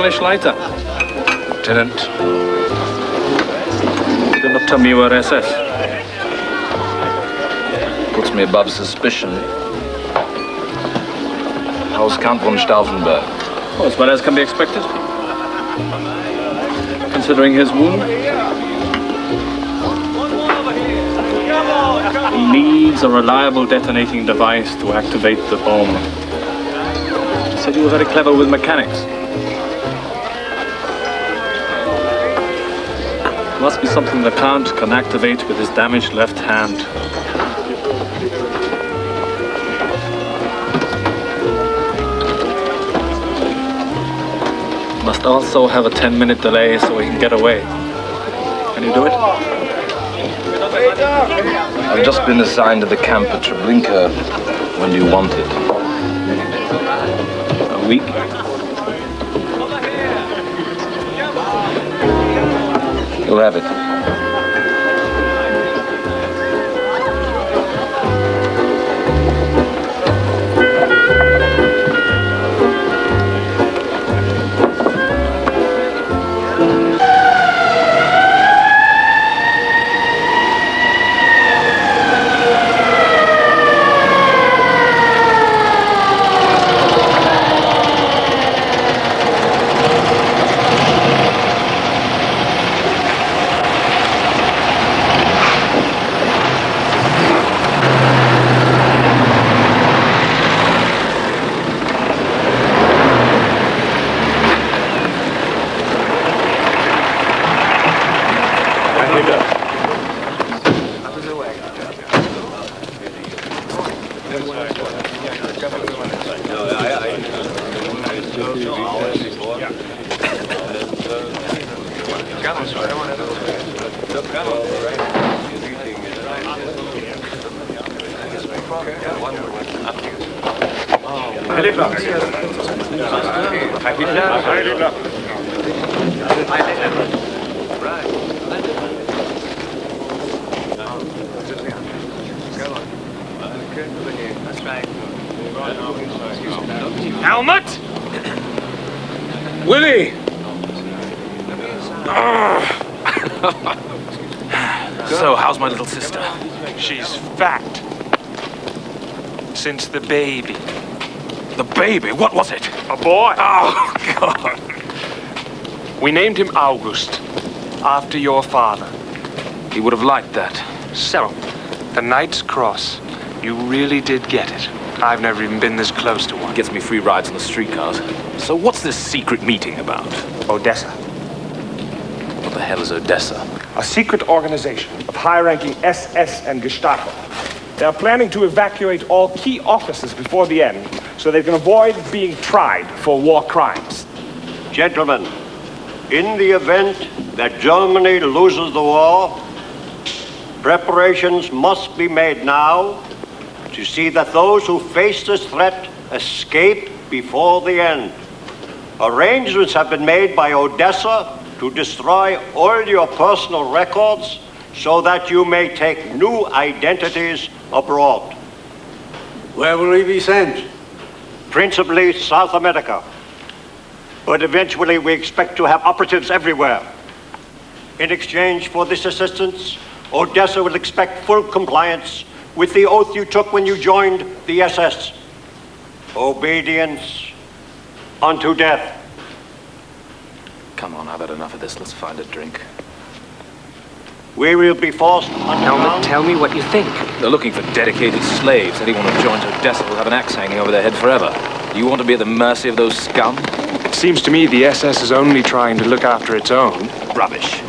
English lighter. Lieutenant. You did not tell me you were SS. Puts me above suspicion. How's Count von Stauffenberg? Oh, as well as can be expected. Considering his wound. He needs a reliable detonating device to activate the bomb. He said you were very clever with mechanics. Must be something the Count can activate with his damaged left hand. Must also have a 10-minute delay so he can get away. Can you do it? I've just been assigned to the camp at Treblinka. When do you want it? A week? You'll have it. Helmet! Willie! So, how's my little sister? She's fat. Since the baby. The baby? What was it? A boy. Oh, God. We named him August, after your father. He would have liked that. So, the Knight's Cross. You really did get it. I've never even been this close to one. Gets me free rides on the streetcars. So what's this secret meeting about? Odessa. What the hell is Odessa? A secret organization of high-ranking SS and Gestapo. They are planning to evacuate all key offices before the end, so they can avoid being tried for war crimes. Gentlemen, in the event that Germany loses the war, preparations must be made now to see that those who face this threat escape before the end. Arrangements have been made by Odessa to destroy all your personal records so that you may take new identities abroad. Where will we be sent? Principally South America. But eventually we expect to have operatives everywhere. In exchange for this assistance, Odessa will expect full compliance with the oath you took when you joined the SS. Obedience unto death. Come on, I've had enough of this. Let's find a drink. We will be forced Helmet, underground. tell me what you think. They're looking for dedicated slaves. Anyone who joins Odessa will have an axe hanging over their head forever. Do you want to be at the mercy of those scum? It seems to me the SS is only trying to look after its own. Rubbish.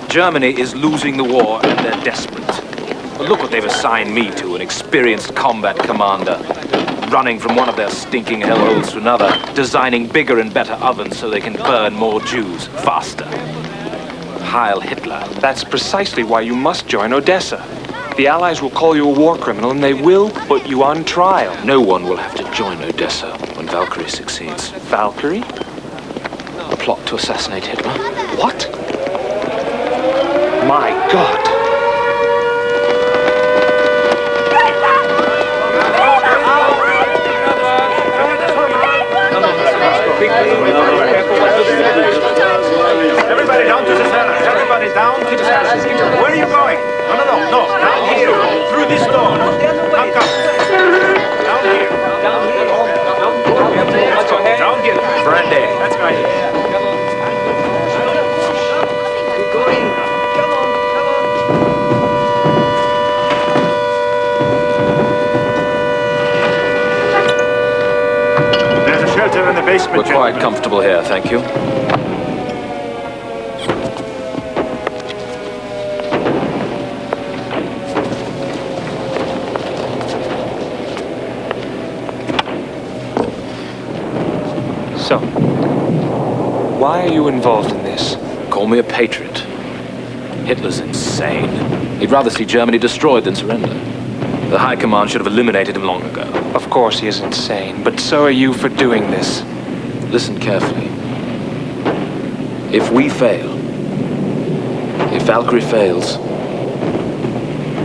Germany is losing the war and they're desperate. But look what they've assigned me to, an experienced combat commander. Running from one of their stinking hellholes to another, designing bigger and better ovens so they can burn more Jews faster. Heil Hitler. That's precisely why you must join Odessa. The Allies will call you a war criminal and they will put you on trial. No one will have to join Odessa when Valkyrie succeeds. Valkyrie? A plot to assassinate Hitler. What? My God. Where are you going? No. Down here. Through this door. Come. Down here. Down here. Brandy. That's right. There's a shelter in the basement, We're quite comfortable here, thank you. So, why are you involved in this? Call me a patriot. Hitler's insane. He'd rather see Germany destroyed than surrender. The High Command should have eliminated him long ago. Of course he is insane, but so are you for doing this. Listen carefully. If we fail, if Valkyrie fails,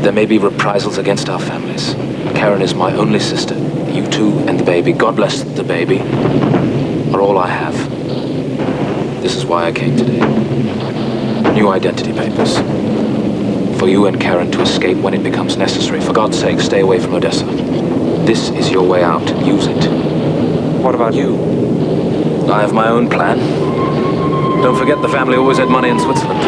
there may be reprisals against our families. Karen is my only sister. You two and the baby, God bless the baby, are all I have. This is why I came today. New identity papers. For you and Karen to escape when it becomes necessary. For God's sake, stay away from Odessa. This is your way out. Use it. What about you? I have my own plan. Don't forget the family always had money in Switzerland.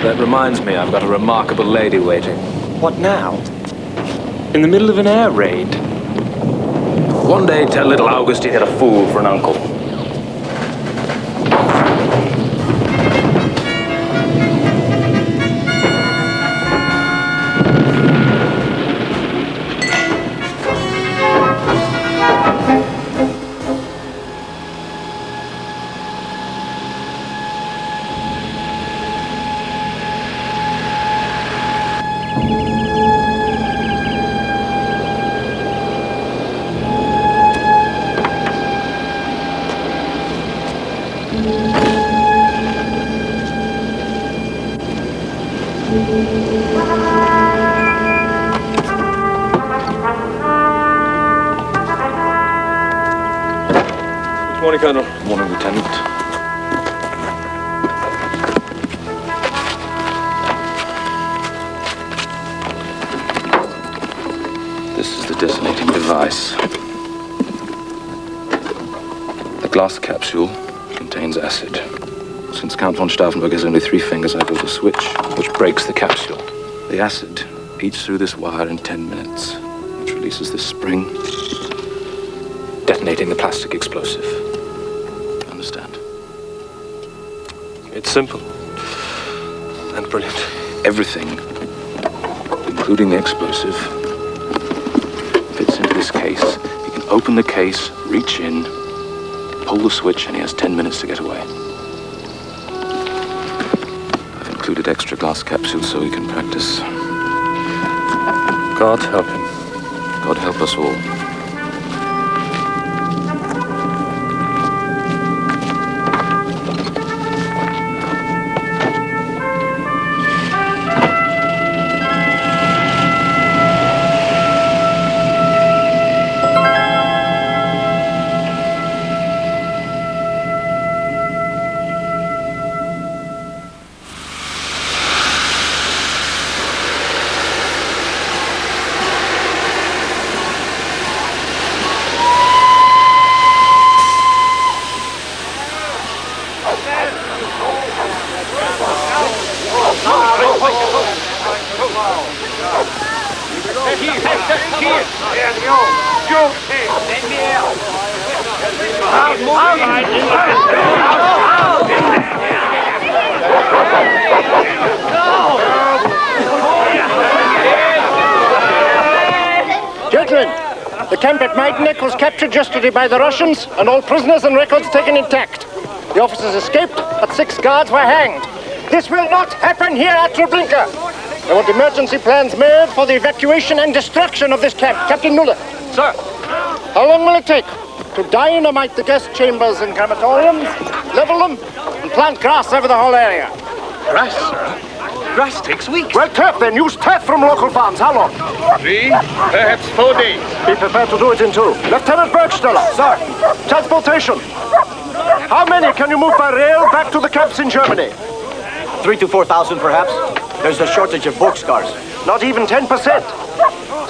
That reminds me, I've got a remarkable lady waiting. What now? In the middle of an air raid? One day, tell little August he had a fool for an uncle. Morning, Colonel. Morning, Lieutenant. This is the detonating device. The glass capsule contains acid. Since Count von Stauffenberg has only 3 fingers, I built a switch which breaks the capsule. The acid eats through this wire in 10 minutes, which releases this spring, detonating the plastic explosive. Understand? It's simple. And brilliant. Everything, including the explosive, fits into this case. He can open the case, reach in, pull the switch, and he has 10 minutes to get away. I've included extra glass capsules so he can practice. God help him. God help us all. Gentlemen, the camp at Majdanek was captured yesterday by the Russians and all prisoners and records taken intact. The officers escaped, but 6 guards were hanged. This will not happen here at Treblinka. I want emergency plans made for the evacuation and destruction of this camp. Captain Muller. Sir. How long will it take to dynamite the guest chambers and crematoriums, level them, and plant grass over the whole area? Grass, sir? Grass takes weeks. Well, turf then. Use turf from local farms. How long? 3, perhaps 4 days. Be prepared to do it in 2. Lieutenant Bergsteller. Sir. Transportation. How many can you move by rail back to the camps in Germany? 3,000 to 4,000, perhaps. There's a shortage of boxcars. Not even 10%.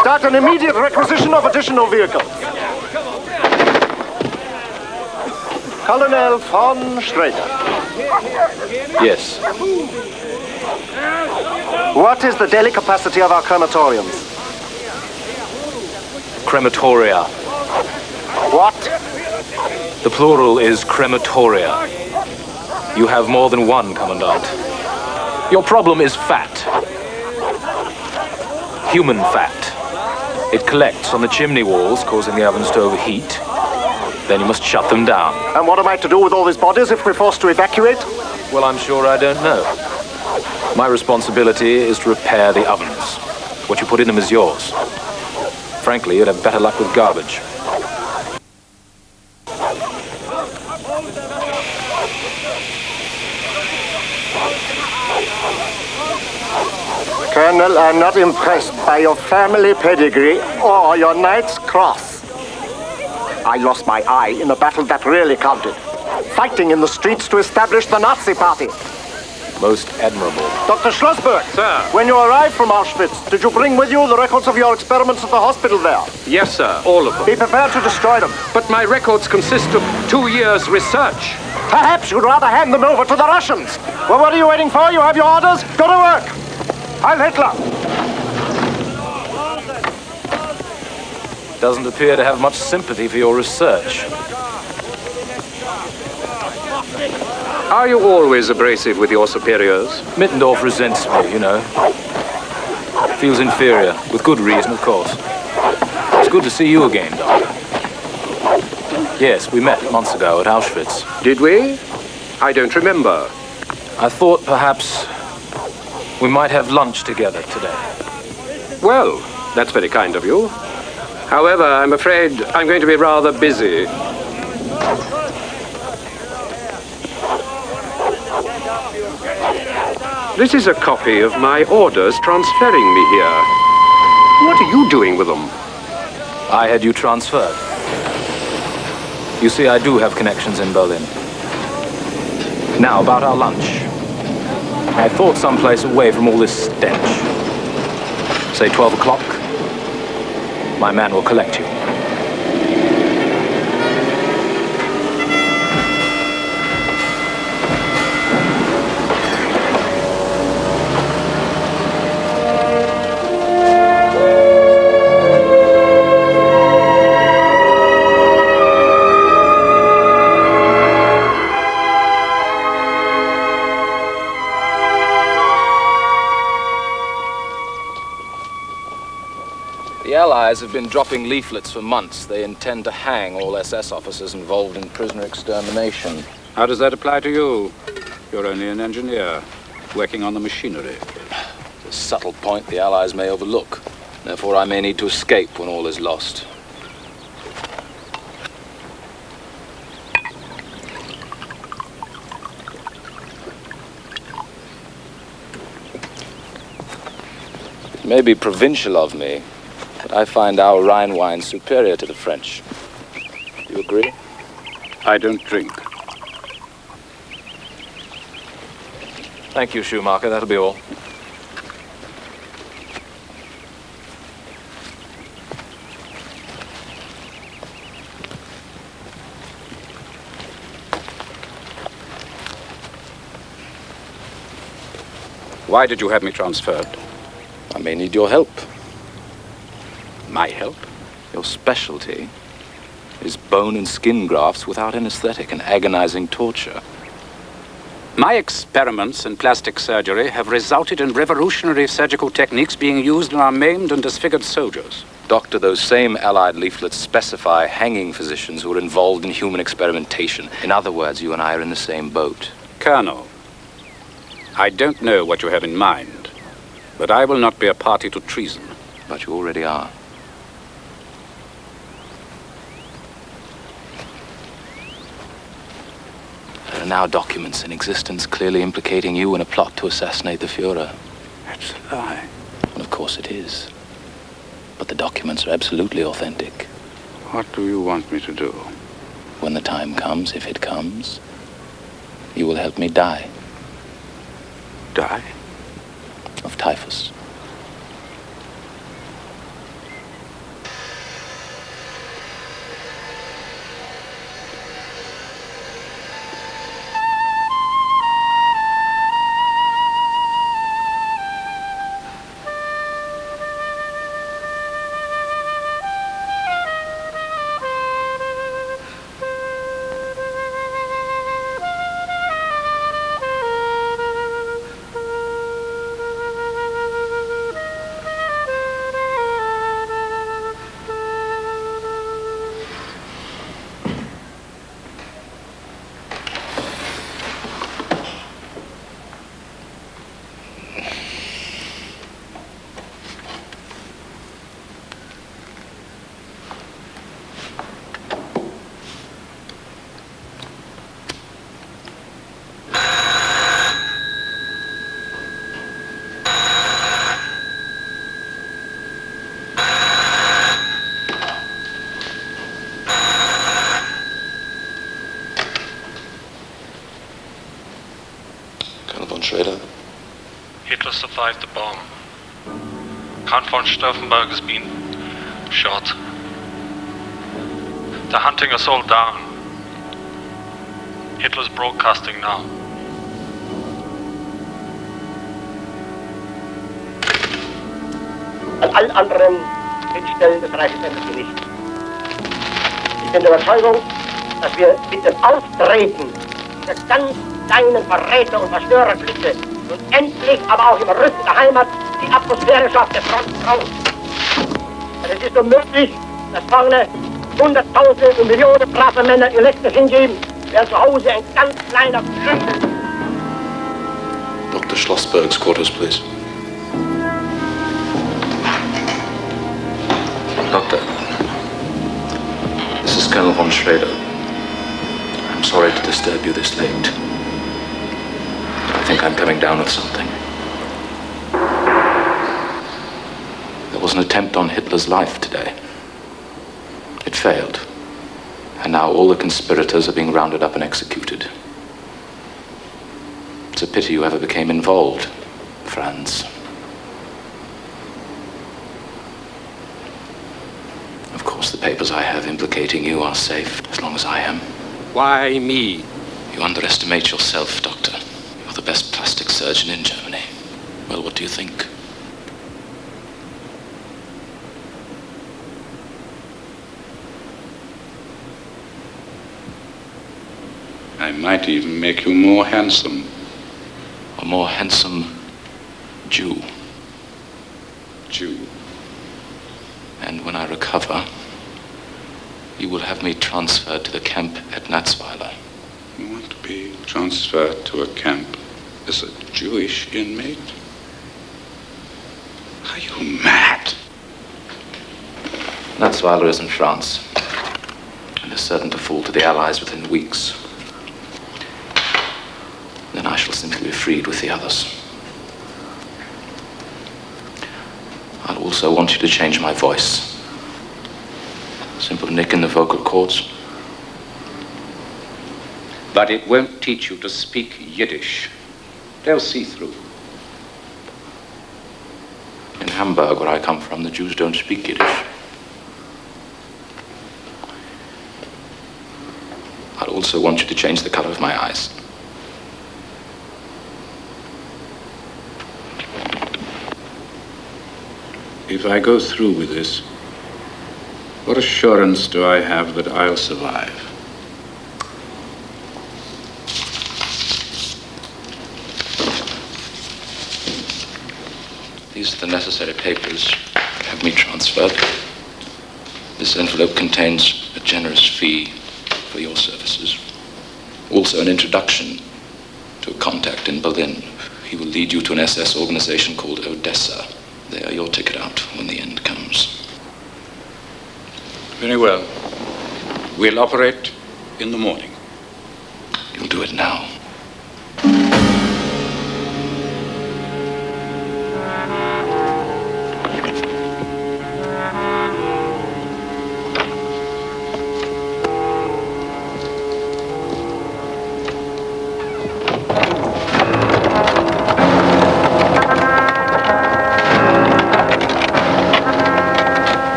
Start an immediate requisition of additional vehicles. Colonel von Schrader. Yes. What is the daily capacity of our crematoriums? Crematoria. What? The plural is crematoria. You have more than one, Commandant. Your problem is fat. Human fat. It collects on the chimney walls, causing the ovens to overheat. Then you must shut them down. And what am I to do with all these bodies if we're forced to evacuate? Well, I'm sure I don't know. My responsibility is to repair the ovens. What you put in them is yours. Frankly, you'd have better luck with garbage. Colonel, I'm not impressed by your family pedigree or your Knight's Cross. I lost my eye in a battle that really counted. Fighting in the streets to establish the Nazi Party. Most admirable. Dr. Schlossberg. Sir. When you arrived from Auschwitz, did you bring with you the records of your experiments at the hospital there? Yes, sir, all of them. Be prepared to destroy them. But my records consist of 2 years' research. Perhaps you'd rather hand them over to the Russians. Well, what are you waiting for? You have your orders? Go to work. Heil Hitler. Doesn't appear to have much sympathy for your research. Are you always abrasive with your superiors? Mittendorf resents me, you know. Feels inferior, with good reason, of course. It's good to see you again, Doctor. Yes, we met months ago at Auschwitz. Did we? I don't remember. I thought perhaps we might have lunch together today. Well, that's very kind of you. However, I'm afraid I'm going to be rather busy. This is a copy of my orders transferring me here. What are you doing with them? I had you transferred. You see, I do have connections in Berlin. Now, about our lunch. I thought someplace away from all this stench. Say 12 o'clock. My man will collect you. The Allies have been dropping leaflets for months. They intend to hang all SS officers involved in prisoner extermination. How does that apply to you? You're only an engineer, working on the machinery. It's a subtle point the Allies may overlook. Therefore, I may need to escape when all is lost. It may be provincial of me, but I find our Rhine wine superior to the French. You agree? I don't drink. Thank you, Schumacher. That'll be all. Why did you have me transferred? I may need your help. My help? Your specialty is bone and skin grafts without anesthetic and agonizing torture. My experiments in plastic surgery have resulted in revolutionary surgical techniques being used on our maimed and disfigured soldiers. Doctor, those same Allied leaflets specify hanging physicians who are involved in human experimentation. In other words, you and I are in the same boat. Colonel, I don't know what you have in mind, but I will not be a party to treason. But you already are. There are now documents in existence clearly implicating you in a plot to assassinate the Fuhrer. That's a lie. Well, of course it is. But the documents are absolutely authentic. What do you want me to do? When the time comes, if it comes, you will help me die. Die? Of typhus. Hitler survived the bomb. Count von Stauffenberg has been shot. They're hunting us all down. Hitler's broadcasting now. An allen anderen Stellen des Reichsenders nicht. Ich bin der Überzeugung, dass wir mit dem Auftreten dieser ganz kleinen Verräter und Verschwörerklitsche und endlich aber auch im Rücken der Heimat die Atmosphäre auf der Front raus. Denn es ist unmöglich, dass vorne Hunderttausende und Millionen brave Männer ihr Letztes hingeben, während zu Hause ein ganz kleiner Klümpel. Dr. Schlossberg's quarters, please. Doctor, this is Colonel von Schrader. I'm sorry to disturb you this late. I think I'm coming down with something. There was an attempt on Hitler's life today. It failed. And now all the conspirators are being rounded up and executed. It's a pity you ever became involved, Franz. Of course, the papers I have implicating you are safe, as long as I am. Why me? You underestimate yourself, Doctor. You're the best plastic surgeon in Germany. Well, what do you think? I might even make you more handsome. A more handsome Jew. Jew. And when I recover, you will have me transferred to the camp at Natzweiler. You want to be transferred to a camp as a Jewish inmate? Are you mad? Natzweiler is in France, and is certain to fall to the Allies within weeks. Then I shall simply be freed with the others. I'll also want you to change my voice. Simple nick in the vocal cords. But it won't teach you to speak Yiddish. They'll see through. In Hamburg, where I come from, the Jews don't speak Yiddish. I'll also want you to change the color of my eyes. If I go through with this, what assurance do I have that I'll survive? These are the necessary papers to have me transferred. This envelope contains a generous fee for your services. Also an introduction to a contact in Berlin. He will lead you to an SS organization called Odessa. They are your ticket out when the end comes. Very well. We'll operate in the morning. You'll do it now.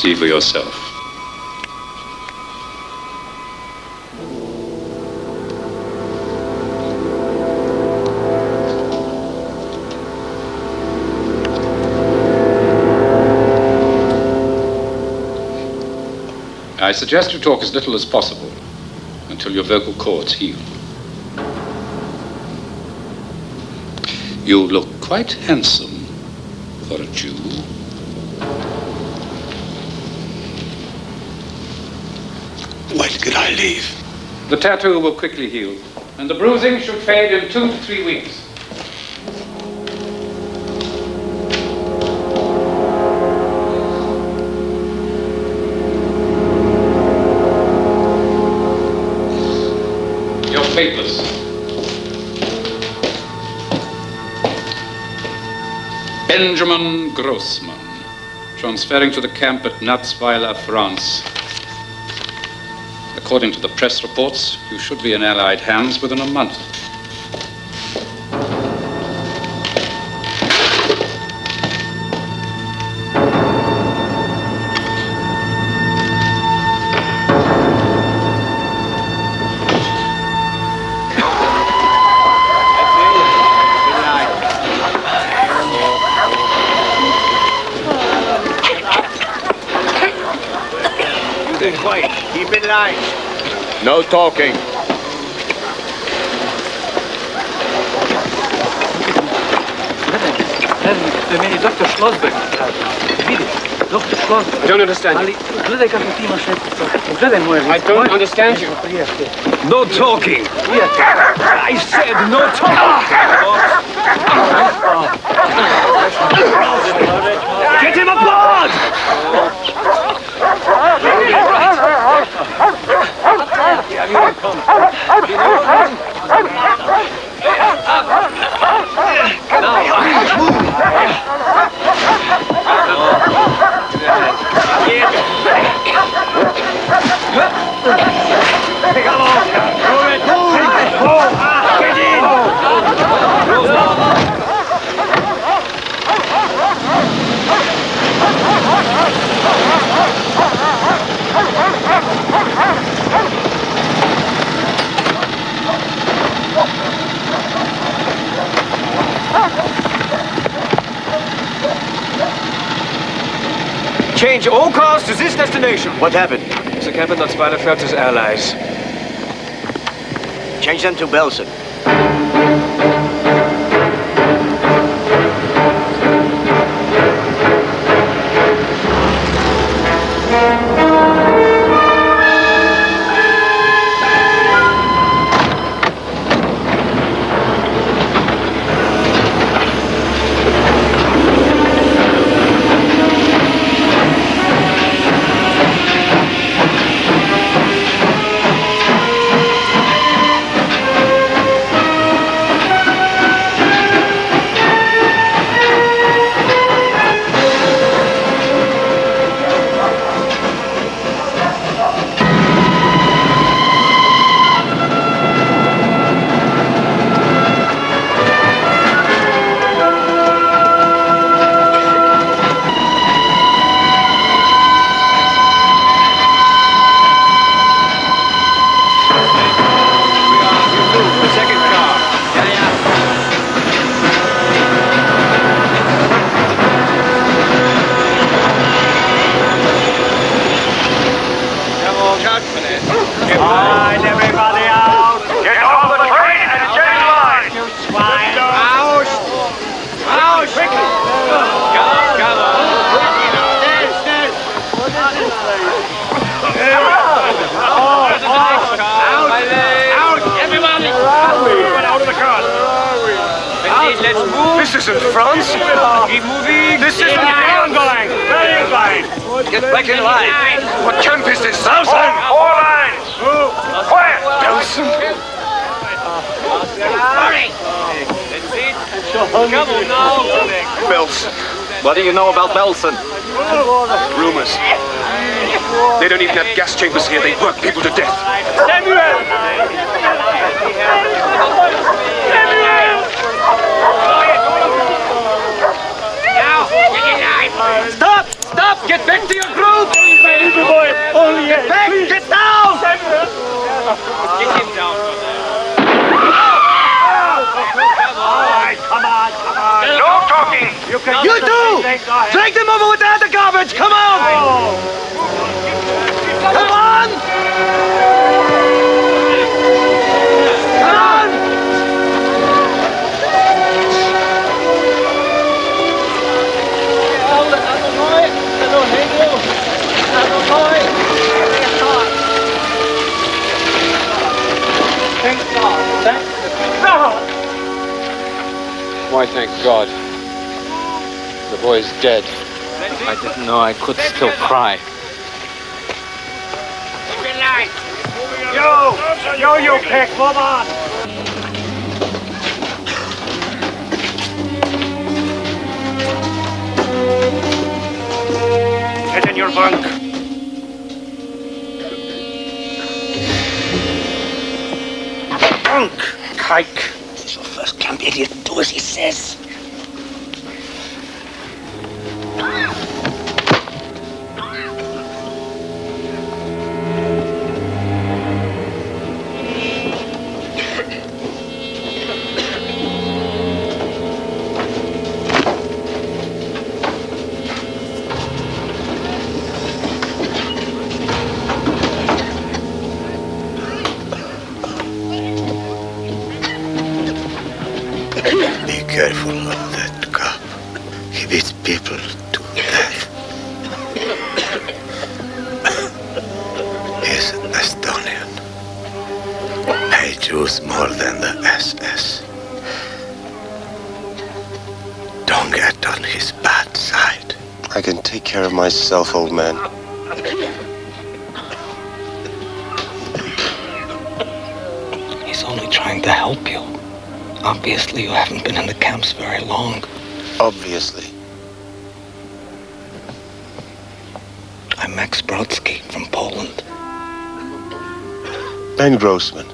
See for yourself. I suggest you talk as little as possible until your vocal cords heal. You look quite handsome for a Jew. When can I leave? The tattoo will quickly heal, and the bruising should fade in 2 to 3 weeks. Your papers. Benjamin Grossman, transferring to the camp at Natzweiler, France. According to the press reports, you should be in Allied hands within a month. Quiet. Keep in line. No talking. Dr. Schlossberg. Dr. Schlossberg. I don't understand you. I don't understand you. No talking. I said no talking. Get him aboard! Change all cars to this destination. What happened? The camp at Natzweiler felt his allies. Change them to Belsen. Line, everybody out! Get off the train and change line! You swine! Out! Out! Quickly! Come on! Out! Everybody! Out of the car! Let's move! This isn't France. Keep moving! This isn't France. Where are you going? Get back in line. What camp is this? Belsen! All lines! Move! Quiet! Belsen. Hurry! That's it! Come on now! Belsen. What do you know about Belsen? Rumors. They don't even have gas chambers here. They work people to death. Samuel! Stop! Stop! Get back to your group! You two! Drag them over with the other garbage! Come on! Come on! Come on! Why, thank God. The boy's dead. I didn't know I could still cry. Yo, you pick, move on! Get in your bunk. Bunk, kike. This is your first camp, idiot. Do as he says. Be careful of that cop. He beats people to death. He's Estonian. Pay Jews more than the SS. Don't get on his bad side. I can take care of myself, old man. He's only trying to help you. Obviously, you haven't been in the camps very long. Obviously. I'm Max Brodsky from Poland. Ben Grossman.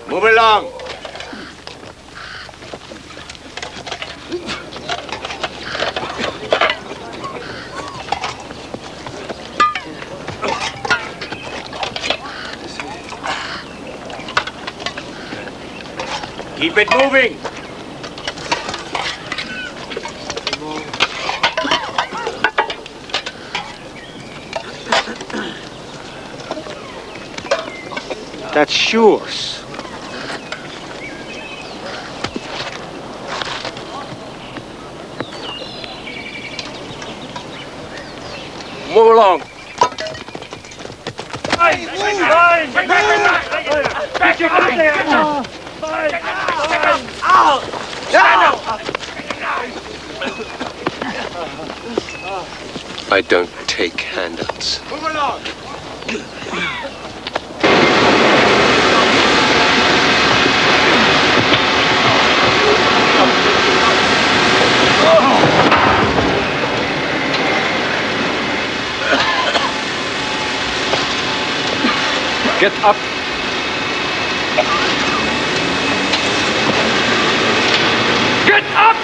Move along. Keep it moving. That's yours. Move along. I don't take handouts. Move along. Get up. Get up!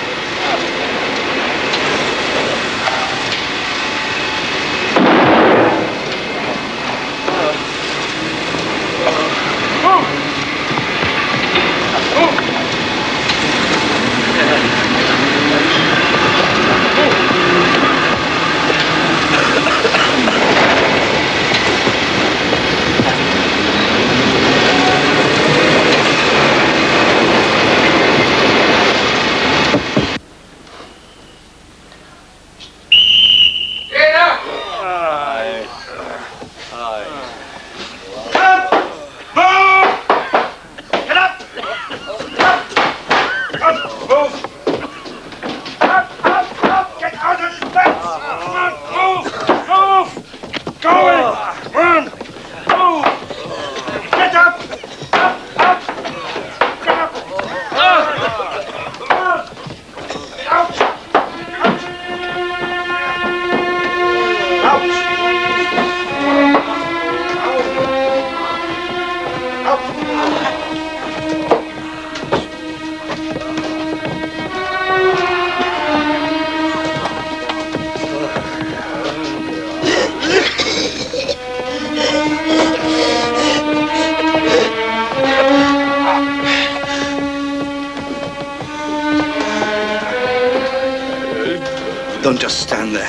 Don't just stand there.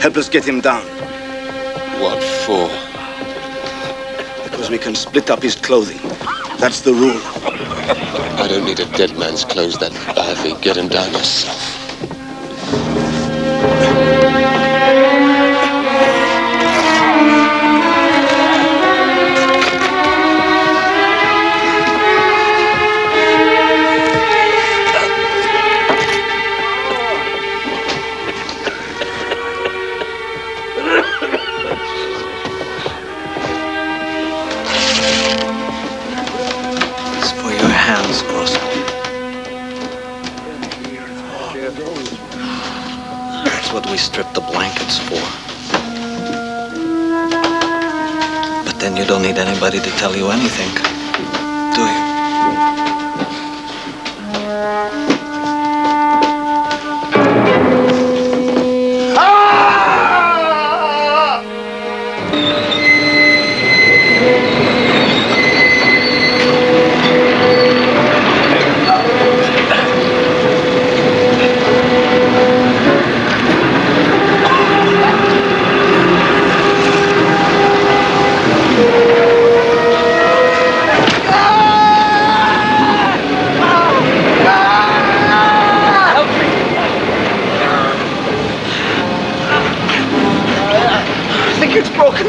Help us get him down. What for? Because we can split up his clothing. That's the rule. I don't need a dead man's clothes that badly. Get him down yourself. It's for your hands, Grossman. That's what we stripped the blankets for. But then you don't need anybody to tell you anything, do you?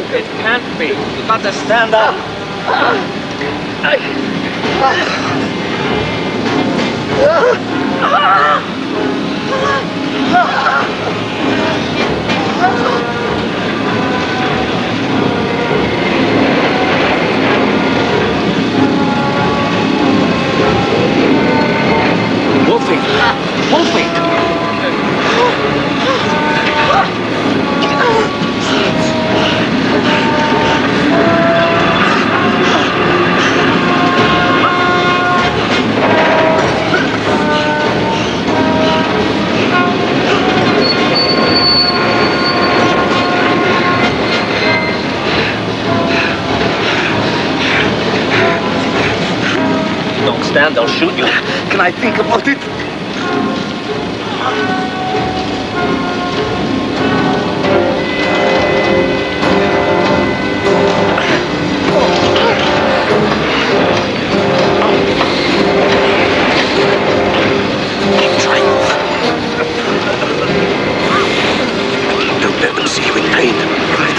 It can't be. You've got to stand up. Wolfie! Wolfie! Don't stand, I'll shoot you. Can I think about it? Keep trying. Don't let them see you in pain. Right.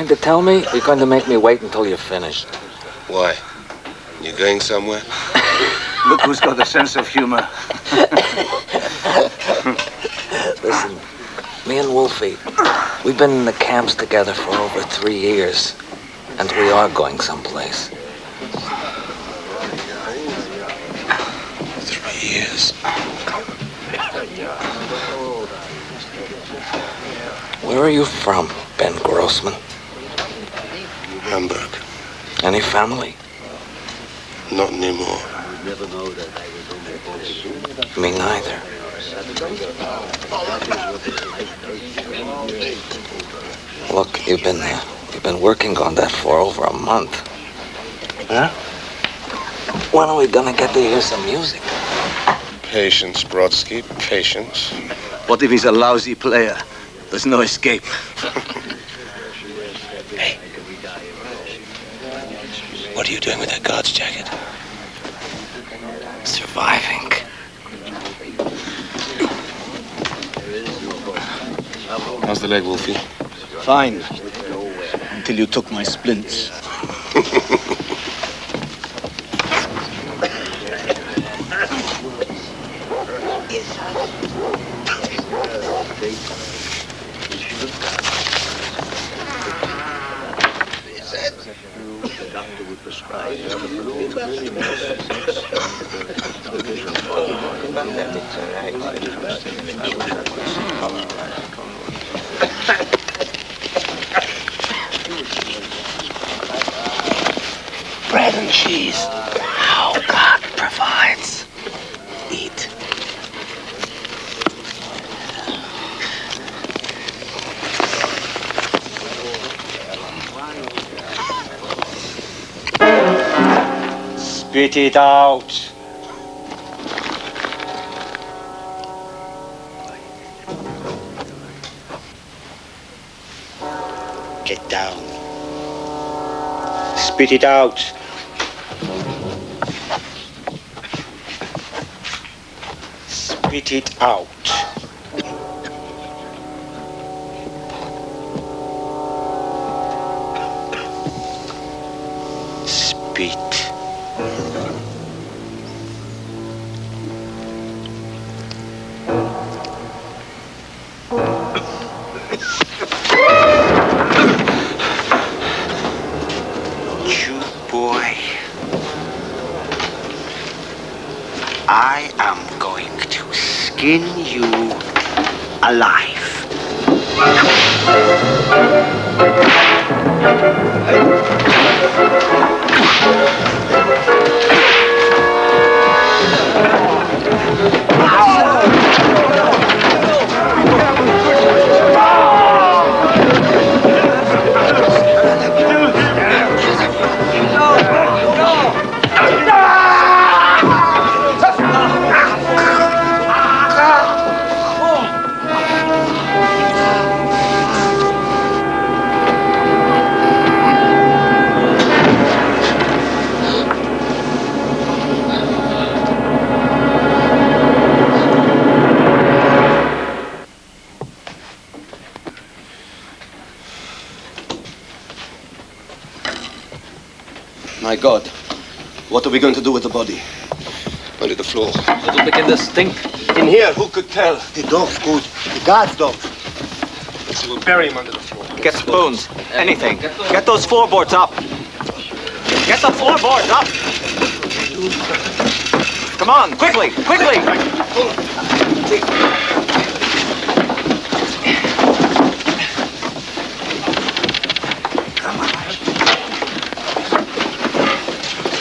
To tell me, you're going to make me wait until you're finished. Why? You going somewhere? Look who's got a sense of humor. Listen, me and Wolfie, we've been in the camps together for over 3 years, and we are going someplace. 3 years. Where are you from, Ben Grossman? Hamburg. Any family? Not anymore. Me neither. Look, you've been working on that for over a month. Huh? When are we gonna get to hear some music? Patience, Brodsky, patience. What if he's a lousy player? There's no escape. Hey. What are you doing with that guard's jacket? Surviving. How's the leg, Wolfie? Fine. Until you took my splints. cheese. How God provides. Eat. Spit it out. Get down. Spit it out. Spit it out. Spit. You boy. I am going to skin you alive. My God, what are we going to do with the body? Under the floor. It'll begin to stink. In here, who could tell? The dog's good. The guard's dog. So we'll bury him under the floor. Get spoons. Anything. Get those floorboards up. Get the floorboards up. Come on, quickly, quickly.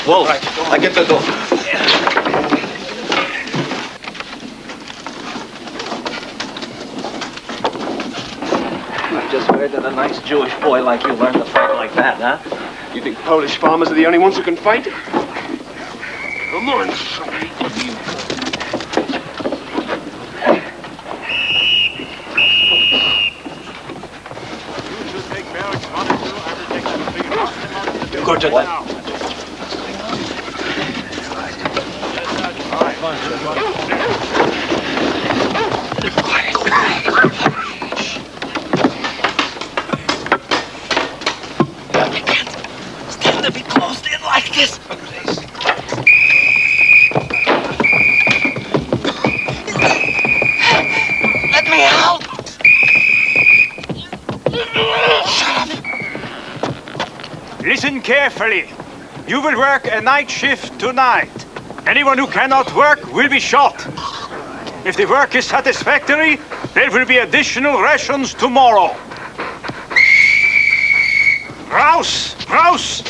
Wolf, I get the door. I've just heard that a nice Jewish boy like you learned to fight like that, huh? You think Polish farmers are the only ones who can fight? Come on, sonny. Go to that. I can't stand to be closed in like this. Let me out. Shut up. Listen carefully. You will work a night shift tonight. Anyone who cannot work will be shot. If the work is satisfactory, there will be additional rations tomorrow. Raus! Raus!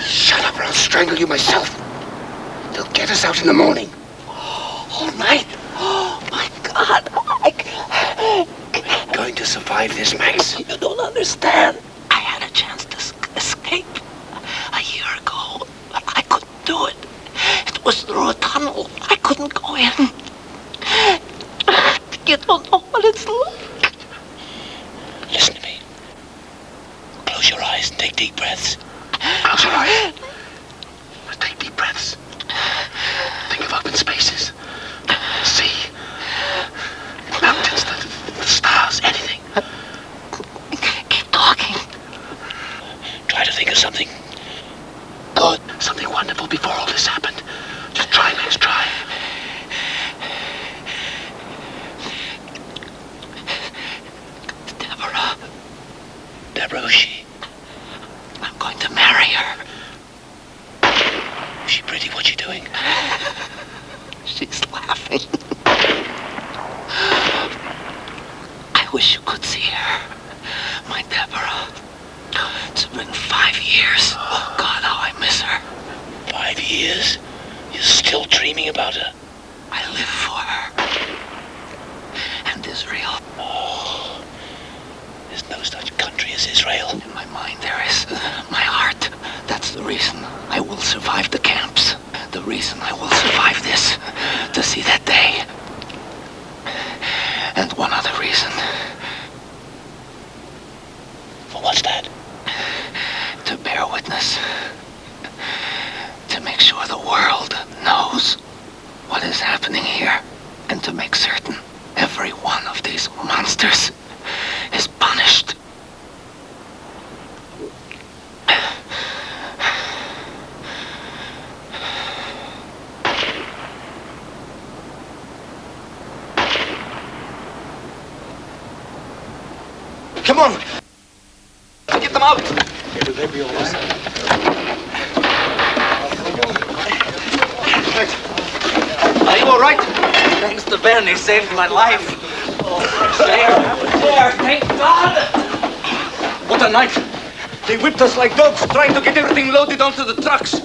Shut up or I'll strangle you myself. They'll get us out in the morning. All night? Oh, my God. We're going to survive this, Max. You don't understand. I had a chance to escape a year ago, but I couldn't do it. It was through a tunnel. I couldn't go in. You don't know what it's like. Listen to me. Close your eyes and take deep breaths. Close your eyes. Take deep breaths. Think of open spaces. Sea. Mountains, the stars, anything. Keep talking. Try to think of something good, something wonderful before all this happened. Just try, Max, try. Deborah, who's she? I'm going to marry her. Is she pretty? What's she doing? She's laughing. I wish you could see her. My Deborah. It's been 5 years. Oh, God, how I miss her. 5 years? You're still dreaming about her? I live for her. And Israel. Oh, there's no such country as Israel. In my mind there is. My heart. That's the reason I will survive the camps. The reason I will survive this. To see that day. And one other reason. Well, what's that? To bear witness. To make sure the world knows what is happening here. And to make certain every one of these monsters is punished. Come on! Get them out! Will they be all right? Are you all right? Thanks to Ben, he saved my life. There, thank God! What a night! They whipped us like dogs, trying to get everything loaded onto the trucks.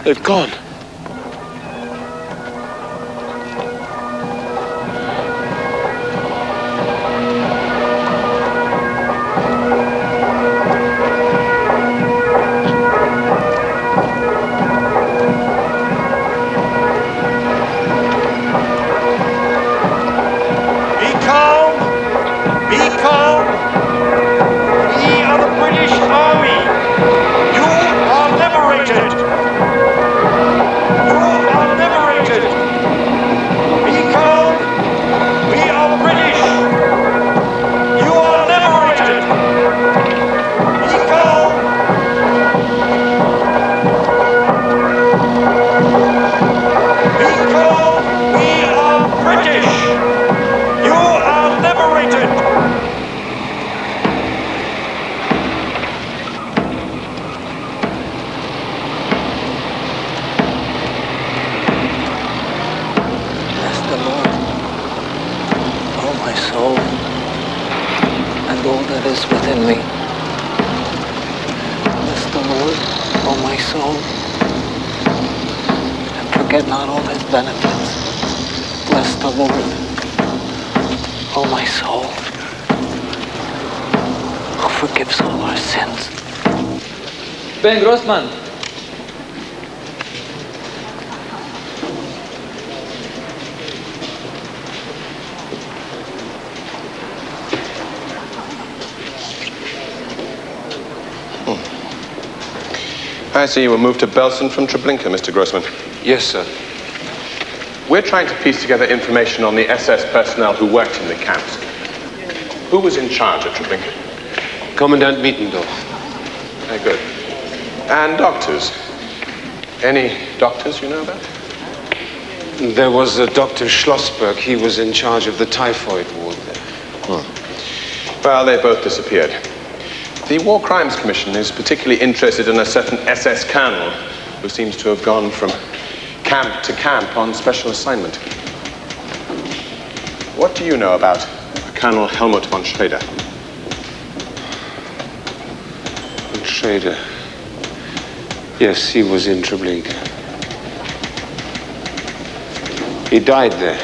They've gone. Be calm! Be calm! We are the British Army! You are liberated! You are liberated! Be calm! We are British! You are liberated! Be calm! Be calm! We are British! You are liberated! Bless the Lord, oh my soul, and all that is within me. Bless the Lord, oh my soul, and forget not all his benefits. Bless the Lord, oh my soul, who forgives all our sins. Ben Grossman. I see you were moved to Belsen from Treblinka, Mr. Grossman. Yes, sir. We're trying to piece together information on the SS personnel who worked in the camps. Who was in charge at Treblinka? Commandant Mietendorf. Very good. And doctors? Any doctors you know about? There was Dr. Schlossberg. He was in charge of the typhoid ward there. Well, they both disappeared. The War Crimes Commission is particularly interested in a certain SS colonel who seems to have gone from camp to camp on special assignment. What do you know about Colonel Helmut von Schrader? Schrader. Yes, he was in Treblinka. He died there.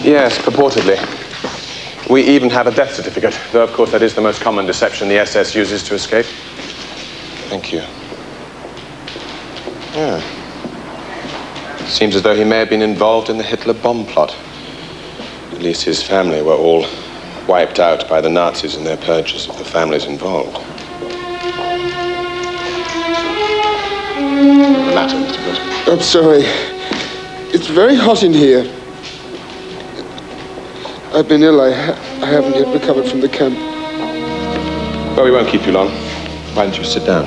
Yes, purportedly. We even have a death certificate, though of course that is the most common deception the SS uses to escape. Thank you. Yeah. Seems as though he may have been involved in the Hitler bomb plot. At least his family were all wiped out by the Nazis in their purges of the families involved. What's the matter, Mr. Grossman? I'm sorry. It's very hot in here. I've been ill. I haven't yet recovered from the camp. Well, we won't keep you long. Why don't you sit down?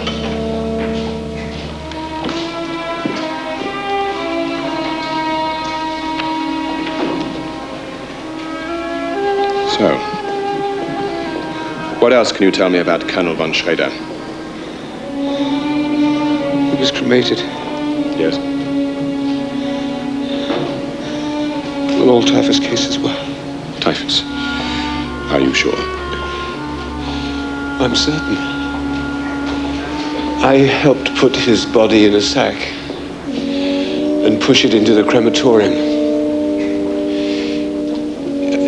So, what else can you tell me about Colonel von Schrader? He was cremated. Yes. An old typhus case as well. Typhus? Are you sure? I'm certain. I helped put his body in a sack and push it into the crematorium.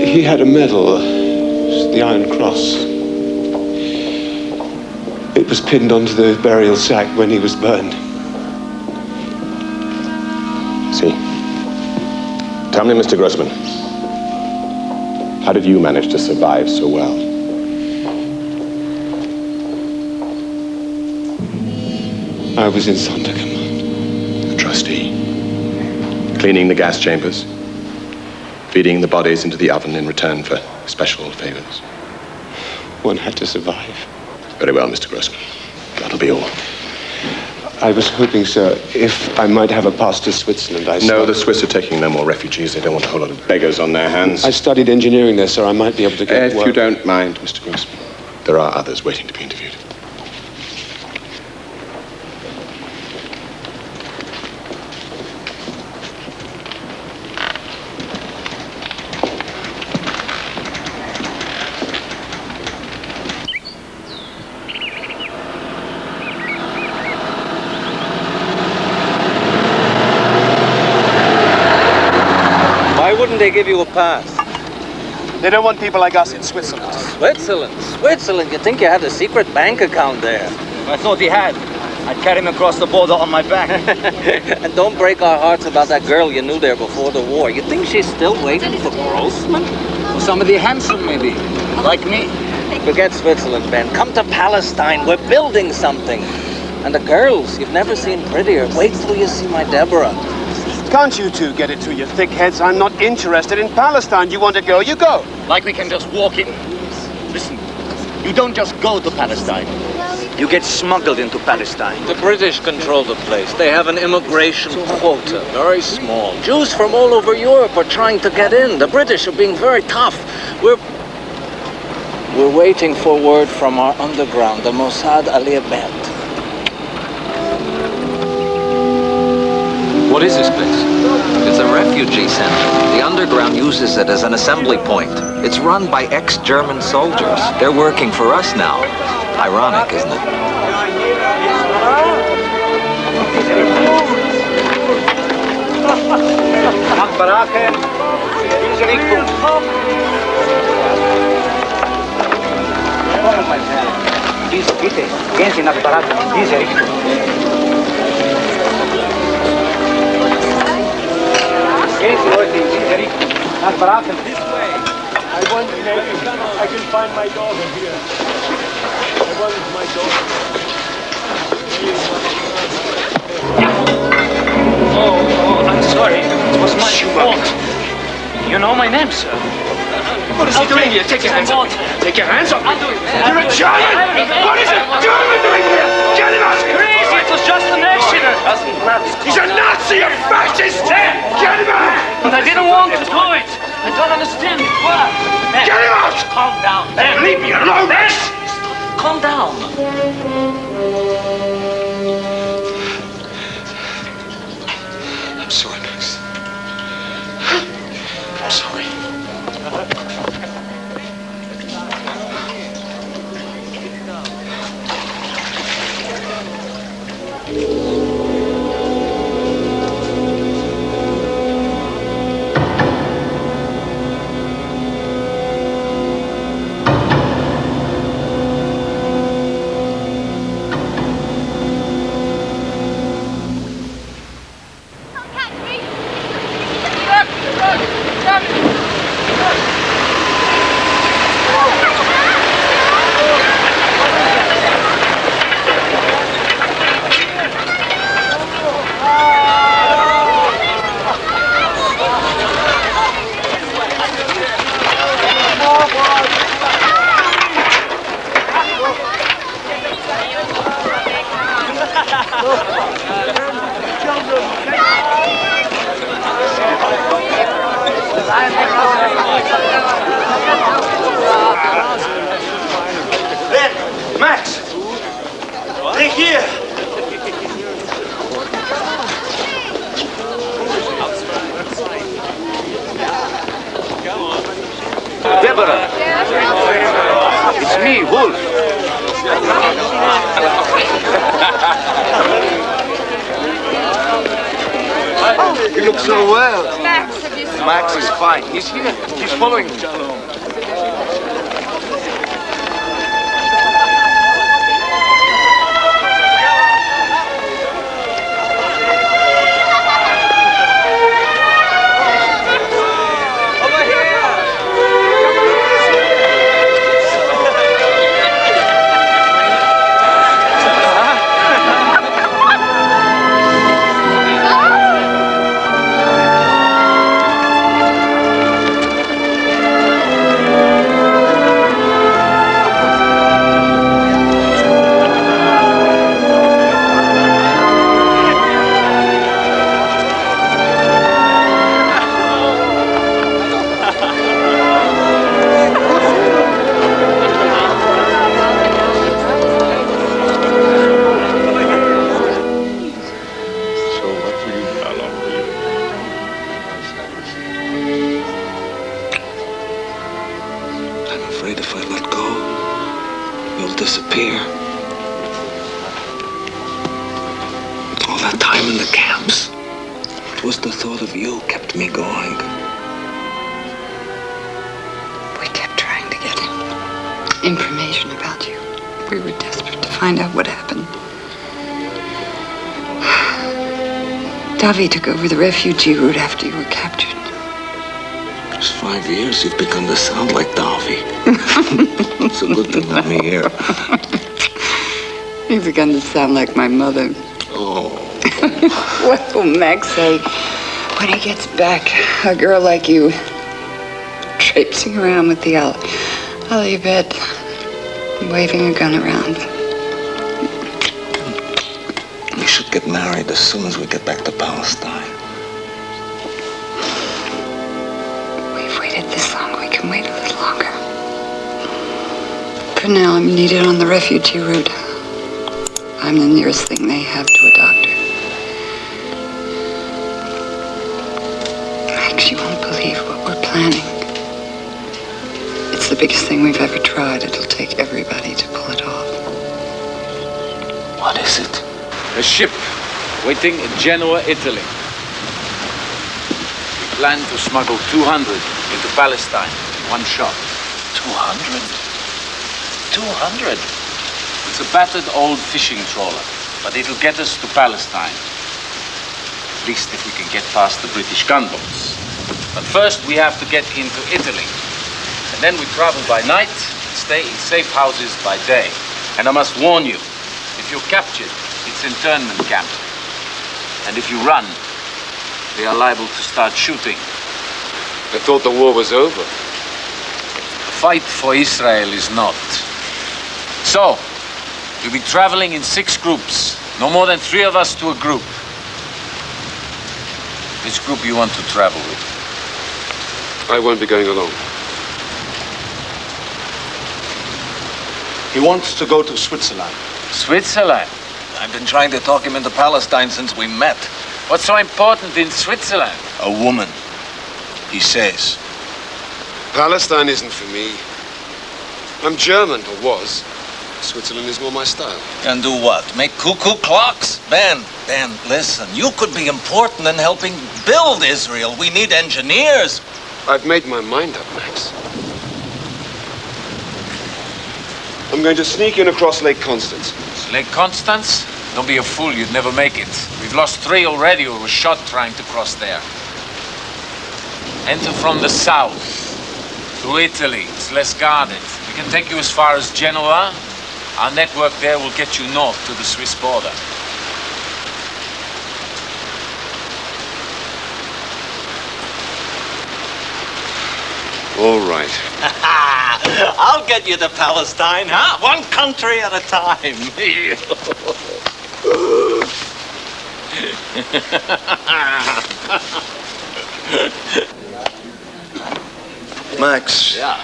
He had a medal, the Iron Cross. It was pinned onto the burial sack when he was burned. See. Tell me, Mr. Grossman, how did you manage to survive so well? I was in Sonderkommand. A trustee. Cleaning the gas chambers. Feeding the bodies into the oven in return for special favors. One had to survive. Very well, Mr. Grossman. That'll be all. I was hoping, sir, if I might have a pass to Switzerland. No, the Swiss are taking no more refugees. They don't want a whole lot of beggars on their hands. I studied engineering there, sir. I might be able to get If you don't mind, Mr. Grossman, there are others waiting to be interviewed. They give you a pass. They don't want people like us in Switzerland. Switzerland? Switzerland? You think you had a secret bank account there? I thought he had. I'd carry him across the border on my back. And don't break our hearts about that girl you knew there before the war. You think she's still waiting for Grossman? Or somebody handsome, maybe. Like me. Forget Switzerland, Ben. Come to Palestine. We're building something. And the girls, you've never seen prettier. Wait till you see my Deborah. Can't you two get it through your thick heads? I'm not interested in Palestine. You want to go, you go. Like we can just walk in. Listen, you don't just go to Palestine. You get smuggled into Palestine. The British control the place. They have an immigration quota, very small. Jews from all over Europe are trying to get in. The British are being very tough. We're waiting for word from our underground, the Mossad Aliyah. What is this place? It's a refugee center. The underground uses it as an assembly point. It's run by ex-German soldiers. They're working for us now. Ironic, isn't it? Bitte, gehen Sie nach Barack in diese Richtung. Gehen Sie Leute in diese Richtung. Nach Barack. This way. I wonder if I can find my daughter here. I wonder if my daughter. Oh, I'm sorry. It was my fault. You know my name, sir. What is he doing here? Take your hands off me. Take your hands off me. You're a German! What is a German doing here? Get him out of here! Crazy, it was just an accident. He's a Nazi, a fascist! Get him out! But I didn't want to do it. I don't understand it. Why? Man, get him out! Calm down. Man, leave me alone! Man, calm down. I'm sorry, Max. I'm sorry. me, Wolf. You look so well. Max, have you seen Max is fine. He's here. He's following me. I'm afraid if I let go, you'll disappear. All that time in the camps, it was the thought of you kept me going. We kept trying to get information about you. We were desperate to find out what happened. Davi took over the refugee route after you were captured. Just 5 years, you've begun to sound like Davi. It's a good thing I'm here. You've begun to sound like my mother. Oh. What will Max say when he gets back? A girl like you, traipsing around with the Alibet, waving a gun around. We should get married as soon as we get back to Palestine. We've waited this long, we can wait a little longer. For now, I'm needed on the refugee route. I'm the nearest thing they have to a doctor. Max, you won't believe what we're planning. It's the biggest thing we've ever tried. It'll take everybody to pull it off. What is it? A ship waiting in Genoa, Italy. We plan to smuggle 200 into Palestine in one shot. 200? 200? It's a battered old fishing trawler, but it'll get us to Palestine. At least if we can get past the British gunboats. But first we have to get into Italy. And then we travel by night and stay in safe houses by day. And I must warn you, if you're captured, it's internment camp. And if you run, they are liable to start shooting. I thought the war was over. The fight for Israel is not. So, we'll be traveling in 6 groups. No more than 3 of us to a group. Which group you want to travel with? I won't be going alone. He wants to go to Switzerland. Switzerland? I've been trying to talk him into Palestine since we met. What's so important in Switzerland? A woman, he says. Palestine isn't for me. I'm German, or was. Switzerland is more my style. And do what? Make cuckoo clocks? Ben, listen. You could be important in helping build Israel. We need engineers. I've made my mind up, Max. I'm going to sneak in across Lake Constance. Lake Constance? Don't be a fool, you'd never make it. We've lost 3 already who were shot trying to cross there. Enter from the south, through Italy. It's less guarded. We can take you as far as Genoa. Our network there will get you north to the Swiss border. All right. I'll get you to Palestine, huh? One country at a time. Max. Yeah.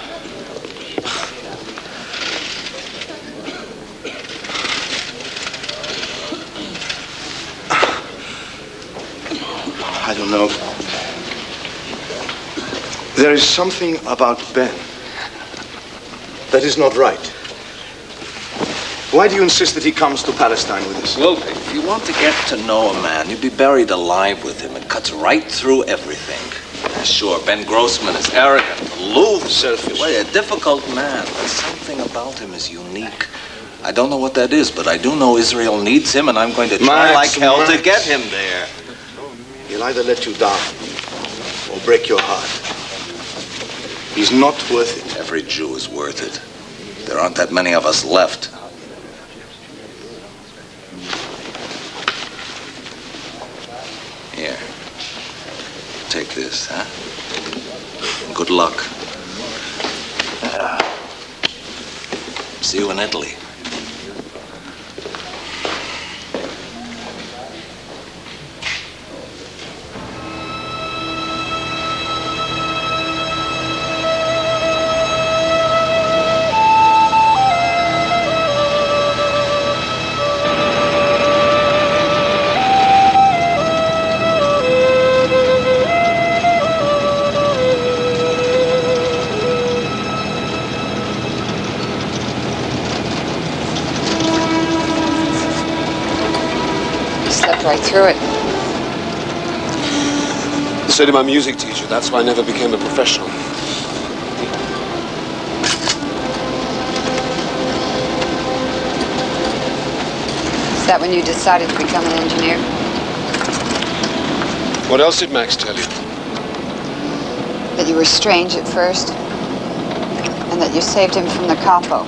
I don't know. There is something about Ben that is not right. Why do you insist that he comes to Palestine with us? Well, if you want to get to know a man, you'd be buried alive with him. It cuts right through everything. Sure, Ben Grossman is arrogant, aloof, selfish. Well, a difficult man, but something about him is unique. I don't know what that is, but I do know Israel needs him, and I'm going to try like hell to get him there. He'll either let you down or break your heart. He's not worth it. Every Jew is worth it. There aren't that many of us left. Here. Take this, huh? Good luck. See you in Italy. Right through it. So did my music teacher. That's why I never became a professional. Is that when you decided to become an engineer? What else did Max tell you? That you were strange at first, and that you saved him from the capo.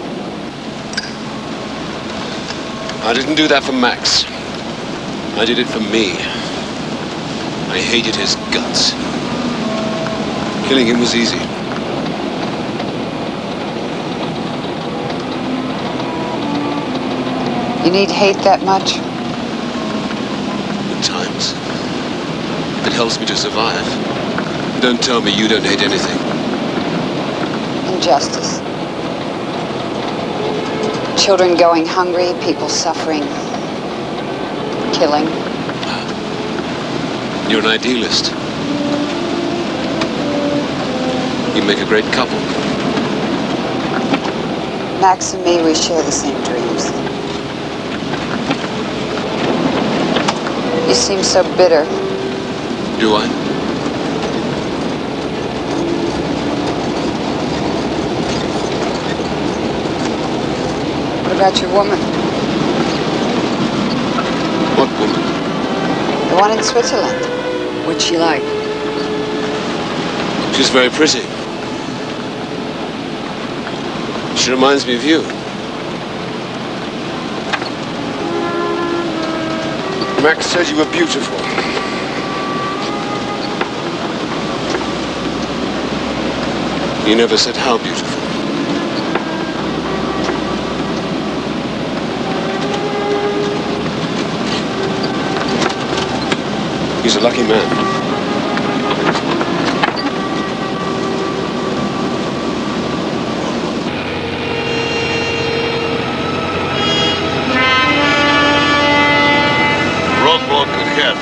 I didn't do that for Max. I did it for me. I hated his guts. Killing him was easy. You need hate that much? At times. It helps me to survive. Don't tell me you don't hate anything. Injustice. Children going hungry, people suffering. Killing. You're an idealist. You make a great couple. Max and me, we share the same dreams. You seem so bitter. Do I? What about your woman? What woman? The one in Switzerland. What's she like? She's very pretty. She reminds me of you. Max said you were beautiful. He never said how beautiful. He's a lucky man. Roadblock ahead.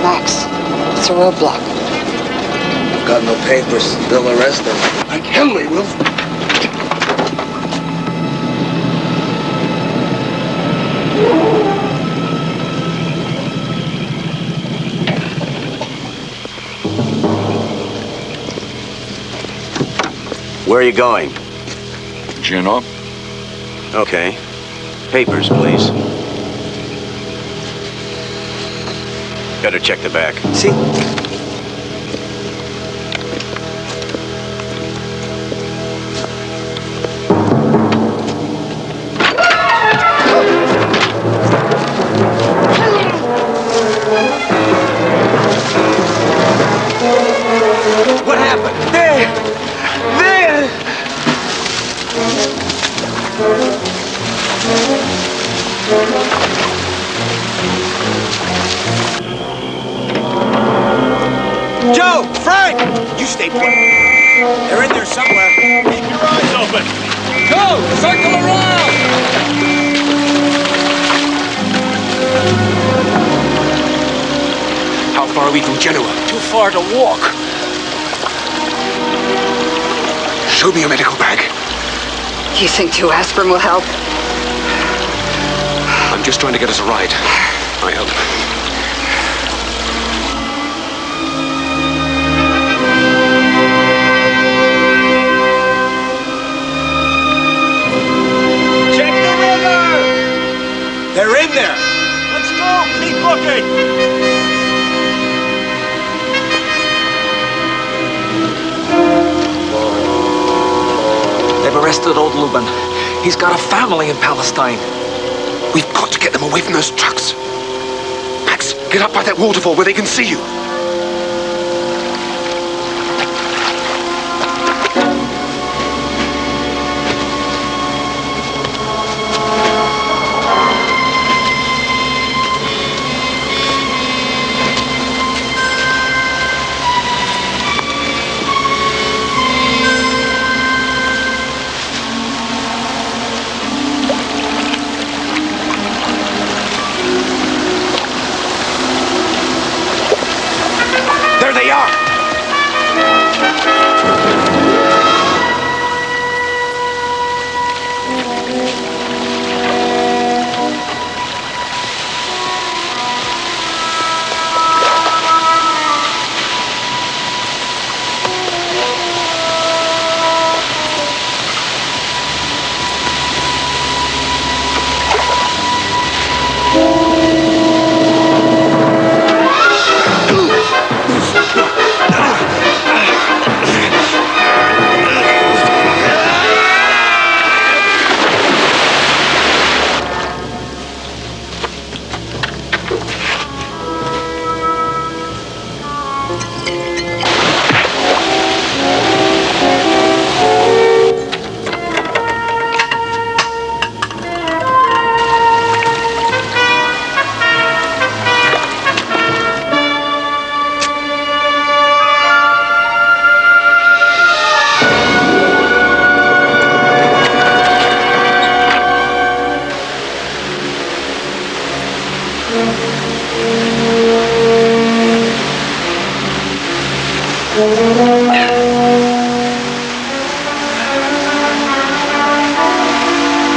Max, it's a roadblock. I've got no papers. They'll arrest us. Like hell we will. Where are you going? Do you know? Okay. Papers, please. Better check the back. See? What happened? There! Joe! Frank! You stay put. They're in there somewhere. Keep your eyes open. Go! Circle around! How far are we from Genoa? Too far to walk. Show me your medical bag. You think 2 aspirin will help? just trying to get us a ride. I help. Check the river! They're in there! Let's go! Keep looking! They've arrested old Luban. He's got a family in Palestine. We've got to get them away from those trucks. Max, get up by that waterfall where they can see you. There they are!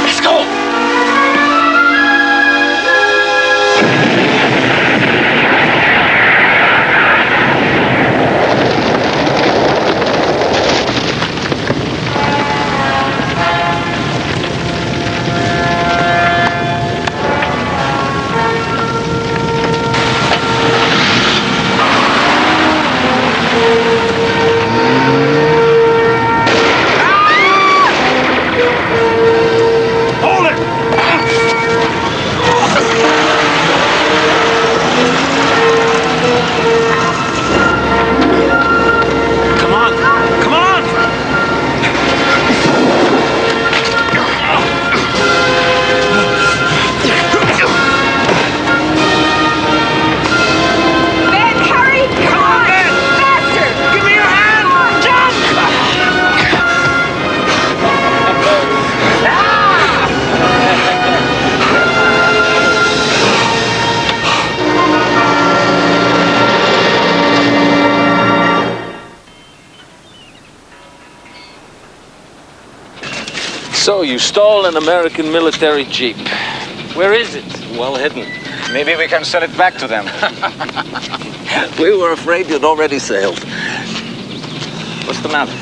Let's go! So you stole an American military jeep. Where is it? Well hidden. Maybe we can sell it back to them. We were afraid you'd already sailed. What's the matter?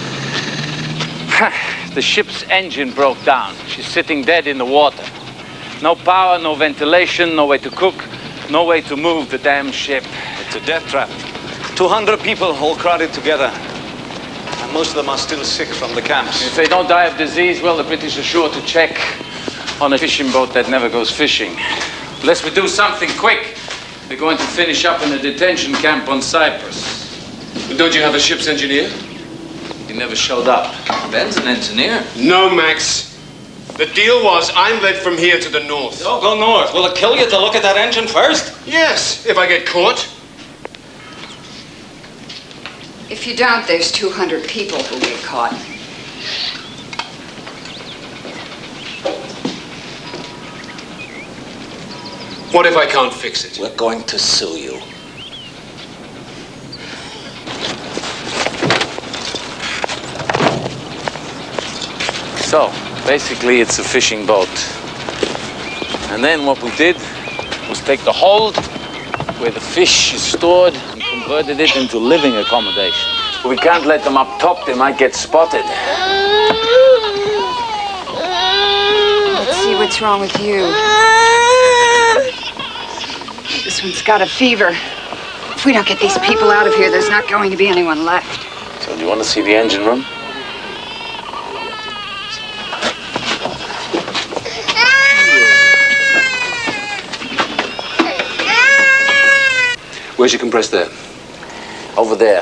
The ship's engine broke down. She's sitting dead in the water. No power, no ventilation, no way to cook, no way to move the damn ship. It's a death trap. 200 people all crowded together. And most of them are still sick from the camps. If they don't die of disease, well, the British are sure to check on a fishing boat that never goes fishing. Unless we do something quick, we're going to finish up in a detention camp on Cyprus. But don't you have a ship's engineer? He never showed up. Ben's an engineer. No, Max. The deal was I'm led from here to the north. Oh, go north. Will it kill you to look at that engine first? Yes, if I get caught. If you don't, there's 200 people who get caught. What if I can't fix it? We're going to sue you. So, basically it's a fishing boat. And then what we did was take the hold where the fish is stored and converted it into living accommodation. We can't let them up top, they might get spotted. Let's see what's wrong with you. This one's got a fever. If we don't get these people out of here, there's not going to be anyone left. So do you want to see the engine room? Where's your compressed air? Over there.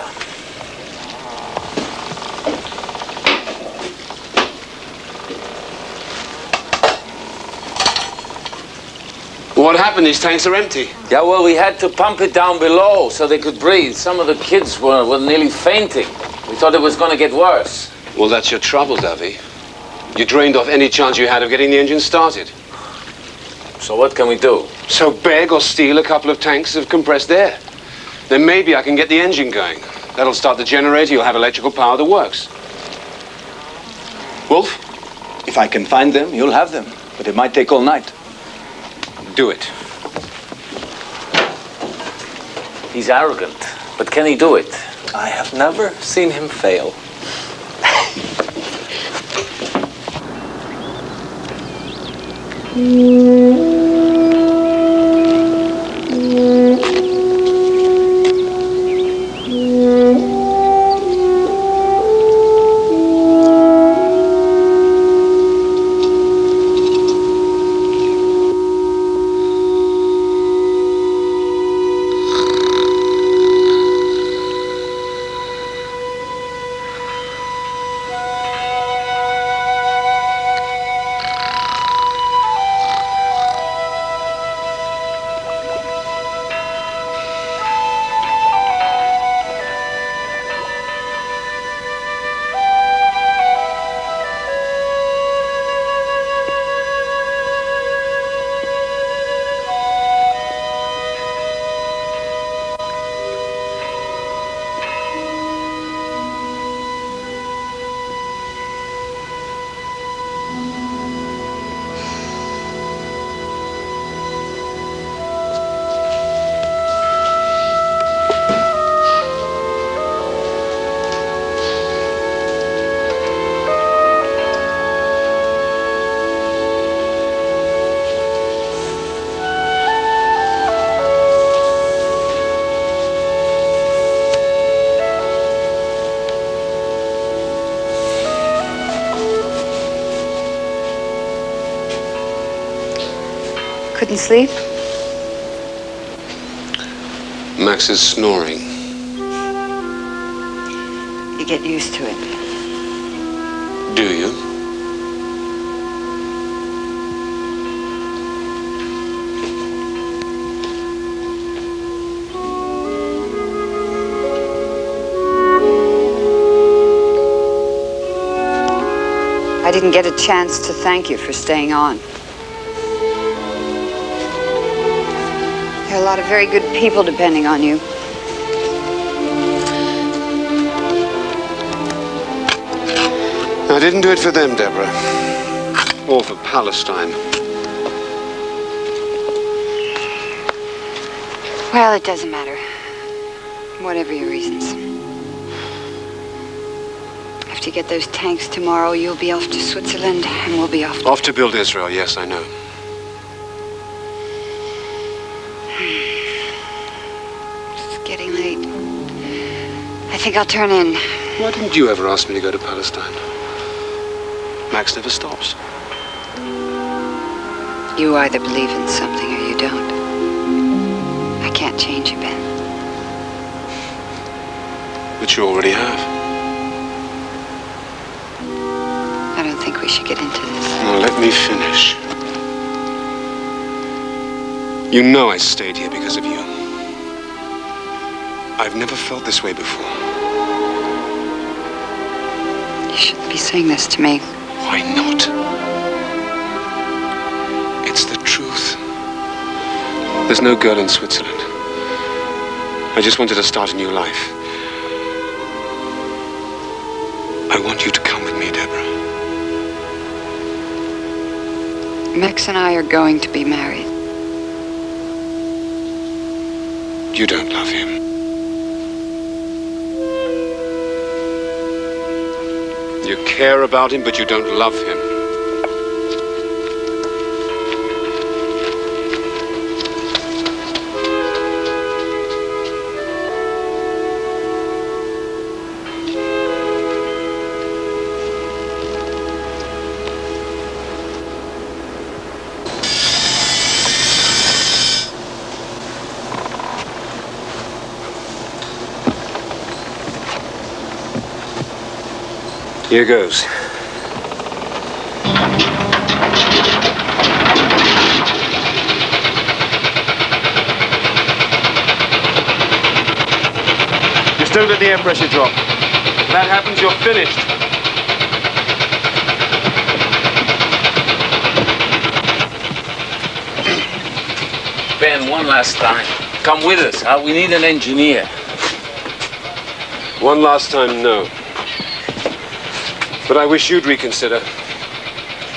What happened? These tanks are empty. Yeah, well, we had to pump it down below so they could breathe. Some of the kids were nearly fainting. We thought it was going to get worse. Well, that's your trouble, Davy. You drained off any chance you had of getting the engine started. So what can we do? So beg or steal a couple of tanks of compressed air. Then maybe I can get the engine going. That'll start the generator. You'll have electrical power that works. Wolf? If I can find them, you'll have them. But it might take all night. Do it. He's arrogant, but can he do it? I have never seen him fail. Couldn't sleep? Max is snoring. You get used to it. Do you? I didn't get a chance to thank you for staying on. There are a lot of very good people depending on you. I didn't do it for them, Deborah. Or for Palestine. Well, it doesn't matter. Whatever your reasons. After you get those tanks tomorrow, you'll be off to Switzerland, and we'll be off. Off to build Israel, yes, I know. It's getting late. I think I'll turn in. Why didn't you ever ask me to go to Palestine? Max never stops. You either believe in something or you don't. I can't change you, Ben. But you already have. I don't think we should get into this. Now let me finish. You know I stayed here because of you. I've never felt this way before. You shouldn't be saying this to me. Why not? It's the truth. There's no girl in Switzerland. I just wanted to start a new life. I want you to come with me, Deborah. Max and I are going to be married. You don't love him. You care about him, but you don't love him. Here goes. You still got the air pressure drop. If that happens, you're finished. Ben, one last time. Come with us. We need an engineer. One last time, no. But I wish you'd reconsider.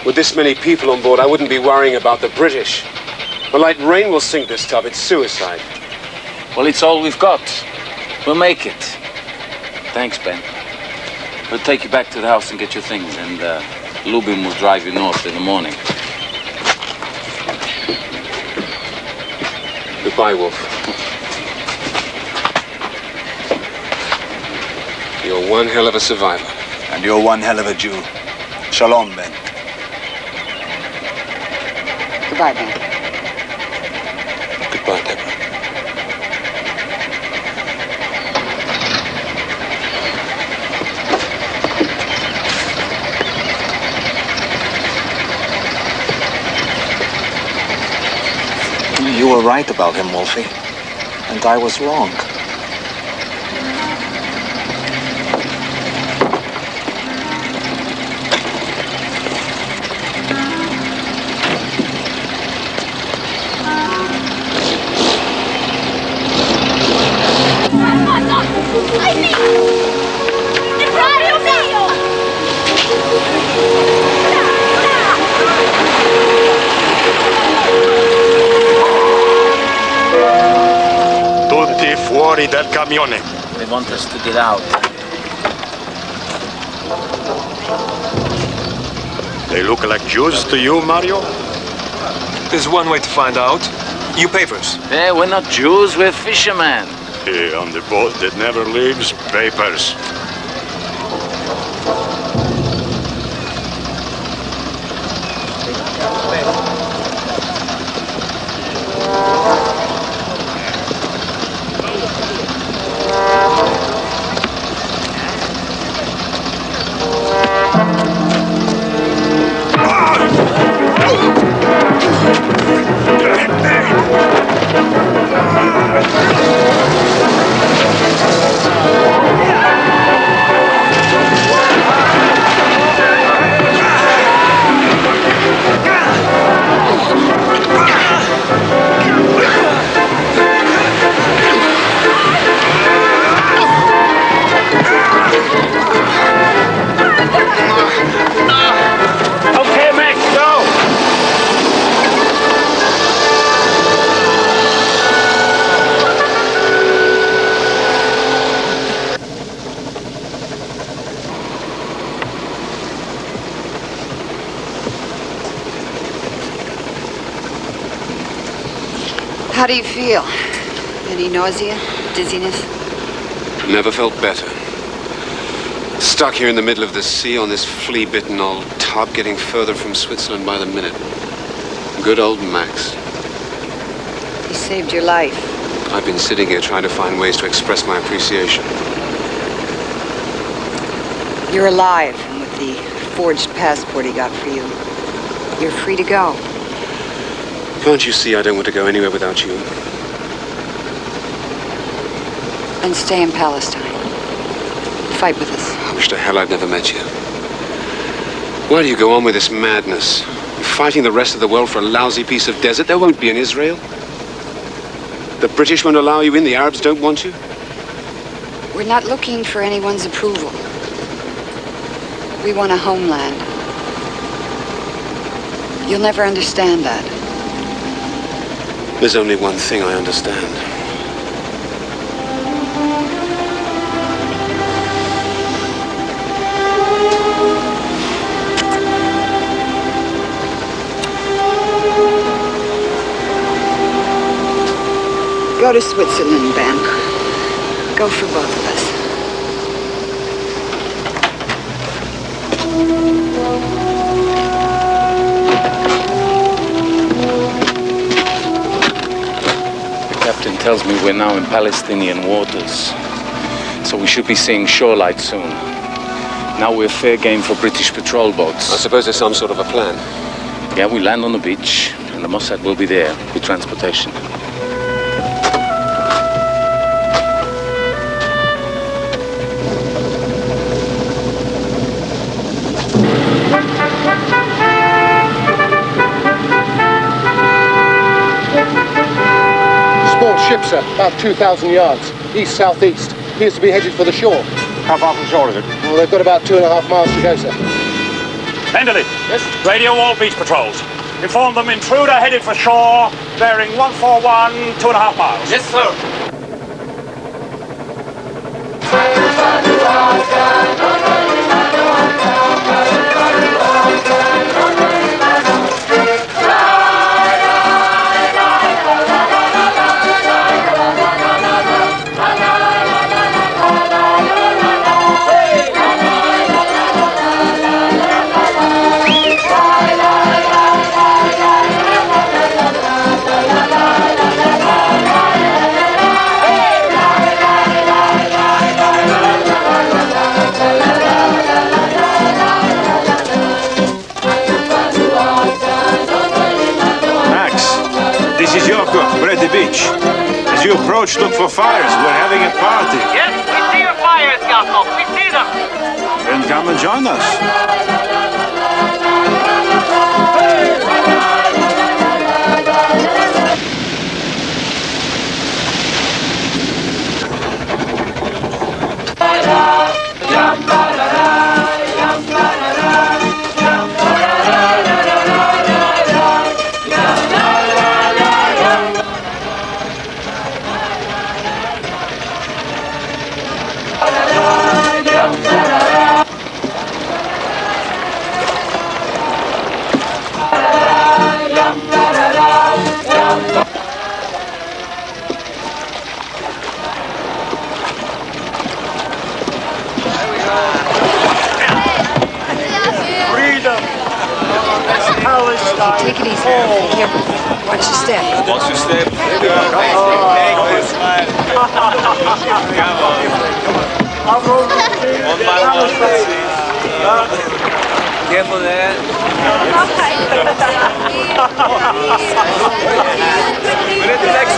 With this many people on board, I wouldn't be worrying about the British. A light rain will sink this tub. It's suicide. Well, it's all we've got. We'll make it. Thanks, Ben. We'll take you back to the house and get your things, and Lubin will drive you north in the morning. Goodbye, Wolf. You're one hell of a survivor. And you're one hell of a Jew. Shalom, Ben. Goodbye, Ben. Goodbye, Deborah. You were right about him, Wolfie. And I was wrong. Tutti fuori del camione. They want us to get out. They look like Jews to you, Mario? There's one way to find out. You papers. Hey, we're not Jews, we're fishermen. On the boat that never leaves, papers. Okay, Max, go! How do you feel? Any nausea? Dizziness? Never felt better. Stuck here in the middle of the sea on this flea-bitten old tub, getting further from Switzerland by the minute. Good old Max. He saved your life. I've been sitting here trying to find ways to express my appreciation. You're alive, and with the forged passport he got for you, you're free to go. Can't you see I don't want to go anywhere without you? And stay in Palestine. Fight with us. I wish to hell I'd never met you. Why do you go on with this madness? You're fighting the rest of the world for a lousy piece of desert. There won't be an Israel. The British won't allow you in. The Arabs don't want you. We're not looking for anyone's approval. We want a homeland. You'll never understand that. There's only one thing I understand. Go to Switzerland, Ben. Go for both of us. The captain tells me we're now in Palestinian waters, so we should be seeing shore light soon. Now we're fair game for British patrol boats. I suppose there's some sort of a plan. Yeah, we land on the beach, and the Mossad will be there with transportation. Small ship, sir, about 2,000 yards, east-southeast. Appears to be headed for the shore. How far from shore is it? Well, they've got about 2.5 miles to go, sir. Enderley. Yes? Radio all beach patrols. Inform them intruder headed for shore, bearing 141, 2.5 miles. Yes, sir. We're at the beach. As you approach, look for fires. We're having a party. Yes, we see your fires, Gato. We see them. Then come and join us. Take it easy. Here, watch your step. Watch your step. One by one. Careful there. Where did the legs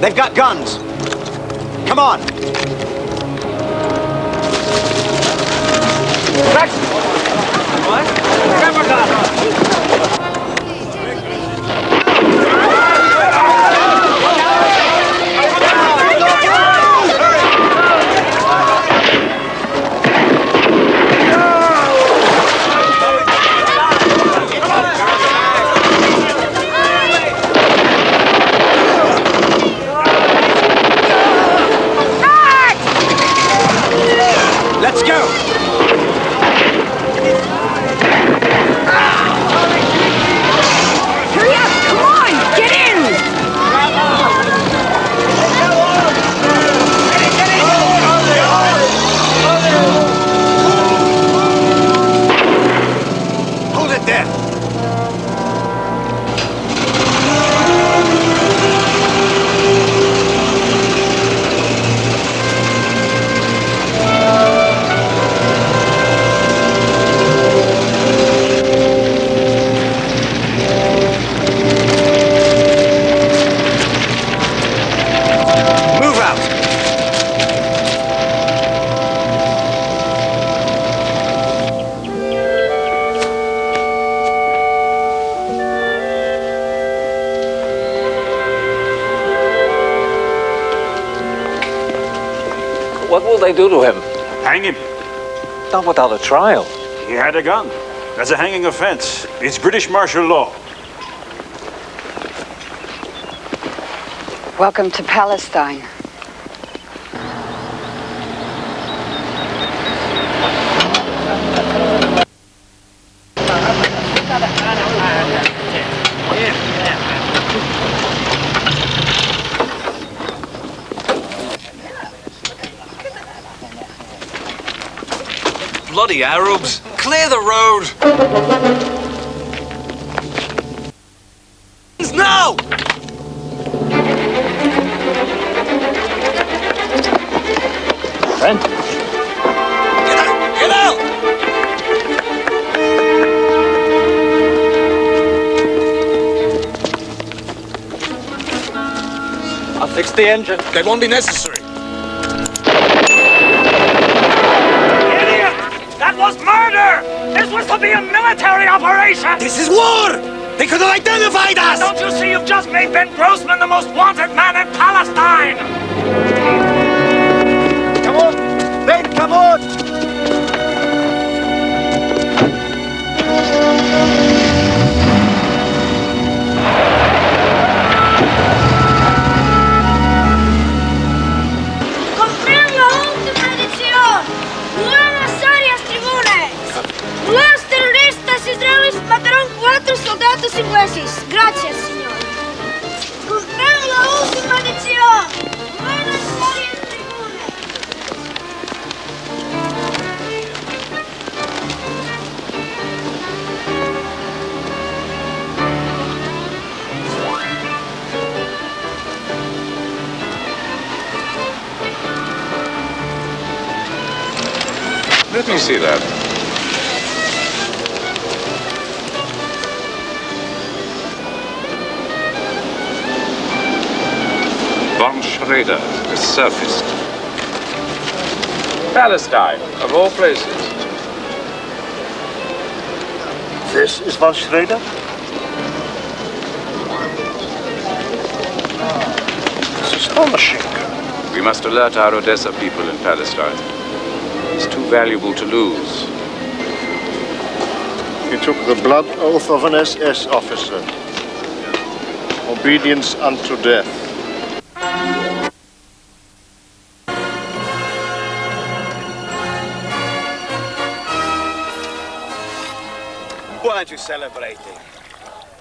They've got guns. Come on. Let's go! What will they do to him? Hang him. Not without a trial. He had a gun. That's a hanging offense. It's British martial law. Welcome to Palestine. Bloody Arabs! Clear the road! Now! Friend? Get out! I'll fix the engine. They won't be necessary. That was murder! This was to be a military operation! This is war! They could have identified us! Don't you see you've just made Ben Grossman the most wanted man in Palestine? Come on! Ben, come on! Comprendo la última edición. Buenas áreas, tribunes. Los terroristas israelíes mataron 4 soldados ingleses. Gracias, señor. Comprendo la última edición. Buenas áreas, tribunes. Let me see that. Von Schrader, a surfist. Palestine, of all places. This is Von Schrader? It's astonishing. We must alert our Odessa people in Palestine. He's too valuable to lose. He took the blood oath of an SS officer. Obedience unto death. Why aren't you celebrating?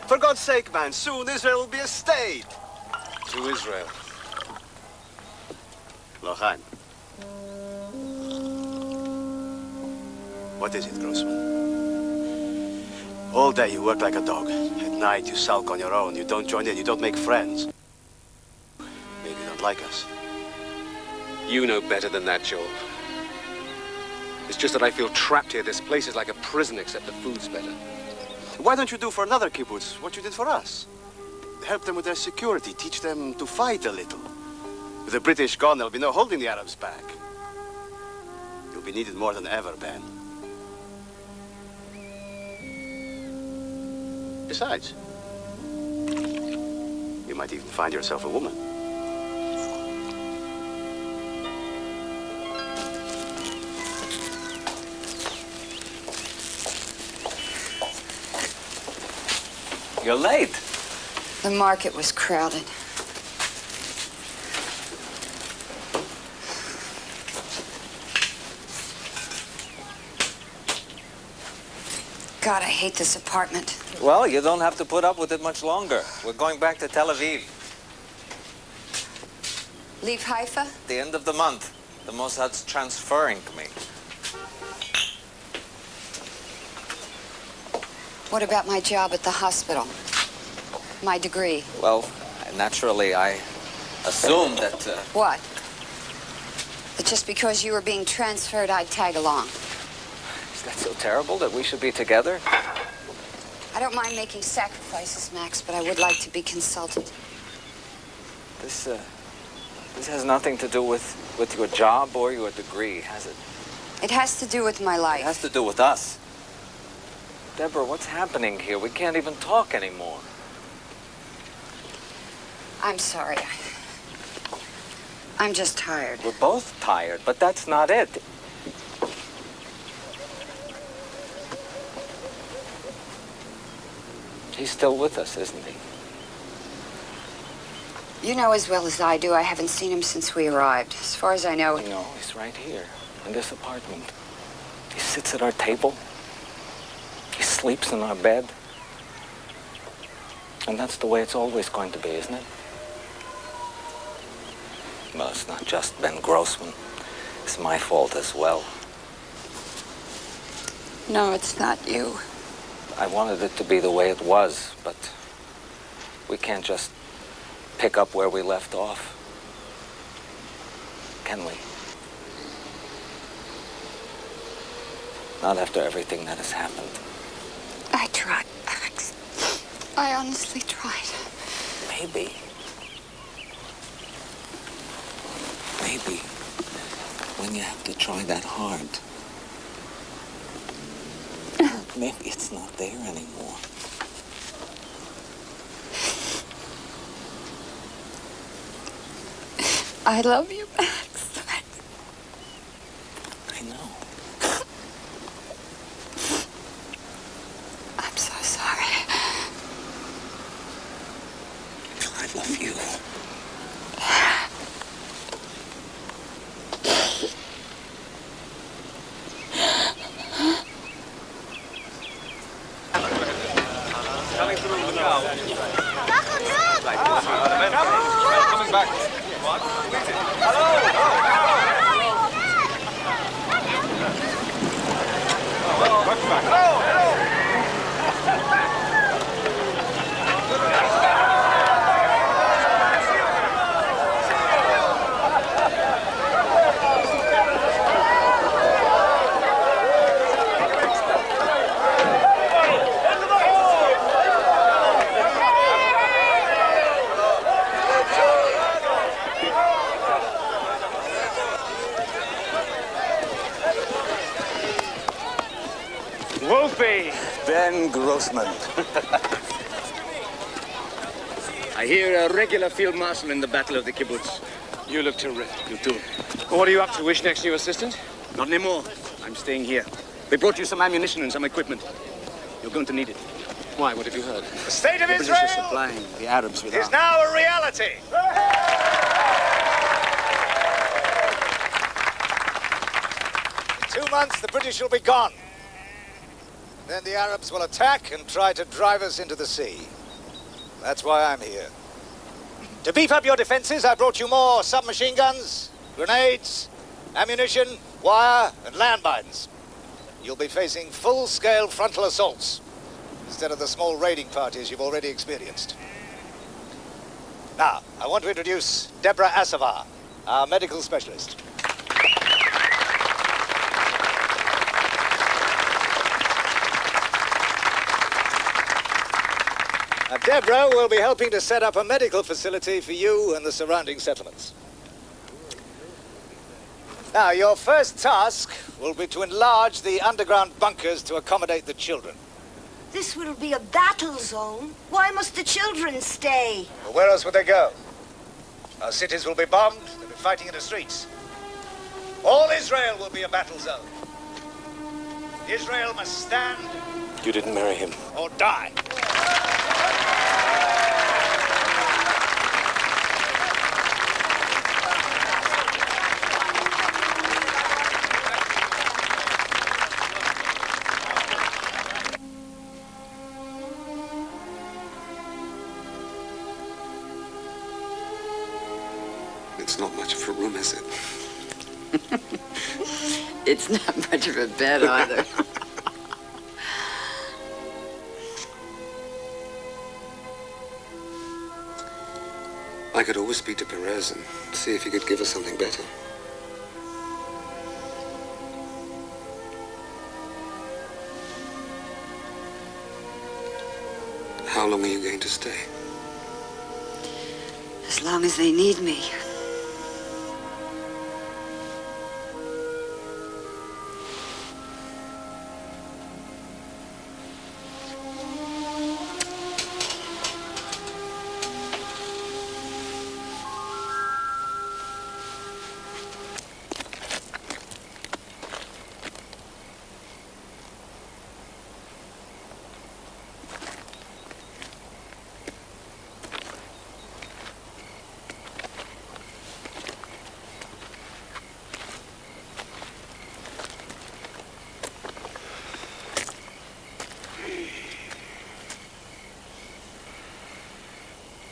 For God's sake, man, soon Israel will be a state. To Israel. Lohan. What is it, Grossman? All day you work like a dog. At night you sulk on your own. You don't join in. You don't make friends. Maybe you don't like us. You know better than that, Joel. It's just that I feel trapped here. This place is like a prison, except the food's better. Why don't you do for another kibbutz what you did for us? Help them with their security. Teach them to fight a little. With the British gone, there'll be no holding the Arabs back. You'll be needed more than ever, Ben. Besides, you might even find yourself a woman. You're late. The market was crowded. God, I hate this apartment. Well, you don't have to put up with it much longer. We're going back to Tel Aviv. Leave Haifa? The end of the month. The Mossad's transferring me. What about my job at the hospital? My degree? Well, naturally, I assumed that... What? That just because you were being transferred, I'd tag along. Is that so terrible that we should be together? I don't mind making sacrifices, Max, but I would like to be consulted. This has nothing to do with your job or your degree, has it? It has to do with my life. It has to do with us. Deborah, what's happening here? We can't even talk anymore. I'm sorry. I'm just tired. We're both tired, but that's not it. He's still with us, isn't he? You know as well as I do, I haven't seen him since we arrived. As far as I know... No, he's right here, in this apartment. He sits at our table. He sleeps in our bed. And that's the way it's always going to be, isn't it? Well, it's not just Ben Grossman. It's my fault as well. No, it's not you. I wanted it to be the way it was, but we can't just pick up where we left off. Can we? Not after everything that has happened. I tried, Max. I honestly tried. Maybe. Maybe when you have to try that hard, maybe it's not there anymore. I love you, Max. I know. I'm so sorry. I love you. Coming through the now. Coming back. Wolfie! Ben Grossman. I hear a regular field marshal in the Battle of the Kibbutz. You look terrific. You too. What are you up to? Wish next new assistant? Not anymore. I'm staying here. We brought you some ammunition and some equipment. You're going to need it. Why? What have you heard? The state of The Israel British are supplying the Arabs with is arms. now a reality. In 2 months, the British will be gone. Then the Arabs will attack and try to drive us into the sea. That's why I'm here. To beef up your defenses, I brought you more submachine guns, grenades, ammunition, wire, and landmines. You'll be facing full-scale frontal assaults instead of the small raiding parties you've already experienced. Now, I want to introduce Deborah Asavar, our medical specialist. Now, Deborah will be helping to set up a medical facility for you and the surrounding settlements. Now, your first task will be to enlarge the underground bunkers to accommodate the children. This will be a battle zone. Why must the children stay? Well, where else would they go? Our cities will be bombed. They'll be fighting in the streets. All Israel will be a battle zone. Israel must stand You didn't marry him. or die. It's not much of a room, is it? It's not much of a bed either. I could always speak to Perez and see if he could give us something better. How long are you going to stay? As long as they need me.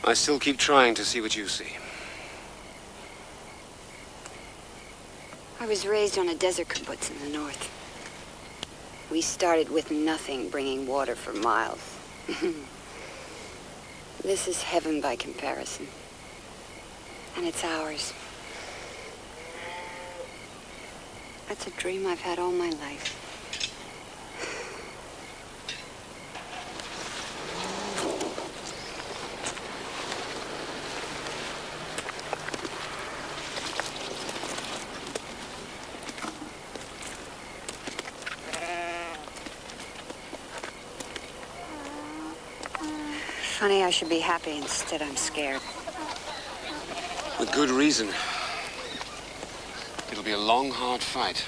I still keep trying to see what you see. I was raised on a desert kibbutz in the north. We started with nothing, bringing water for miles. This is heaven by comparison. And it's ours. That's a dream I've had all my life. Funny, I should be happy. Instead, I'm scared. With good reason. It'll be a long, hard fight.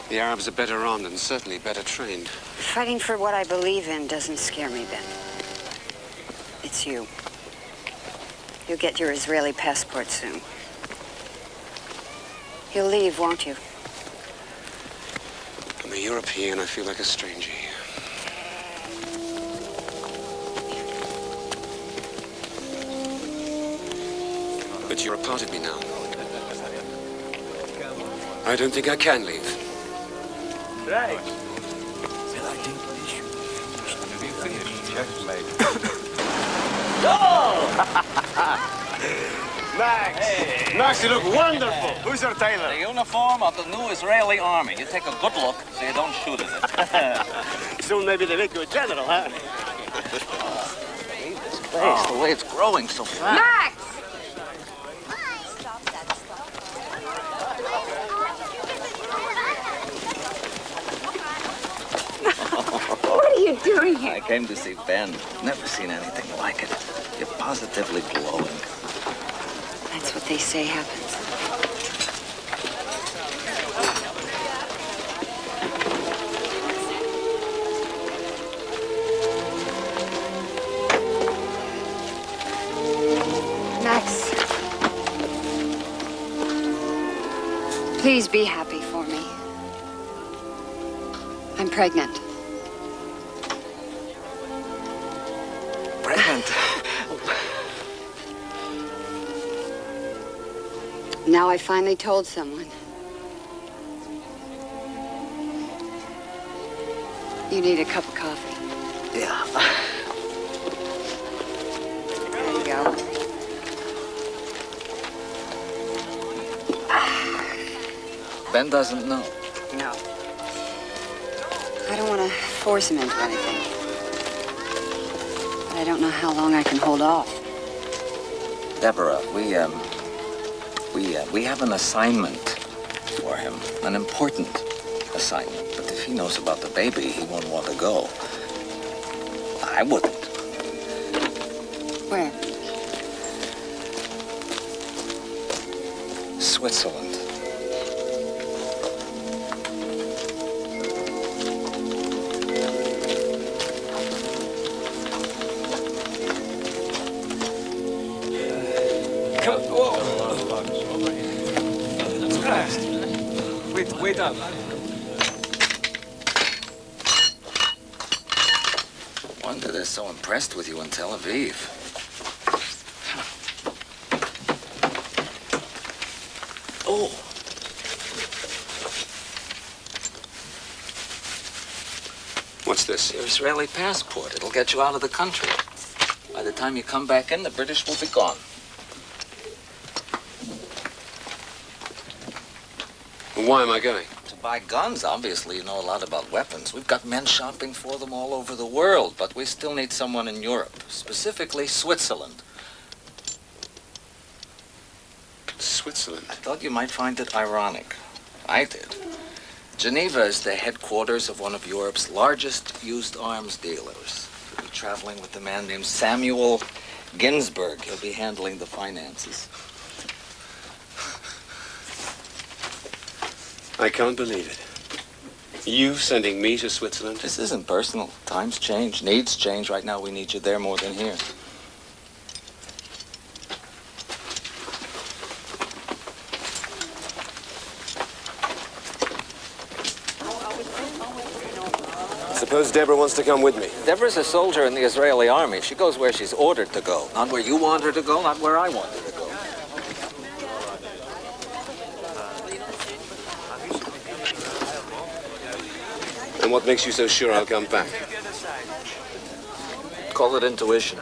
The Arabs are better armed and certainly better trained. Fighting for what I believe in doesn't scare me, Ben. It's you. You'll get your Israeli passport soon. You'll leave, won't you? I'm a European. I feel like a stranger here. But you're a part of me now. I don't think I can leave. Right. Max! Hey. Max, you look wonderful! Who's your tailor? The uniform of the new Israeli army. You take a good look so you don't shoot at it. Soon maybe they make you a general, huh? This place, the way it's growing so fast. Max! What are you doing here? I came to see Ben. Never seen anything like it. You're positively glowing. That's what they say happens. Max. Please be happy for me. I'm pregnant. Pregnant? Now I finally told someone. You need a cup of coffee. Yeah. There you go. Ben doesn't know. No. I don't want to force him into anything. But I don't know how long I can hold off. Deborah, we have an assignment for him, an important assignment. But if he knows about the baby, he won't want to go. I wouldn't. Where? Switzerland. Wait up. Wonder they're so impressed with you in Tel Aviv. Oh. What's this? Your Israeli passport. It'll get you out of the country. By the time you come back in, the British will be gone. And why am I going? To buy guns, obviously. You know a lot about weapons. We've got men shopping for them all over the world, but we still need someone in Europe, specifically Switzerland. Switzerland? I thought you might find it ironic. I did. Geneva is the headquarters of one of Europe's largest used arms dealers. We'll be traveling with a man named Samuel Ginsberg. He'll be handling the finances. I can't believe it. You sending me to Switzerland? This isn't personal. Times change, needs change. Right now we need you there more than here. Suppose Deborah wants to come with me. Deborah's a soldier in the Israeli army. She goes where she's ordered to go. Not where you want her to go, not where I want her to go. And what makes you so sure I'll come back? Call it intuition.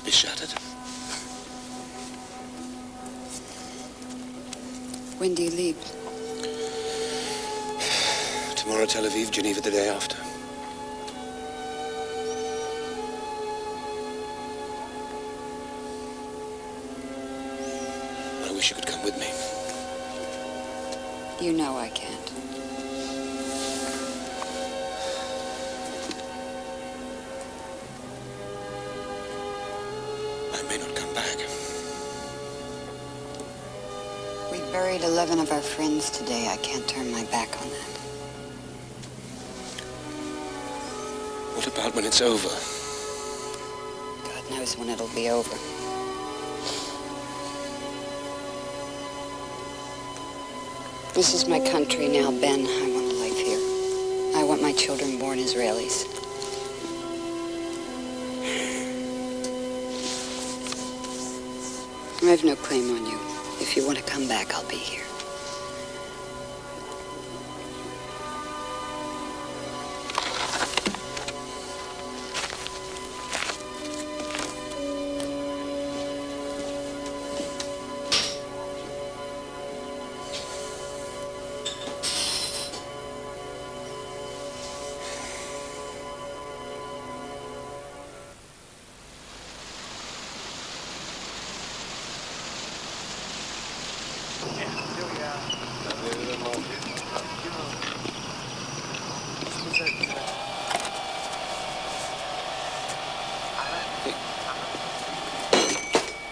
be shattered. When do you leave? Tomorrow Tel Aviv, Geneva the day after. I wish you could come with me. You know I can't. I may not come back. We buried 11 of our friends today. I can't turn my back on that. What about when it's over? God knows when it'll be over. This is my country now, Ben. I want a life here. I want my children born Israelis. I have no claim on you. If you want to come back, I'll be here.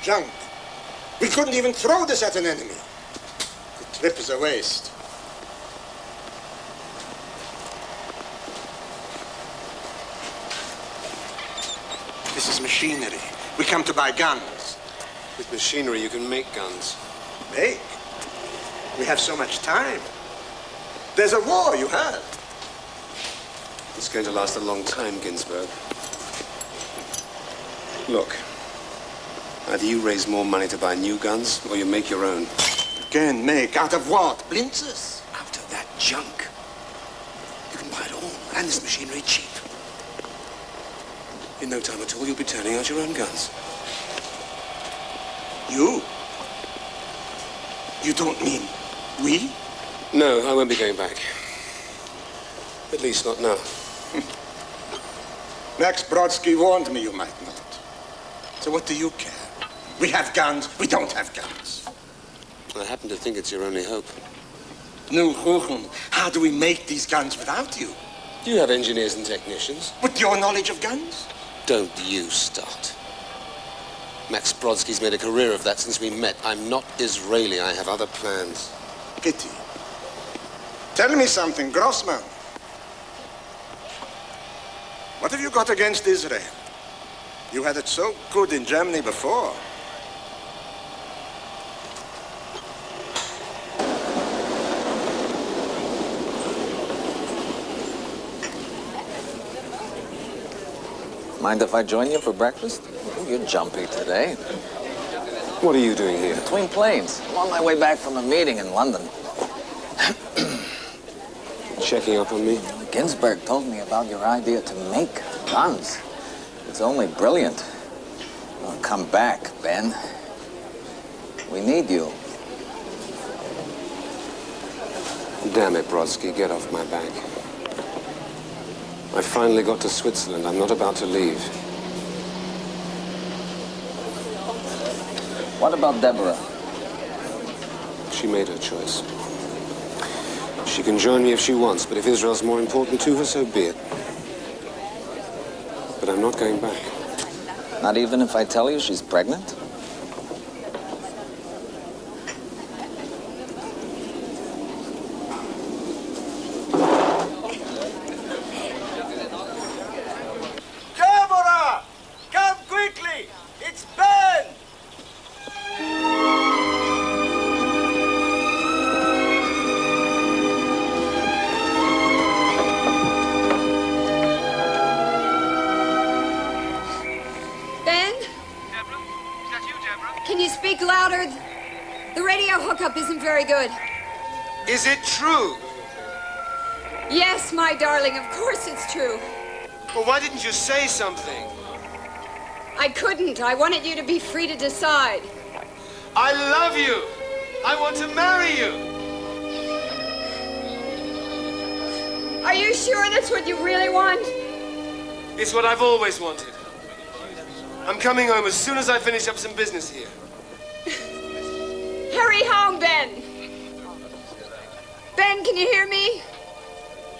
Junk. We couldn't even throw this at an enemy. The trip is a waste. This is machinery. We come to buy guns. With machinery, you can make guns. Make? We have so much time. There's a war, you heard. It's going to last a long time, Ginsberg. Look, either you raise more money to buy new guns, or you make your own. Again, make. Out of what? Blintzes? Out of that junk. You can buy it all, and this machinery cheap. In no time at all, you'll be turning out your own guns. You? You don't mean we? No, I won't be going back. At least not now. Max Brodsky warned me you might not. So what do you care? We have guns, we don't have guns. I happen to think it's your only hope. Nu, Ruchen, how do we make these guns without you? You have engineers and technicians. With your knowledge of guns? Don't you start. Max Brodsky's made a career of that since we met. I'm not Israeli. I have other plans. Pity. Tell me something, Grossman. What have you got against Israel? You had it so good in Germany before. Mind if I join you for breakfast? Oh, you're jumpy today. What are you doing here? Between planes. I'm on my way back from a meeting in London. Checking up on me? Ginsberg told me about your idea to make guns. It's only brilliant. Well, come back, Ben. We need you. Damn it, Brodsky, get off my back. I finally got to Switzerland. I'm not about to leave. What about Deborah? She made her choice. She can join me if she wants, but if Israel's more important to her, so be it. But I'm not going back. Not even if I tell you she's pregnant? Deborah! Come quickly! It's Ben! Ben? Can you speak louder? The radio hookup isn't very good. Is it true? Yes, my darling, of course it's true. Well, why didn't you say something? I couldn't. I wanted you to be free to decide. I love you. I want to marry you. Are you sure that's what you really want? It's what I've always wanted. I'm coming home as soon as I finish up some business here. Hurry home, Ben. Ben, can you hear me?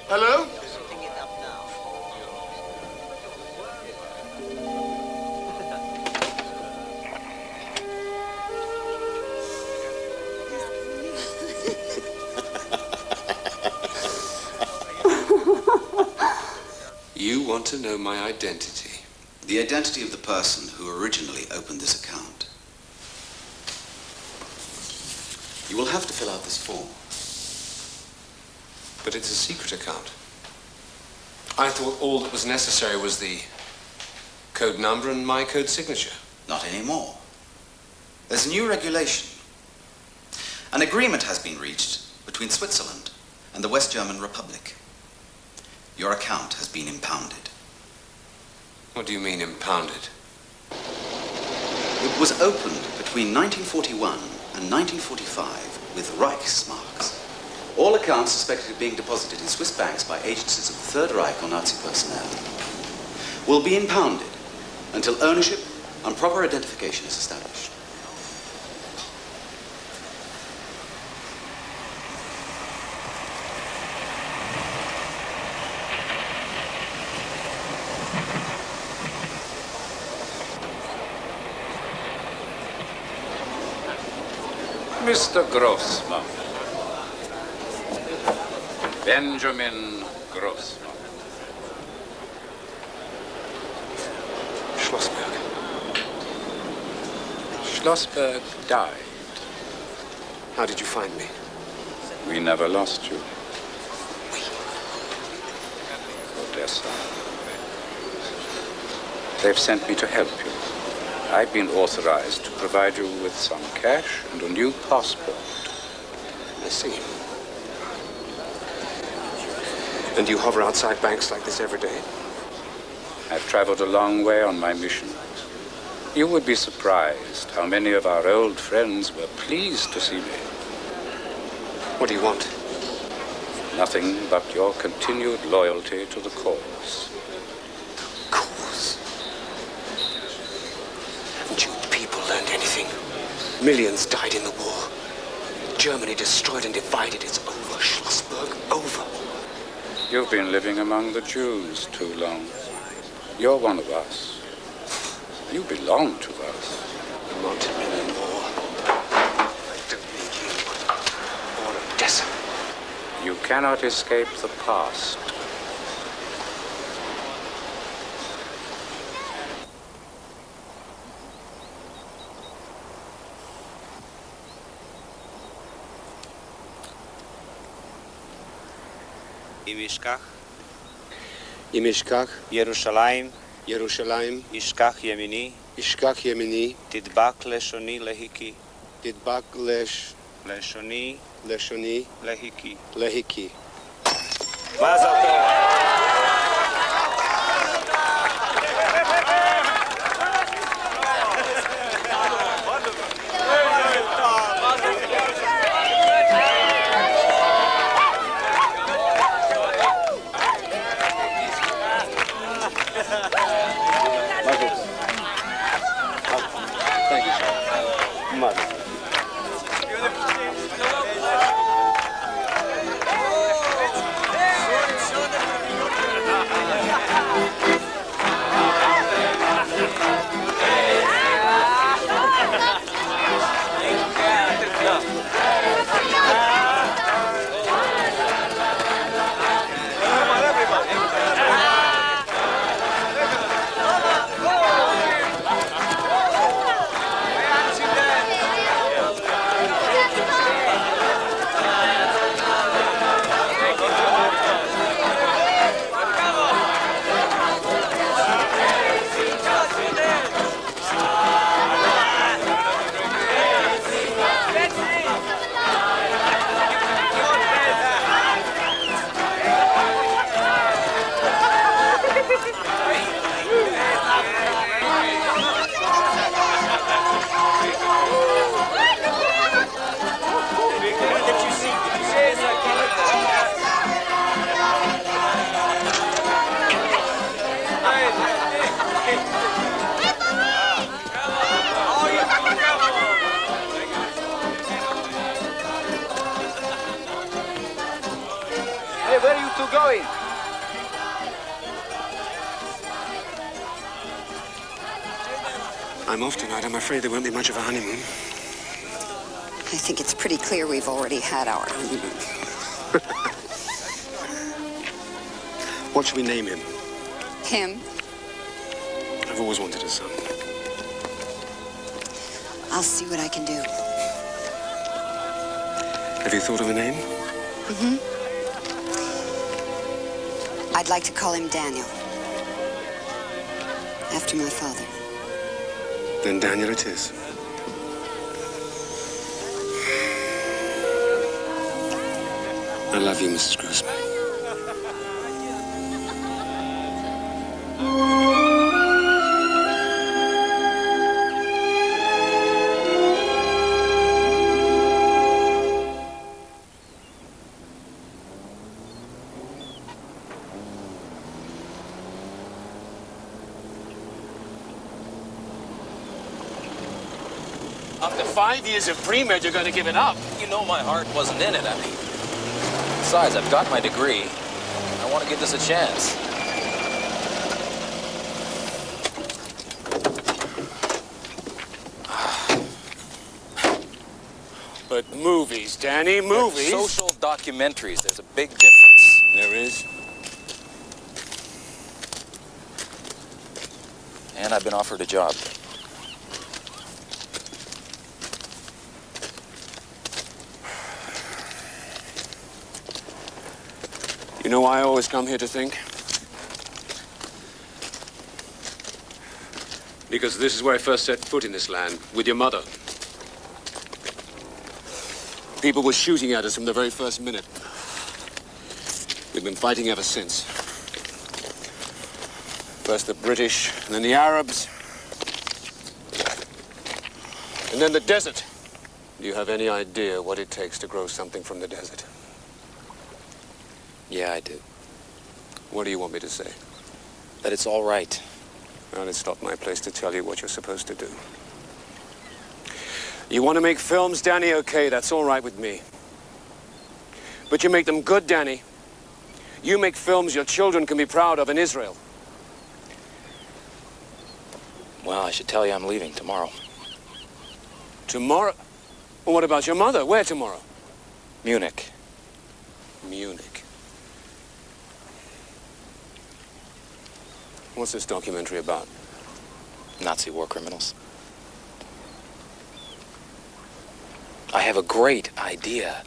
Hello? You want to know my identity? The identity of the person who originally opened this account. You will have to fill out this form. But it's a secret account. I thought all that was necessary was the code number and my code signature. Not anymore. There's a new regulation. An agreement has been reached between Switzerland and the West German Republic. Your account has been impounded. What do you mean, impounded? It was opened between 1941 and 1945 with Reichsmarks. All accounts suspected of being deposited in Swiss banks by agencies of the Third Reich or Nazi personnel will be impounded until ownership and proper identification is established. Mr. Grossman. Benjamin Grossman. Schlossberg. Schlossberg died. How did you find me? We never lost you. Odessa. They've sent me to help you. I've been authorized to provide you with some cash and a new passport. I see. And you hover outside banks like this every day? I've traveled a long way on my mission. You would be surprised how many of our old friends were pleased to see me. What do you want? Nothing but your continued loyalty to the cause. Cause? Haven't you people learned anything? Millions died in the war. Germany destroyed and divided. It's over, Schlossberg, over. You've been living among the Jews too long. You're one of us. You belong to us. Not anymore. I don't need you or Odessa. You cannot escape the past. Imishkach, Yerushalayim, Ishkach Yemini, Tidbak Leshoni Lehiki, Leshoni Lehiki. Mazel tov. Thank you, sir. Mother. going? I'm off tonight. I'm afraid there won't be much of a honeymoon. I think it's pretty clear we've already had our honeymoon. What should we name him? Him? I've always wanted a son. I'll see what I can do. Have you thought of a name? Mm-hmm. I'd like to call him Daniel. After my father. Then Daniel it is. I love you, Mrs. Grossman. After 5 years of pre-med, you're going to give it up. You know my heart wasn't in it, Besides, I've got my degree. I want to give this a chance. But movies, Danny, movies. Social documentaries, there's a big difference. There is. And I've been offered a job. You know why I always come here to think? Because this is where I first set foot in this land, with your mother. People were shooting at us from the very first minute. We've been fighting ever since. First the British, and then the Arabs, and then the desert. Do you have any idea what it takes to grow something from the desert? Yeah, I do. What do you want me to say? That it's all right. Well, it's not my place to tell you what you're supposed to do. You want to make films, Danny? Okay, that's all right with me. But you make them good, Danny. You make films your children can be proud of in Israel. Well, I should tell you I'm leaving tomorrow. Tomorrow? Well, what about your mother? Where tomorrow? Munich. Munich. What's this documentary about? Nazi war criminals. I have a great idea.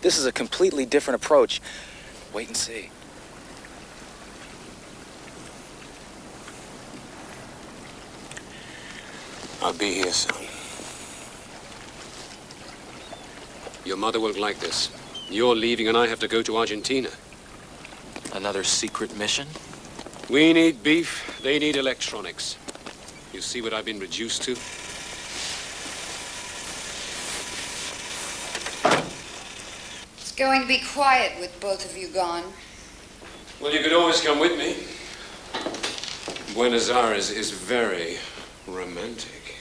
This is a completely different approach. Wait and see. I'll be here soon. Your mother won't like this. You're leaving and I have to go to Argentina. Another secret mission? We need beef, they need electronics. You see what I've been reduced to? It's going to be quiet with both of you gone. Well, you could always come with me. Buenos Aires is very romantic.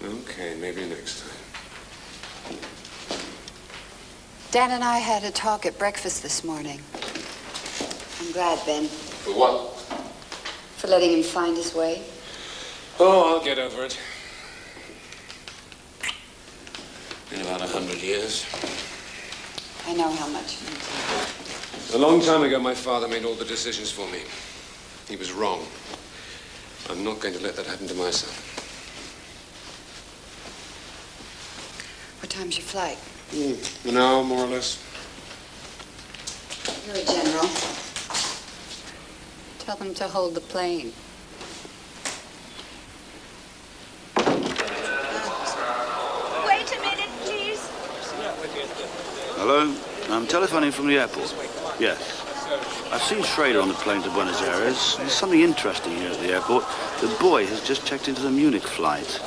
Okay, maybe next time. Dan and I had a talk at breakfast this morning. I'm glad, Ben. For what? For letting him find his way. Oh, I'll get over it. In about 100 years. I know how much you need to. A long time ago, my father made all the decisions for me. He was wrong. I'm not going to let that happen to my son. What time's your flight? An hour, more or less. You're a general. Tell them to hold the plane. Wait a minute, please. Hello? I'm telephoning from the airport. Yes. I've seen Schrader on the plane to Buenos Aires. There's something interesting here at the airport. The boy has just checked into the Munich flight.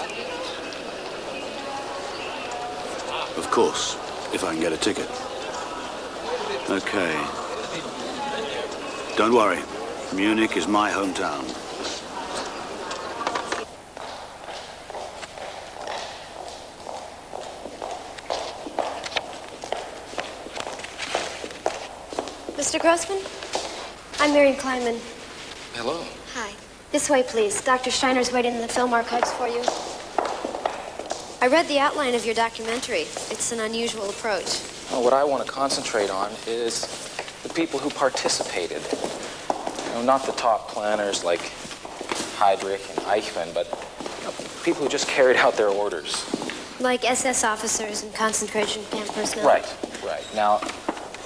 Of course, if I can get a ticket. Okay. Don't worry. Munich is my hometown. Mr. Grossman? I'm Miriam Kleinman. Hello. Hi. This way, please. Dr. Steiner's waiting in the film archives for you. I read the outline of your documentary. It's an unusual approach. Well, what I want to concentrate on is the people who participated. Not the top planners like Heydrich and Eichmann, but people who just carried out their orders. Like SS officers and concentration camp personnel? Right. Now,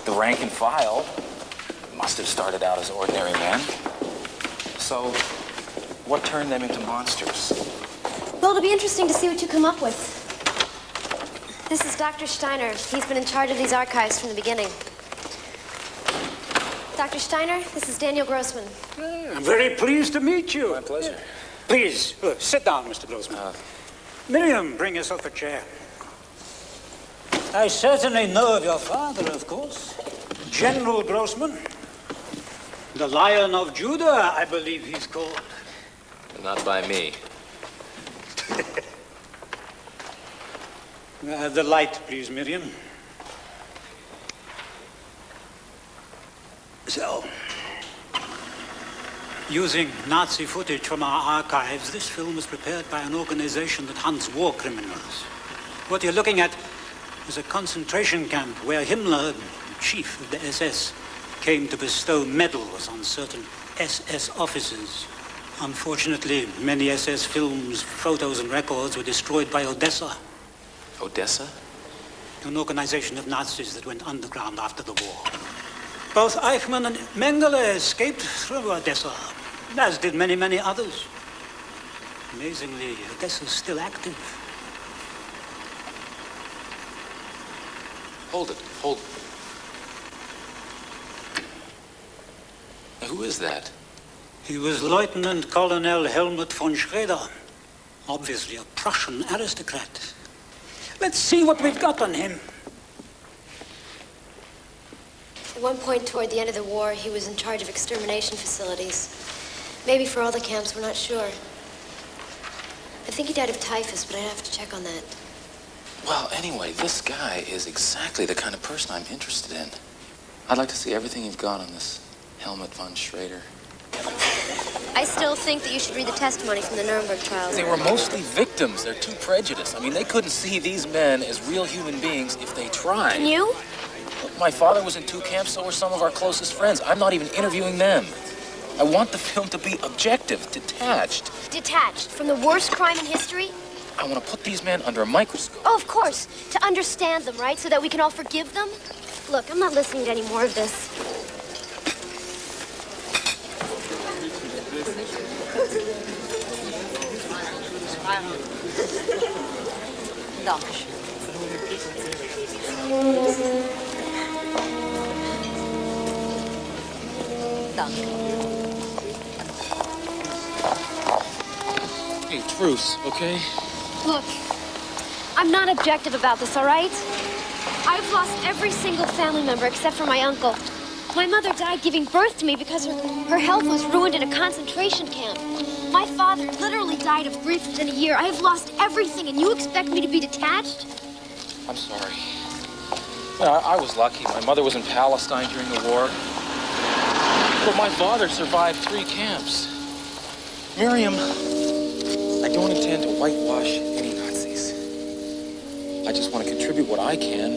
the rank and file must have started out as ordinary men. So, what turned them into monsters? Well, it'll be interesting to see what you come up with. This is Dr. Steiner. He's been in charge of these archives from the beginning. Dr. Steiner, this is Daniel Grossman. I'm very pleased to meet you. My pleasure. Please, sit down, Mr. Grossman. Miriam, bring yourself a chair. I certainly know of your father, of course. General Grossman. The Lion of Judah, I believe he's called. Not by me. The light, please, Miriam. So, using Nazi footage from our archives, this film was prepared by an organization that hunts war criminals. What you're looking at is a concentration camp where Himmler, the chief of the SS, came to bestow medals on certain SS officers. Unfortunately, many SS films, photos, and records were destroyed by Odessa. Odessa? An organization of Nazis that went underground after the war. Both Eichmann and Mengele escaped through Odessa, as did many, many others. Amazingly, Odessa's still active. Hold it. Now, who is that? He was Lieutenant Colonel Helmut von Schrader, obviously a Prussian aristocrat. Let's see what we've got on him. At one point toward the end of the war, he was in charge of extermination facilities. Maybe for all the camps, we're not sure. I think he died of typhus, but I'd have to check on that. Well, anyway, this guy is exactly the kind of person I'm interested in. I'd like to see everything you've got on this Helmut von Schrader. I still think that you should read the testimony from the Nuremberg trials. They were mostly victims. They're too prejudiced. I mean, they couldn't see these men as real human beings if they tried. Can you? Look, my father was in 2 camps, so were some of our closest friends. I'm not even interviewing them. I want the film to be objective, detached. Detached from the worst crime in history? I want to put these men under a microscope. Oh, of course. To understand them, right? So that we can all forgive them? Look, I'm not listening to any more of this. Dankeschön. Danke. Hey, truce, okay? Look, I'm not objective about this, all right? I've lost every single family member except for my uncle. My mother died giving birth to me because her health was ruined in a concentration camp. My father literally died of grief within a year. I have lost everything, and you expect me to be detached? I'm sorry. I was lucky. My mother was in Palestine during the war. But my father survived 3 camps. Miriam, I don't intend to whitewash any Nazis. I just want to contribute what I can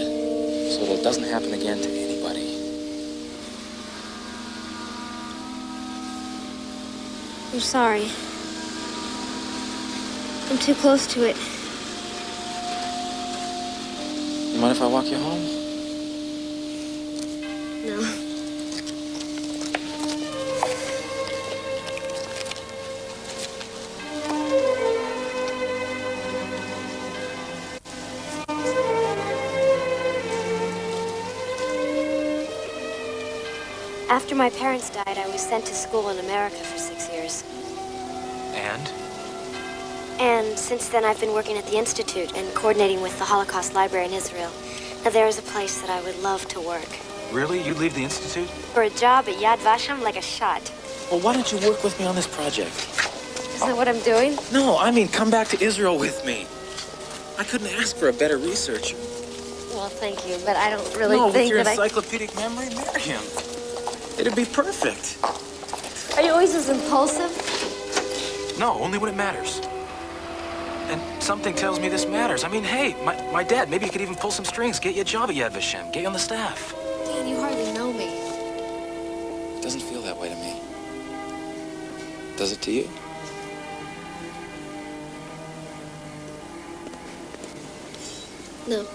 so that it doesn't happen again to anybody. I'm sorry. I'm too close to it. You mind if I walk you home? No. After my parents died, I was sent to school in America for 6 years. And? And since then, I've been working at the Institute and coordinating with the Holocaust Library in Israel. Now, there is a place that I would love to work. Really? You'd leave the Institute? For a job at Yad Vashem, like a shot. Well, why don't you work with me on this project? Isn't that what I'm doing? No, I mean, come back to Israel with me. I couldn't ask for a better researcher. Well, thank you, but I don't really no, think with your that encyclopedic memory, Miriam. It'd be perfect. Are you always as impulsive? No, only when it matters. And something tells me this matters. I mean, hey, my dad, maybe he could even pull some strings, get you a job at Yad Vashem, get you on the staff. Dan, you hardly know me. It doesn't feel that way to me. Does it to you? No.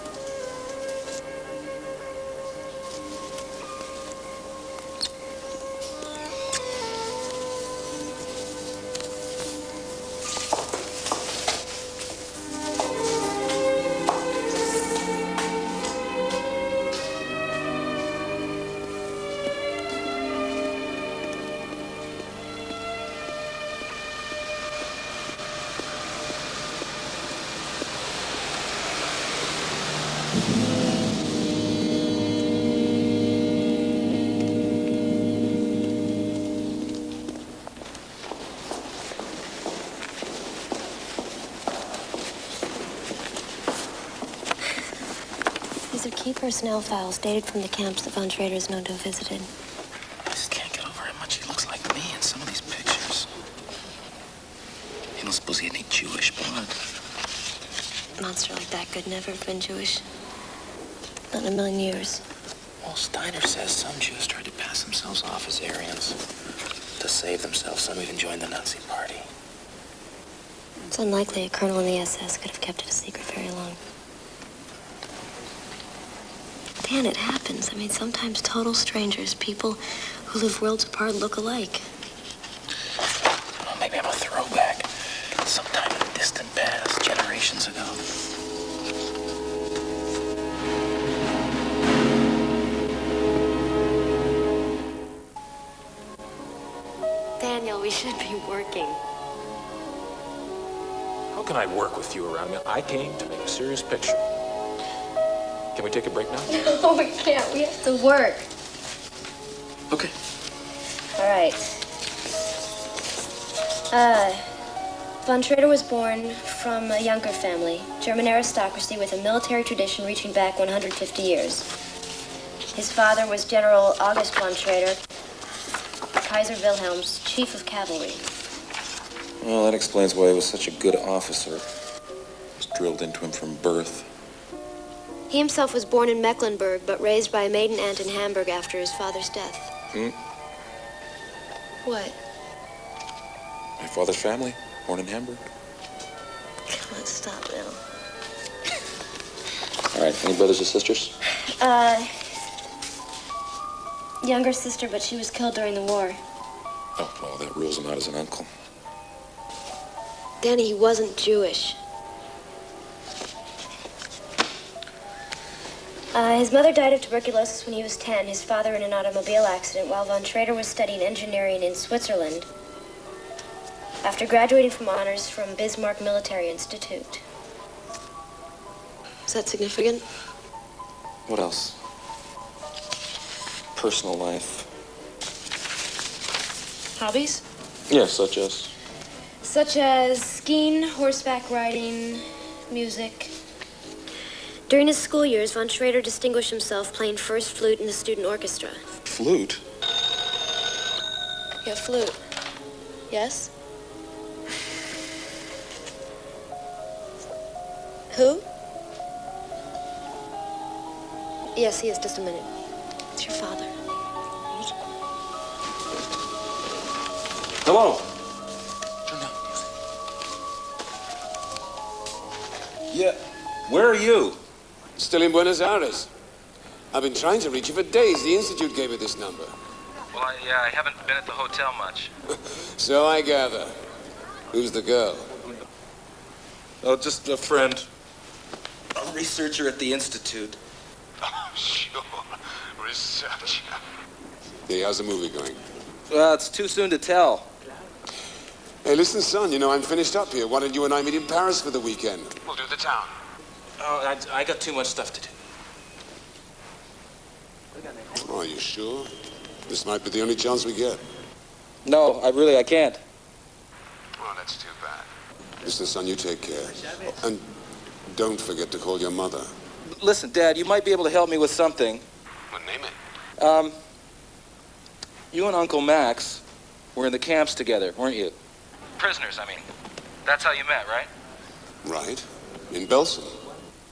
These are key personnel files dated from the camps that Von Schrader is known to have visited. I just can't get over how much he looks like me in some of these pictures. You don't suppose he had any Jewish blood? A monster like that could never have been Jewish. Not in a million years. Well, Steiner says some Jews tried to pass themselves off as Aryans. To save themselves, some even joined the Nazi party. It's unlikely a colonel in the SS could have kept it a secret very long. Dan, it happens. I mean, sometimes total strangers, people who live worlds apart, look alike. Well, maybe I'm a throwback. Sometime in the distant past, generations ago. Daniel, we should be working. How can I work with you around me? I came to make a serious picture. Can we take a break now? No, we can't. We have to work. Okay. All right. Von Schrader was born from a younger family, German aristocracy with a military tradition reaching back 150 years. His father was General August von Schrader, Kaiser Wilhelm's chief of cavalry. Well, that explains why he was such a good officer. It was drilled into him from birth. He himself was born in Mecklenburg, but raised by a maiden aunt in Hamburg after his father's death. What? My father's family, born in Hamburg. Let's stop now. All right, any brothers or sisters? Younger sister, but she was killed during the war. Oh, well, that rules him out as an uncle. Danny, he wasn't Jewish. His mother died of tuberculosis when he was 10, his father in an automobile accident, while von Schrader was studying engineering in Switzerland after graduating from honors from Bismarck Military Institute. Is that significant? What else? Personal life. Hobbies? Yeah, such as? Such as skiing, horseback riding, music. During his school years, von Schrader distinguished himself playing first flute in the student orchestra. Flute? Yeah, flute. Yes? Who? Yes, he is. Just a minute. It's your father. Hello. Yeah, where are you? Still in Buenos Aires. I've been trying to reach you for days. The Institute gave me this number. Well, I haven't been at the hotel much. So I gather. Who's the girl? Oh, just a friend. A researcher at the Institute. Oh, sure. Researcher. Hey, how's the movie going? Well, it's too soon to tell. Hey, listen, son, you know, I'm finished up here. Why don't you and I meet in Paris for the weekend? We'll do the town. Oh, I got too much stuff to do. Oh, are you sure? This might be the only chance we get. No, I can't. Well, that's too bad. Listen, son, you take care. And don't forget to call your mother. Listen, Dad, you might be able to help me with something. Well, name it. You and Uncle Max were in the camps together, weren't you? Prisoners, I mean. That's how you met, right? Right. In Belsen.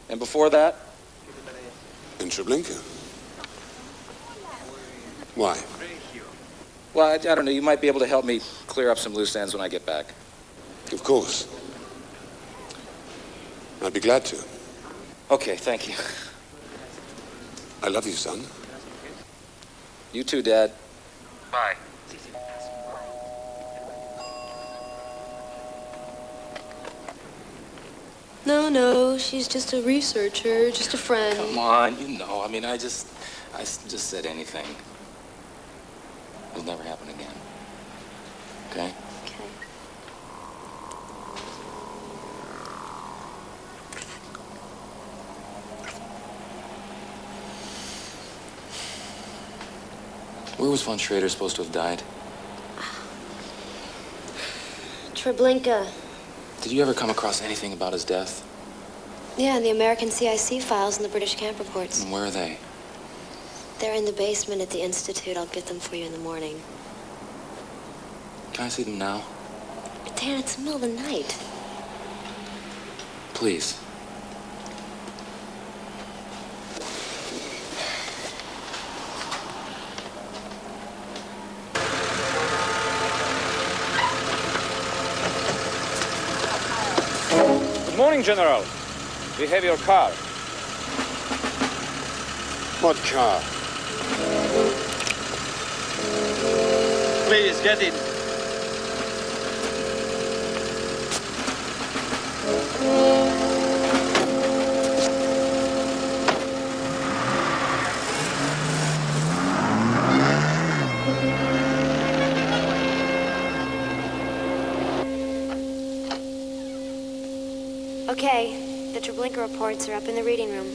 And before that? In Treblinka. Why? Well, I don't know. You might be able to help me clear up some loose ends when I get back. Of course. I'd be glad to. Okay, thank you. I love you, son. You too, Dad. Bye. No, she's just a researcher, just a friend. Come on, you know. I mean, I just said anything. It'll never happen again. Okay? Okay. Where was von Schrader supposed to have died? Treblinka. Did you ever come across anything about his death? Yeah, in the American CIC files and the British camp reports. And where are they? They're in the basement at the Institute. I'll get them for you in the morning. Can I see them now? Dan, it's the middle of the night. Please. Good morning, General. We have your car. What car? Please, get in. Okay, the Treblinka reports are up in the reading room.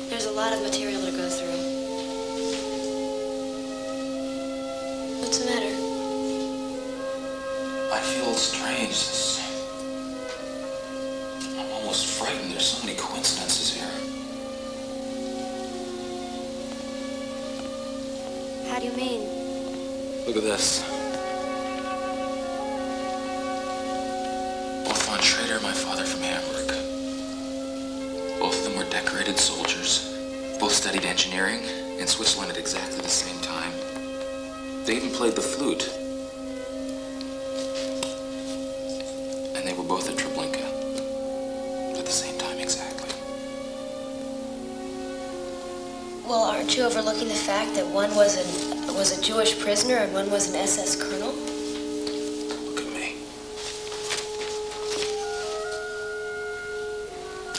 There's a lot of material to go through. What's the matter? I feel strange. I'm almost frightened. There's so many coincidences here. How do you mean? Look at this. Both von Schrader and my father from Hamburg. Both of them were decorated soldiers. Both studied engineering in Switzerland at exactly the same time. They even played the flute. And they were both at Treblinka at the same time exactly. Well, aren't you overlooking the fact that one was a Jewish prisoner and one was an SS colonel? Look at me.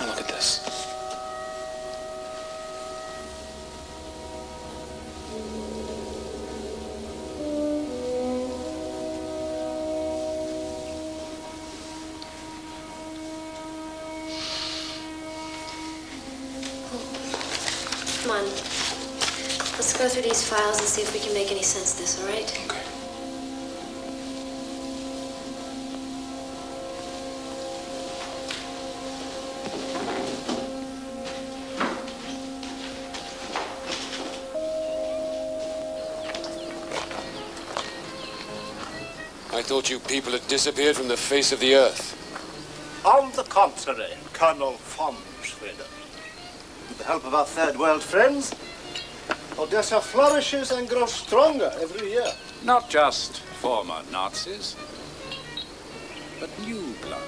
Now look at this. Come on. Let's go through these files and see if we can make any sense of this, all right? Okay. I thought you people had disappeared from the face of the earth. On the contrary, Colonel von Schrader. With the help of our third world friends, Odessa flourishes and grows stronger every year. Not just former Nazis, but new blood.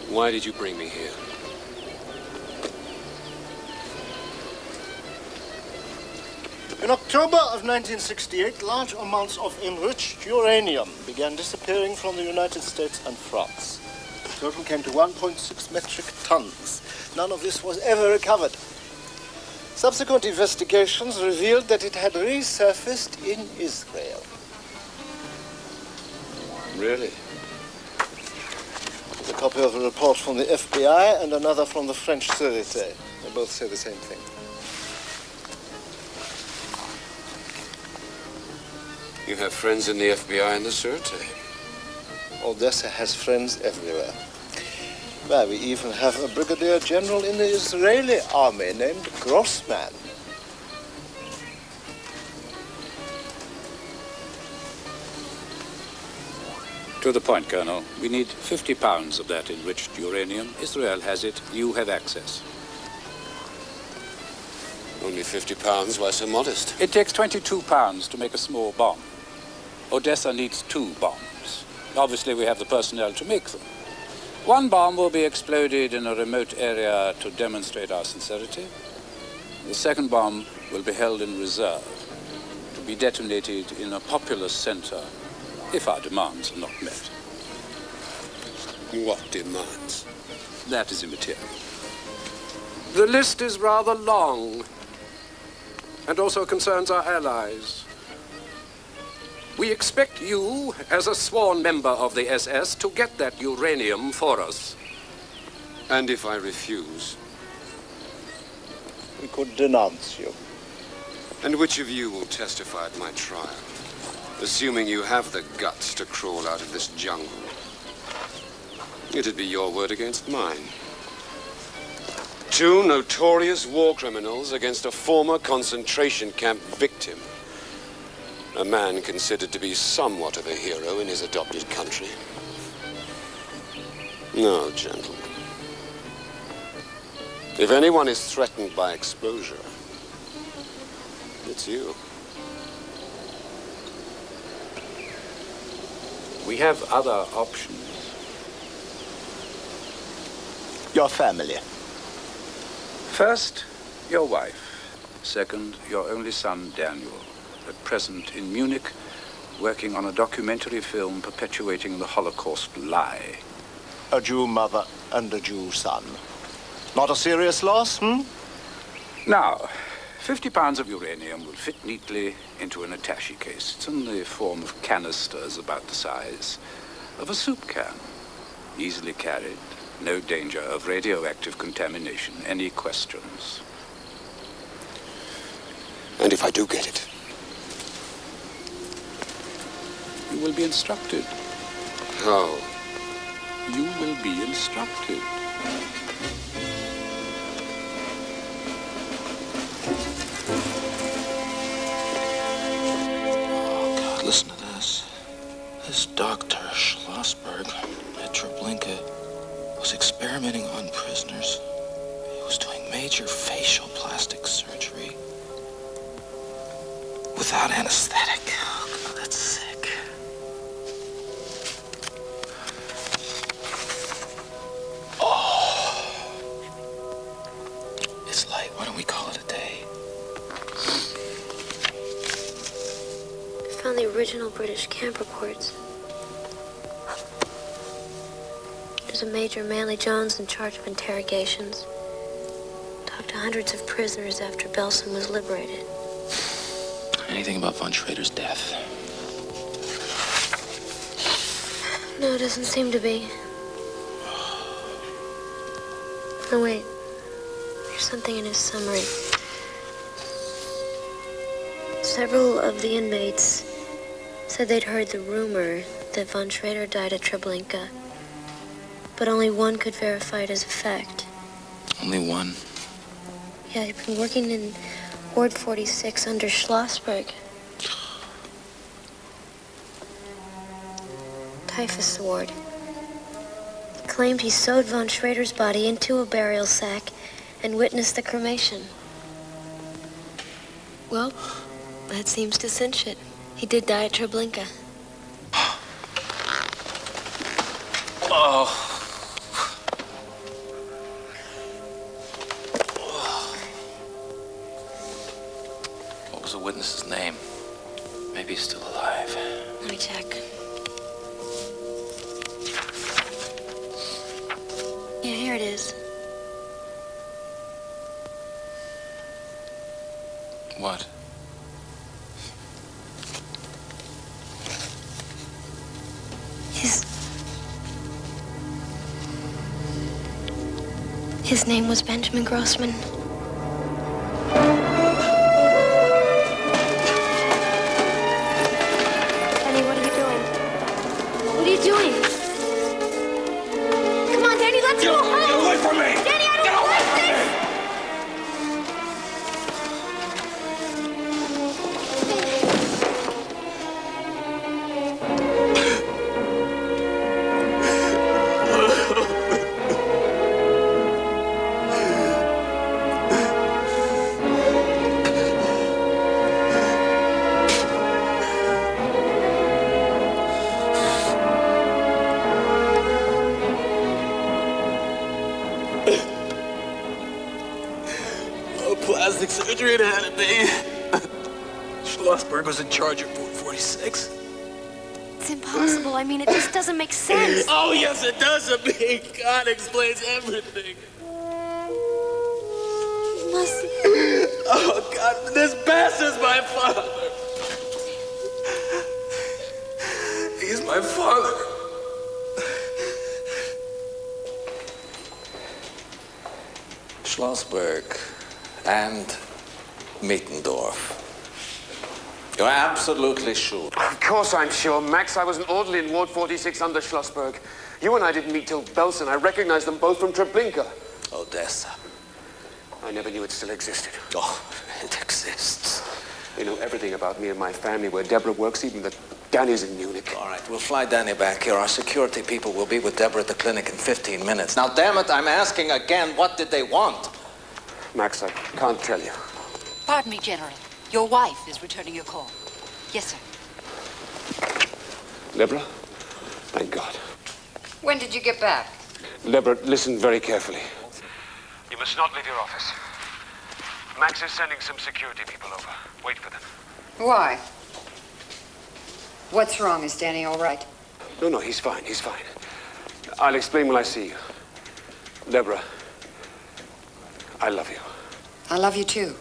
Why did you bring me here? In October of 1968, large amounts of enriched uranium began disappearing from the United States and France. The total came to 1.6 metric tons. None of this was ever recovered. Subsequent investigations revealed that it had resurfaced in Israel. Really? There's a copy of a report from the FBI and another from the French Sûreté. They both say the same thing. You have friends in the FBI and the Sûreté. Odessa has friends everywhere. Well, we even have a brigadier general in the Israeli army named Grossman. To the point, Colonel. We need 50 pounds of that enriched uranium. Israel has it. You have access. Only 50 pounds? Why so modest? It takes 22 pounds to make a small bomb. Odessa needs 2 bombs. Obviously, we have the personnel to make them. 1 bomb will be exploded in a remote area to demonstrate our sincerity. The second bomb will be held in reserve to be detonated in a populous center if our demands are not met. What demands? That is immaterial. The list is rather long, and also concerns our allies. We expect you, as a sworn member of the SS, to get that uranium for us. And if I refuse? We could denounce you. And which of you will testify at my trial? Assuming you have the guts to crawl out of this jungle. It'd be your word against mine. 2 notorious war criminals against a former concentration camp victim. A man considered to be somewhat of a hero in his adopted country. No, gentlemen. If anyone is threatened by exposure, it's you. We have other options. Your family. First, your wife. Second, your only son, Daniel, at present in Munich, working on a documentary film perpetuating the Holocaust lie. A Jew mother and a Jew son. Not a serious loss, hmm? Now, 50 pounds of uranium will fit neatly into an attaché case. It's in the form of canisters about the size of a soup can. Easily carried. No danger of radioactive contamination. Any questions? And if I do get it? You will be instructed. How? You will be instructed. Oh, God, listen to this. This Dr. Schlossberg at Treblinka was experimenting on prisoners. He was doing major facial plastic surgery without anesthetic. Oh, God, that's sick. Oh. It's late. Why don't we call it a day? I found the original British camp reports. There's a Major Manley Jones in charge of interrogations. Talked to hundreds of prisoners after Belsen was liberated. Anything about von Schrader's death? No, it doesn't seem to be. Oh, wait. There's something in his summary. Several of the inmates said they'd heard the rumor that von Schrader died at Treblinka, but only one could verify it as a fact. Only one? Yeah, he'd been working in Ward 46 under Schlossberg. Typhus ward. He claimed he sewed von Schrader's body into a burial sack and witnessed the cremation. Well, that seems to cinch it. He did die at Treblinka. Oh. What was the witness's name? Maybe he's still alive. Let me check. Yeah, here it is. What? His name was Benjamin Grossman. Danny, what are you doing? What are you doing? Come on, Danny, let's go plastic surgery and had it made. Schlossberg was in charge of Route 46. It's impossible. I mean, it just doesn't make sense. Oh, yes, it does. I mean, God explains everything. Must... Oh, God, this bastard's my father. He's my father. Schlossberg and Mittendorf. You're absolutely sure? Of course I'm sure, Max. I was an orderly in Ward 46 under Schlossberg. You and I didn't meet till Belsen. I recognized them both from Treblinka. Odessa. I never knew it still existed. Oh, it exists. They know everything about me and my family, where Deborah works, even that Danny's in Munich. All right, we'll fly Danny back here. Our security people will be with Deborah at the clinic in 15 minutes. Now, damn it, I'm asking again, what did they want? Max, I can't tell you. Pardon me, General. Your wife is returning your call. Yes, sir. Deborah? Thank God. When did you get back? Deborah, listen very carefully. You must not leave your office. Max is sending some security people over. Wait for them. Why? What's wrong? Is Danny all right? No, he's fine. He's fine. I'll explain when I see you. Deborah, I love you. I love you too.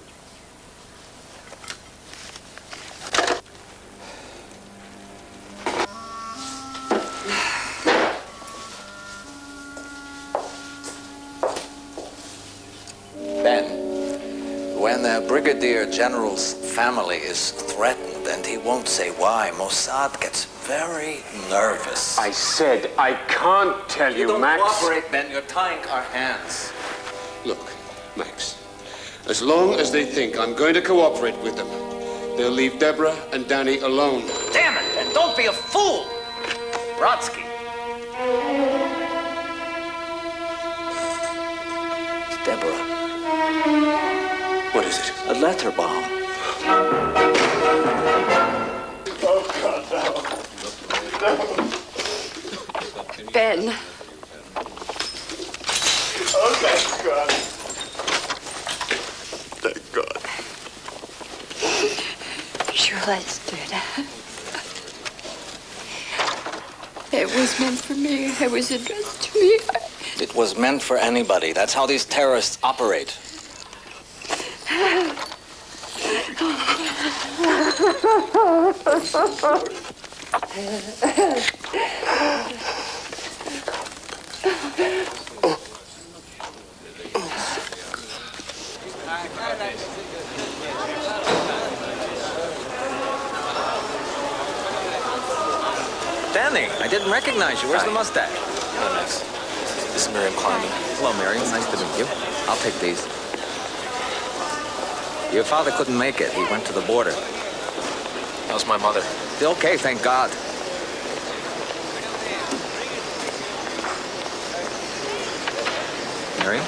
When the Brigadier General's family is threatened and he won't say why, Mossad gets very nervous. I said I can't tell you, don't Max. cooperate, Ben. You're tying our hands. Look, Max, as long as they think I'm going to cooperate with them, they'll leave Deborah and Danny alone. Damn it, Ben, don't be a fool! Brodsky. It's Deborah. What is it? A letter bomb. Oh, God, no. Ben. Oh, thank God. Thank God. Schlossberg. It was meant for me. It was addressed to me. It was meant for anybody. That's how these terrorists operate. Danny, I didn't recognize you. Where's the mustache? Hello, Max. This is Miriam Kleinman. Hello, Miriam. Nice to meet you. I'll take these. Your father couldn't make it. He went to the border. How's my mother? Okay, thank God. Mary?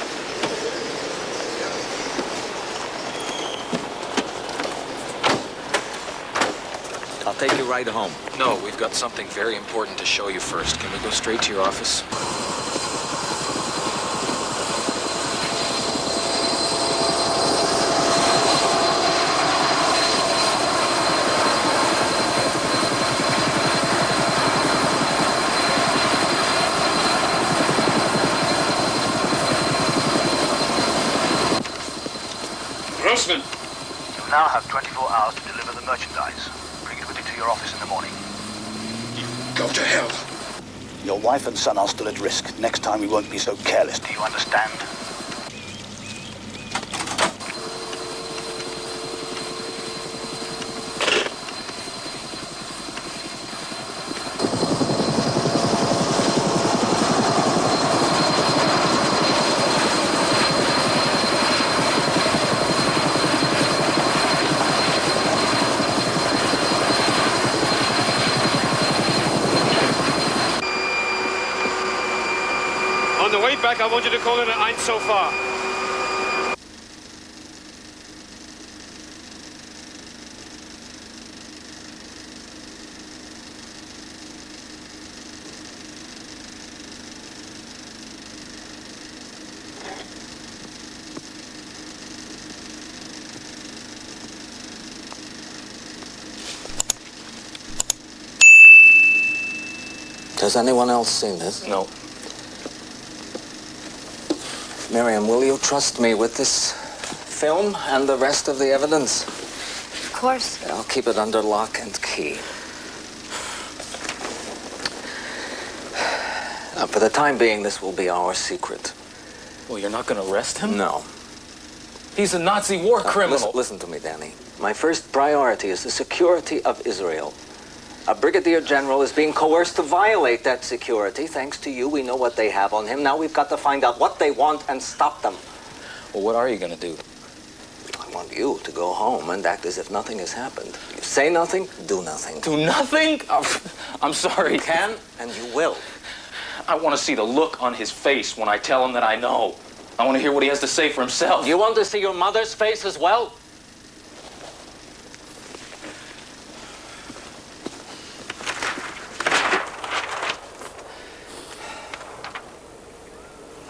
I'll take you right home. No, we've got something very important to show you first. Can we go straight to your office? Grossman! You now have 24 hours to deliver the merchandise. Bring it with you to your office in the morning. Go to hell. Your wife and son are still at risk. Next time we won't be so careless. Do you understand? On the way back, I want you to call it an Eins so far. Has anyone else seen this? No. Miriam, will you trust me with this film and the rest of the evidence? Of course. I'll keep it under lock and key. For the time being, this will be our secret. Well, you're not going to arrest him? No. He's a Nazi war criminal. Listen to me, Danny. My first priority is the security of Israel. A brigadier general is being coerced to violate that security. Thanks to you, we know what they have on him. Now we've got to find out what they want and stop them. Well, what are you going to do? I want you to go home and act as if nothing has happened. You say nothing, do nothing. Do nothing? I'm sorry. You can, and you will. I want to see the look on his face when I tell him that I know. I want to hear what he has to say for himself. You want to see your mother's face as well?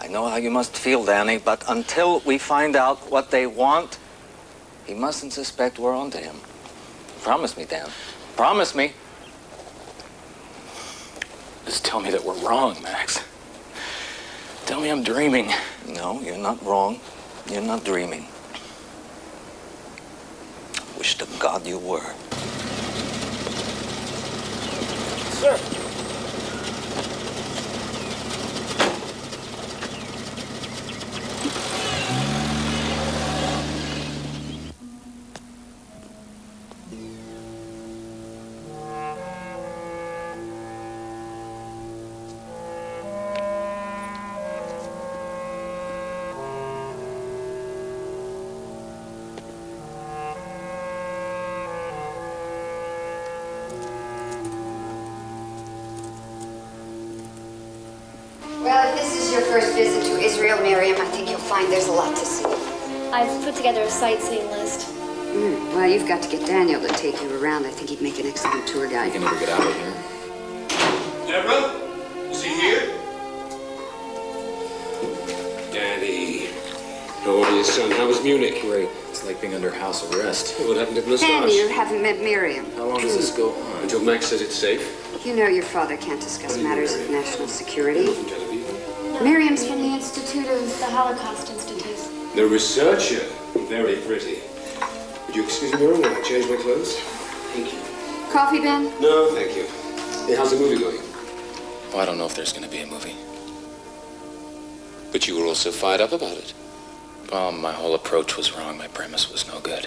I know how you must feel, Danny, but until we find out what they want, he mustn't suspect we're onto him. Promise me, Dan. Promise me. Just tell me that we're wrong, Max. Tell me I'm dreaming. No, you're not wrong. You're not dreaming. Wish to God you were. Sir. Well, if this is your first visit to Israel, Miriam, I think you'll find there's a lot to see. I've put together a sightseeing list. Well, you've got to get Daniel to take you around. I think he'd make an excellent tour guide. We can never get out of here. Deborah? Is he here? Danny. How are you, son? How was Munich? Great. It's like being under house arrest. What happened to the massage? Danny, you haven't met Miriam. How long does this go on? Until Max says it's safe. You know your father can't discuss matters of national security. Miriam's from the Institute of The Holocaust Institute. The researcher. Very pretty. Would you excuse me, Miriam, while I change my clothes? Thank you. Coffee, Ben? No, thank you. Hey, how's the movie going? Well, I don't know if there's going to be a movie. But you were also fired up about it. Well, my whole approach was wrong. My premise was no good.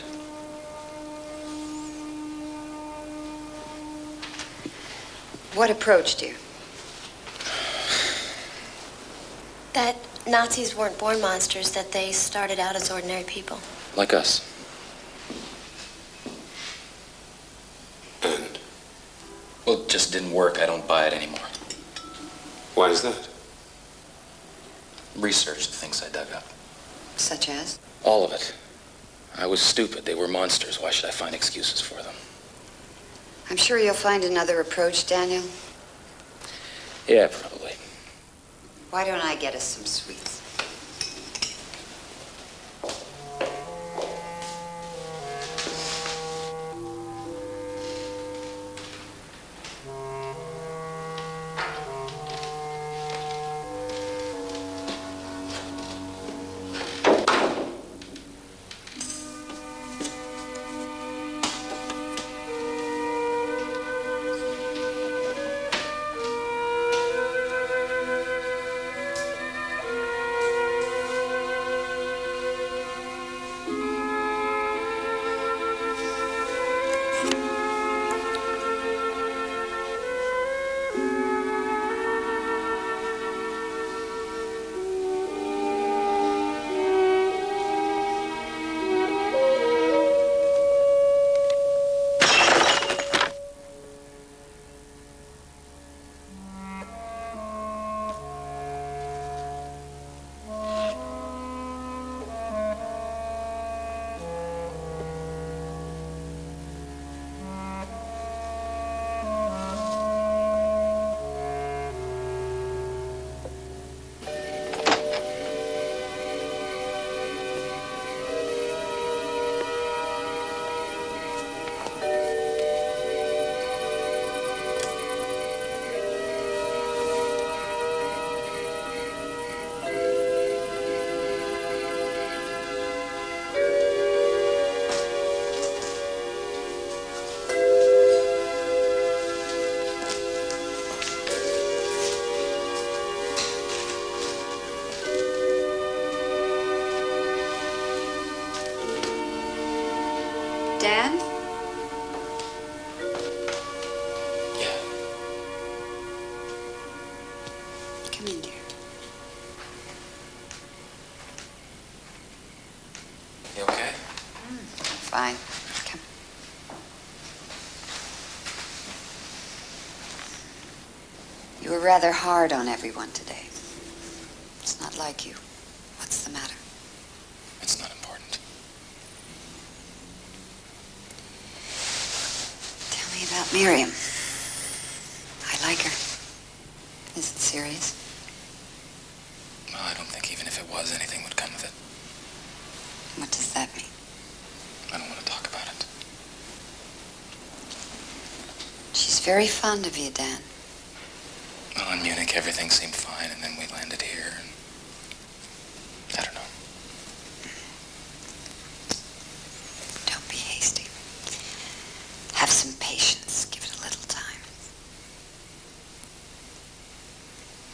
What approached you? That Nazis weren't born monsters, that they started out as ordinary people. Like us. And? Well, it just didn't work. I don't buy it anymore. Why is that? Research the things I dug up. Such as? All of it. I was stupid. They were monsters. Why should I find excuses for them? I'm sure you'll find another approach, Daniel. Yeah, probably. Why don't I get us some sweets? were rather hard on everyone today. It's not like you. What's the matter? It's not important. Tell me about Miriam. I like her. Is it serious? Well, I don't think even if it was, anything would come of it. What does that mean? I don't want to talk about it. She's very fond of you, Dan. Well, in Munich, everything seemed fine, and then we landed here, and I don't know. Don't be hasty. Have some patience. Give it a little time.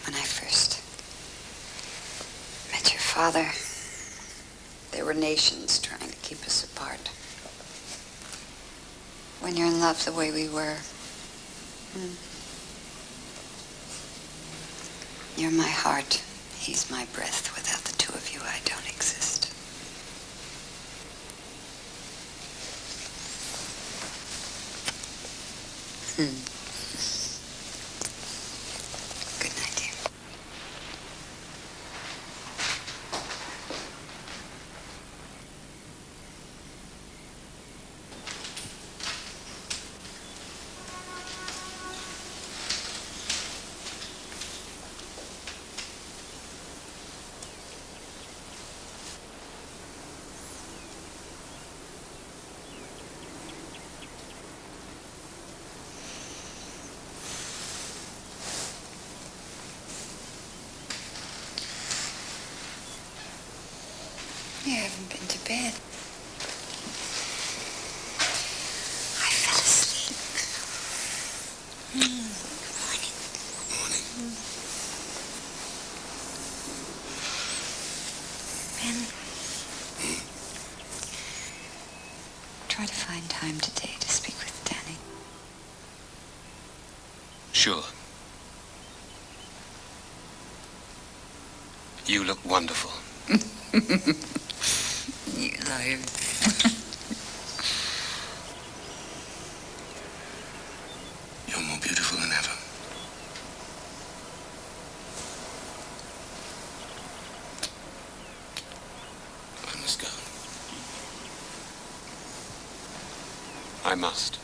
When I first met your father, there were nations trying to keep us apart. When you're in love the way we were, you're my heart. He's my breath. Without the two of you, I don't exist. Good night, dear. You haven't been to bed. I fell asleep. Morning. Ben, try to find time today to speak with Danny. Sure. You look wonderful. You liar. You're more beautiful than ever. I must go. I must.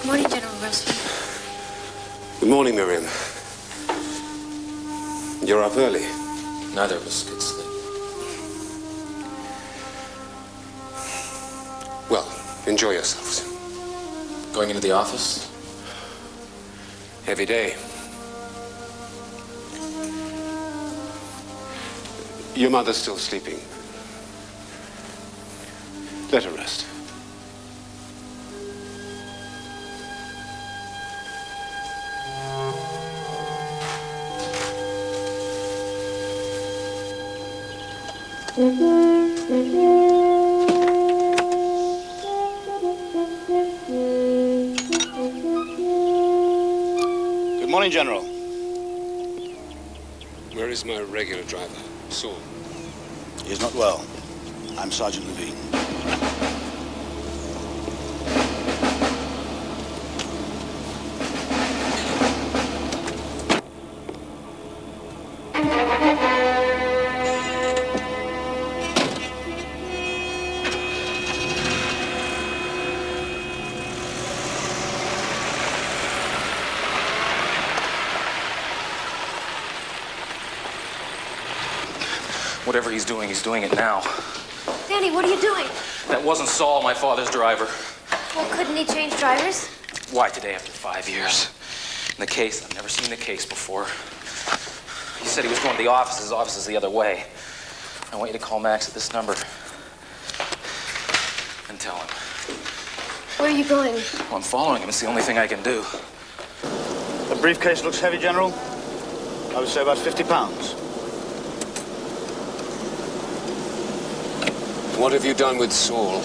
Morning, General Russell. Good morning, Miriam. You're up early. Neither of us could sleep. Well, enjoy yourselves. Going into the office? Heavy day. Your mother's still sleeping. Let her rest. Good morning, General. Where is my regular driver, Saul? He is not well. I'm Sergeant Levine. Whatever he's doing it now. Danny, what are you doing? That wasn't Saul, my father's driver. Well, couldn't he change drivers? Why today after 5 years? And the case, I've never seen the case before. He said he was going to the office. His office is the other way. I want you to call Max at this number. And tell him. Where are you going? Well, I'm following him. It's the only thing I can do. The briefcase looks heavy, General. I would say about 50 pounds. What have you done with Saul?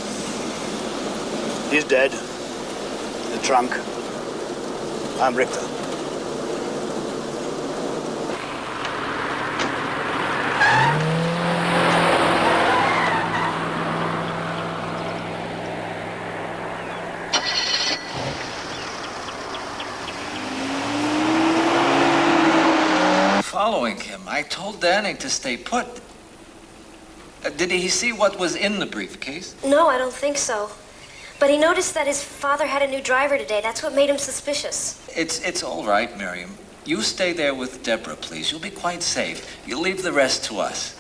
He's dead. In the trunk. I'm Richter. Following him. I told Danny to stay put. Did he see what was in the briefcase? No, I don't think so. But he noticed that his father had a new driver today. That's what made him suspicious. It's all right, Miriam. You stay there with Deborah, please. You'll be quite safe. You leave the rest to us.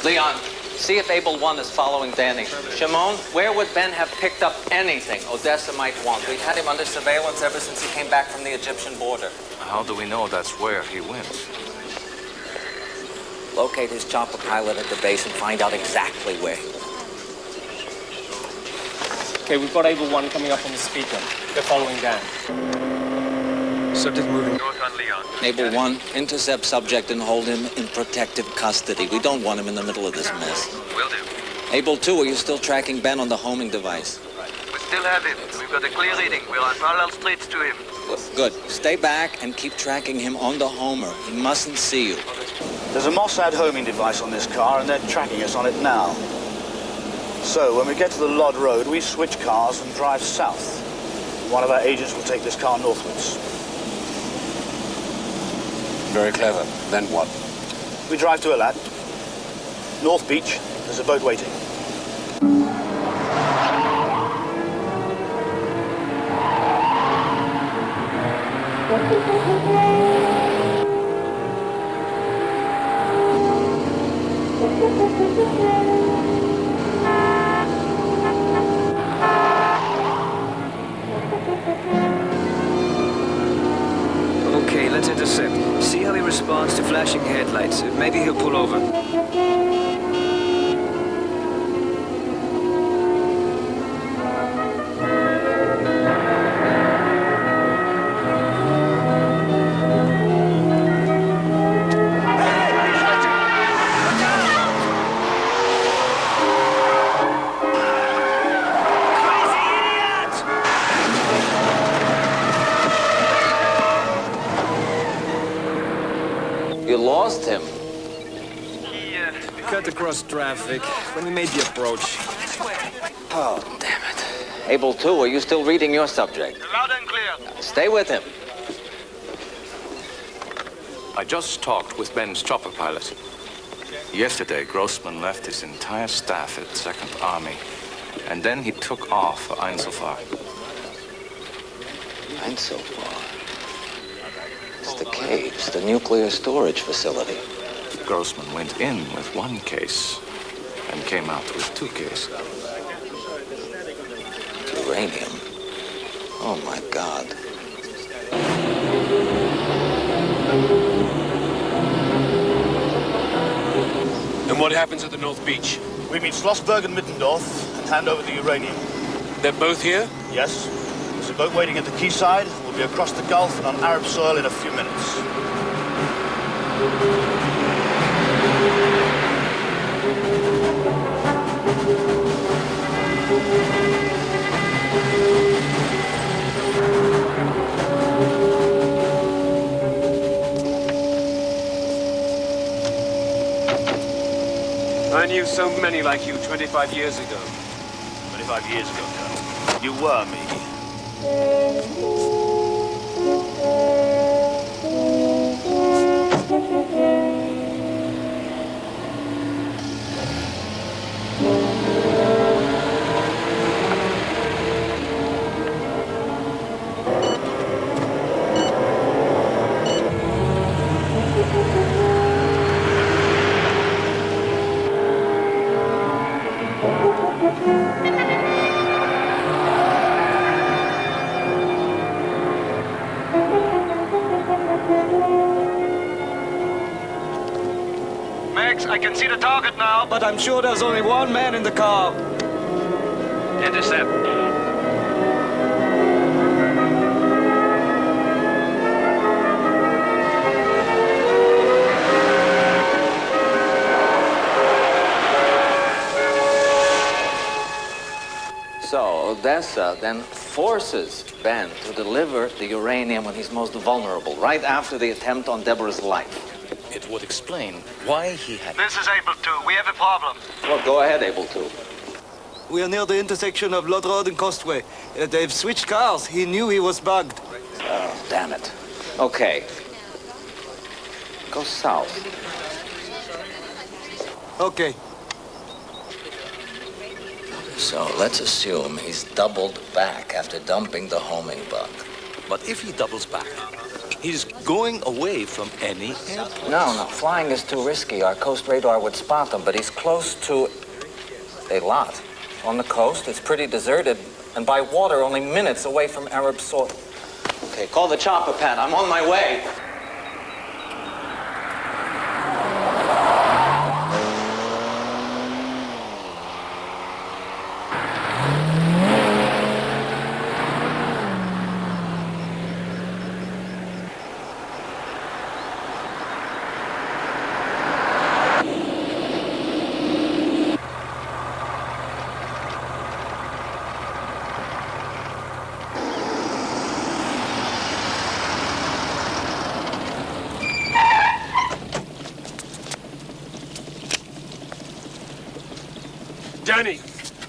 Leon, see if Able 1 is following Danny. Shimon, where would Ben have picked up anything Odessa might want? We've had him under surveillance ever since he came back from the Egyptian border. How do we know that's where he went? Locate his chopper pilot at the base and find out exactly where. Okay, we've got Able 1 coming up on the speaker. They're following Dan. Subject moving north on Leon. Able 1, intercept subject and hold him in protective custody. We don't want him in the middle of this mess. Will do. Able 2, are you still tracking Ben on the homing device? We still have him. We've got a clear reading. We're on parallel streets to him. Good. Stay back and keep tracking him on the homer. He mustn't see you. There's a Mossad homing device on this car, and they're tracking us on it now. So, when we get to the Lod Road, we switch cars and drive south. One of our agents will take this car northwards. Very clever. Then what? We drive to Elat. North Beach, there's a boat waiting. Okay, let's intercept. See how he responds to flashing headlights. Maybe he'll pull over. You lost him. We cut across traffic when we made the approach. Oh, damn it. Able 2, are you still reading your subject? Loud and clear. Stay with him. I just talked with Ben's chopper pilot. Yesterday, Grossman left his entire staff at 2nd Army. And then he took off for Einzelfahr. Einzelfahr? It's the caves, the nuclear storage facility. Grossman went in with one case and came out with 2 cases. Uranium. Oh, my God. And what happens at the North Beach? We meet Schlossberg and Mittendorf and hand over the uranium. They're both here? Yes. There's a boat waiting at the quayside. We'll be across the Gulf and on Arab soil in a few minutes. I knew so many like you 25 years ago. 25 years ago, Colonel. You were me. Max, I can see the target now. But I'm sure there's only one man in the car. Intercept. So Odessa then forces Ben to deliver the uranium when he's most vulnerable, right after the attempt on Deborah's life. It would explain why he had... This is Able 2. We have a problem. Well, go ahead, Able 2. We are near the intersection of Lod Road and Coastway. They've switched cars. He knew he was bugged. Oh, damn it. Okay. Go south. Okay. So let's assume he's doubled back after dumping the homing bug. But if he doubles back, he's going away from any airport. No, flying is too risky. Our coast radar would spot them, but he's close to a lot. On the coast, it's pretty deserted, and by water, only minutes away from Arab soil. Okay, call the chopper, Pat. I'm on my way. Danny,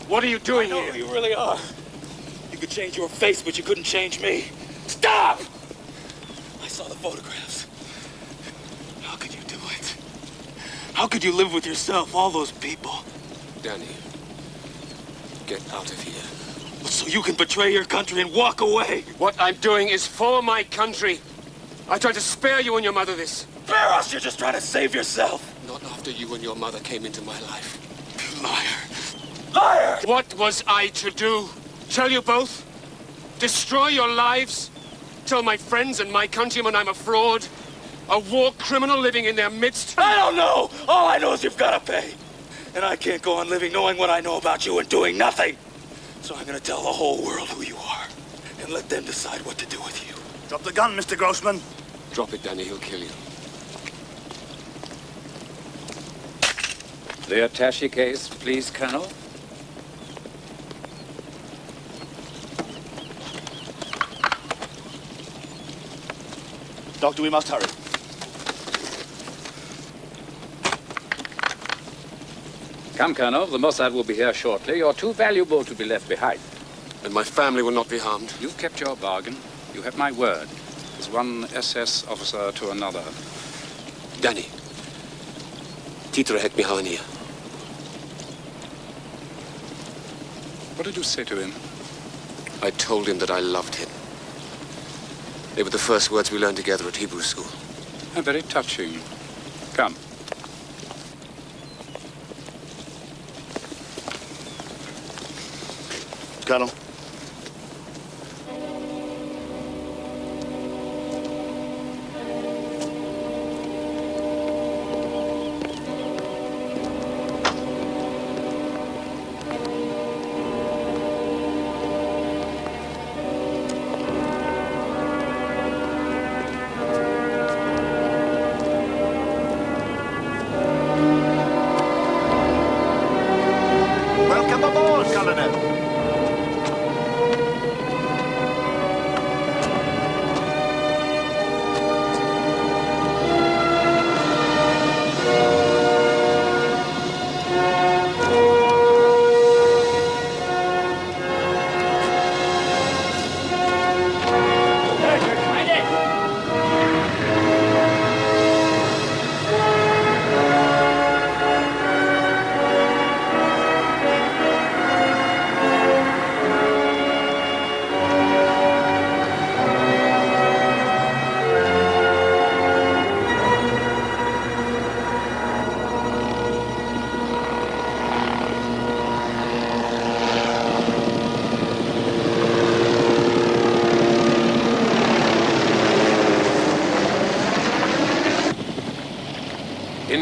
what are you doing I know here? who you really are. You could change your face, but you couldn't change me. Stop! I saw the photographs. How could you do it? How could you live with yourself, all those people? Danny, get out of here. So you can betray your country and walk away. What I'm doing is for my country. I tried to spare you and your mother this. Spare us! You're just trying to save yourself. Not after you and your mother came into my life. Liar! Liar! What was I to do? Tell you both? Destroy your lives? Tell my friends and my countrymen I'm a fraud? A war criminal living in their midst? I don't know! All I know is you've got to pay. And I can't go on living knowing what I know about you and doing nothing. So I'm gonna tell the whole world who you are. And let them decide what to do with you. Drop the gun, Mr. Grossman. Drop it, Danny. He'll kill you. The attaché case, please, Colonel. Doctor, we must hurry. Come, Colonel. The Mossad will be here shortly. You're too valuable to be left behind. And my family will not be harmed. You've kept your bargain. You have my word. As one SS officer to another. Danny. Titra het me halen hier. What did you say to him? I told him that I loved him. They were the first words we learned together at Hebrew school. Very touching. Come. Colonel. Welcome aboard, Colonel.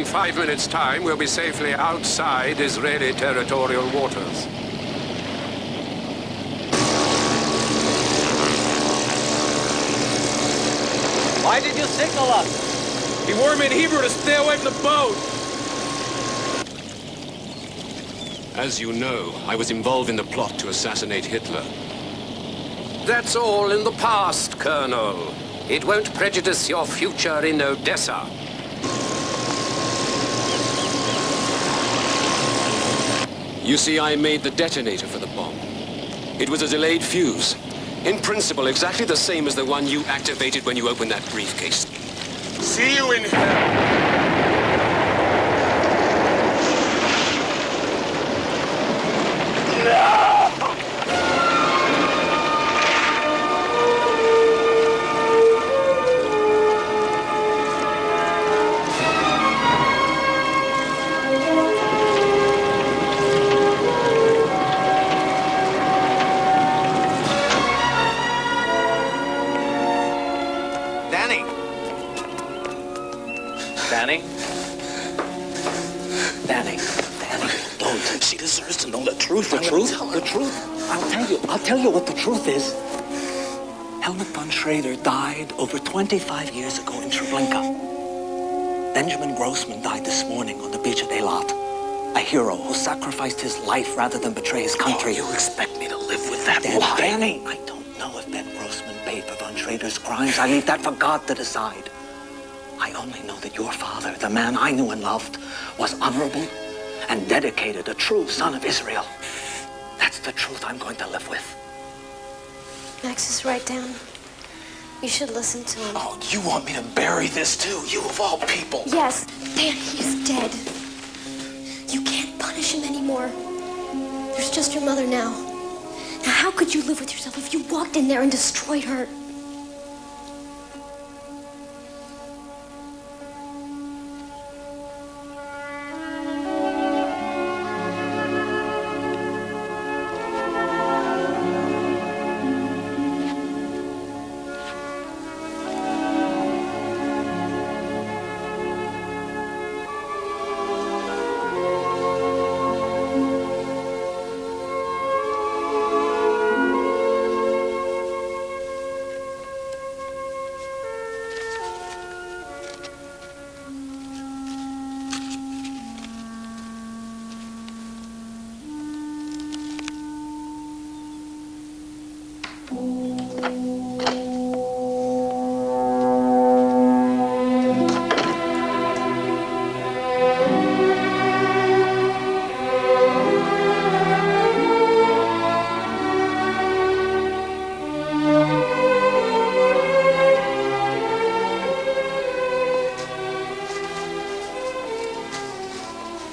5 minutes' time, we'll be safely outside Israeli territorial waters. Why did you signal us? He warned me in Hebrew to stay away from the boat. As you know, I was involved in the plot to assassinate Hitler. That's all in the past, Colonel. It won't prejudice your future in Odessa. You see, I made the detonator for the bomb. It was a delayed fuse. In principle, exactly the same as the one you activated when you opened that briefcase. See you in hell. Danny! Danny? Danny, don't. She deserves to know the truth. The truth? The truth. I'll tell you what the truth is. Helmut von Schrader died over 25 years ago in Treblinka. Benjamin Grossman died this morning on the beach at Eilat. A hero who sacrificed his life rather than betray his country. Oh, you expect me to live with that lie? Danny, I don't know if Ben Grossman paid for von Schrader's crimes. I leave that for God to decide. I only know that your father, the man I knew and loved, was honorable and dedicated, a true son of Israel. That's the truth I'm going to live with. Max is right, Dan. You should listen to him. Oh, you want me to bury this too? You of all people. Yes, Dan, he's dead. You can't punish him anymore. There's just your mother now. Now, how could you live with yourself if you walked in there and destroyed her?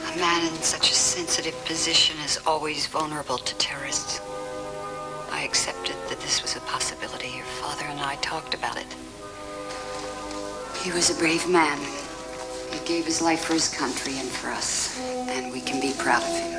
A man in such a sensitive position is always vulnerable to terrorists. I accepted that this was a possibility. Your father and I talked about it. He was a brave man. He gave his life for his country and for us, and we can be proud of him.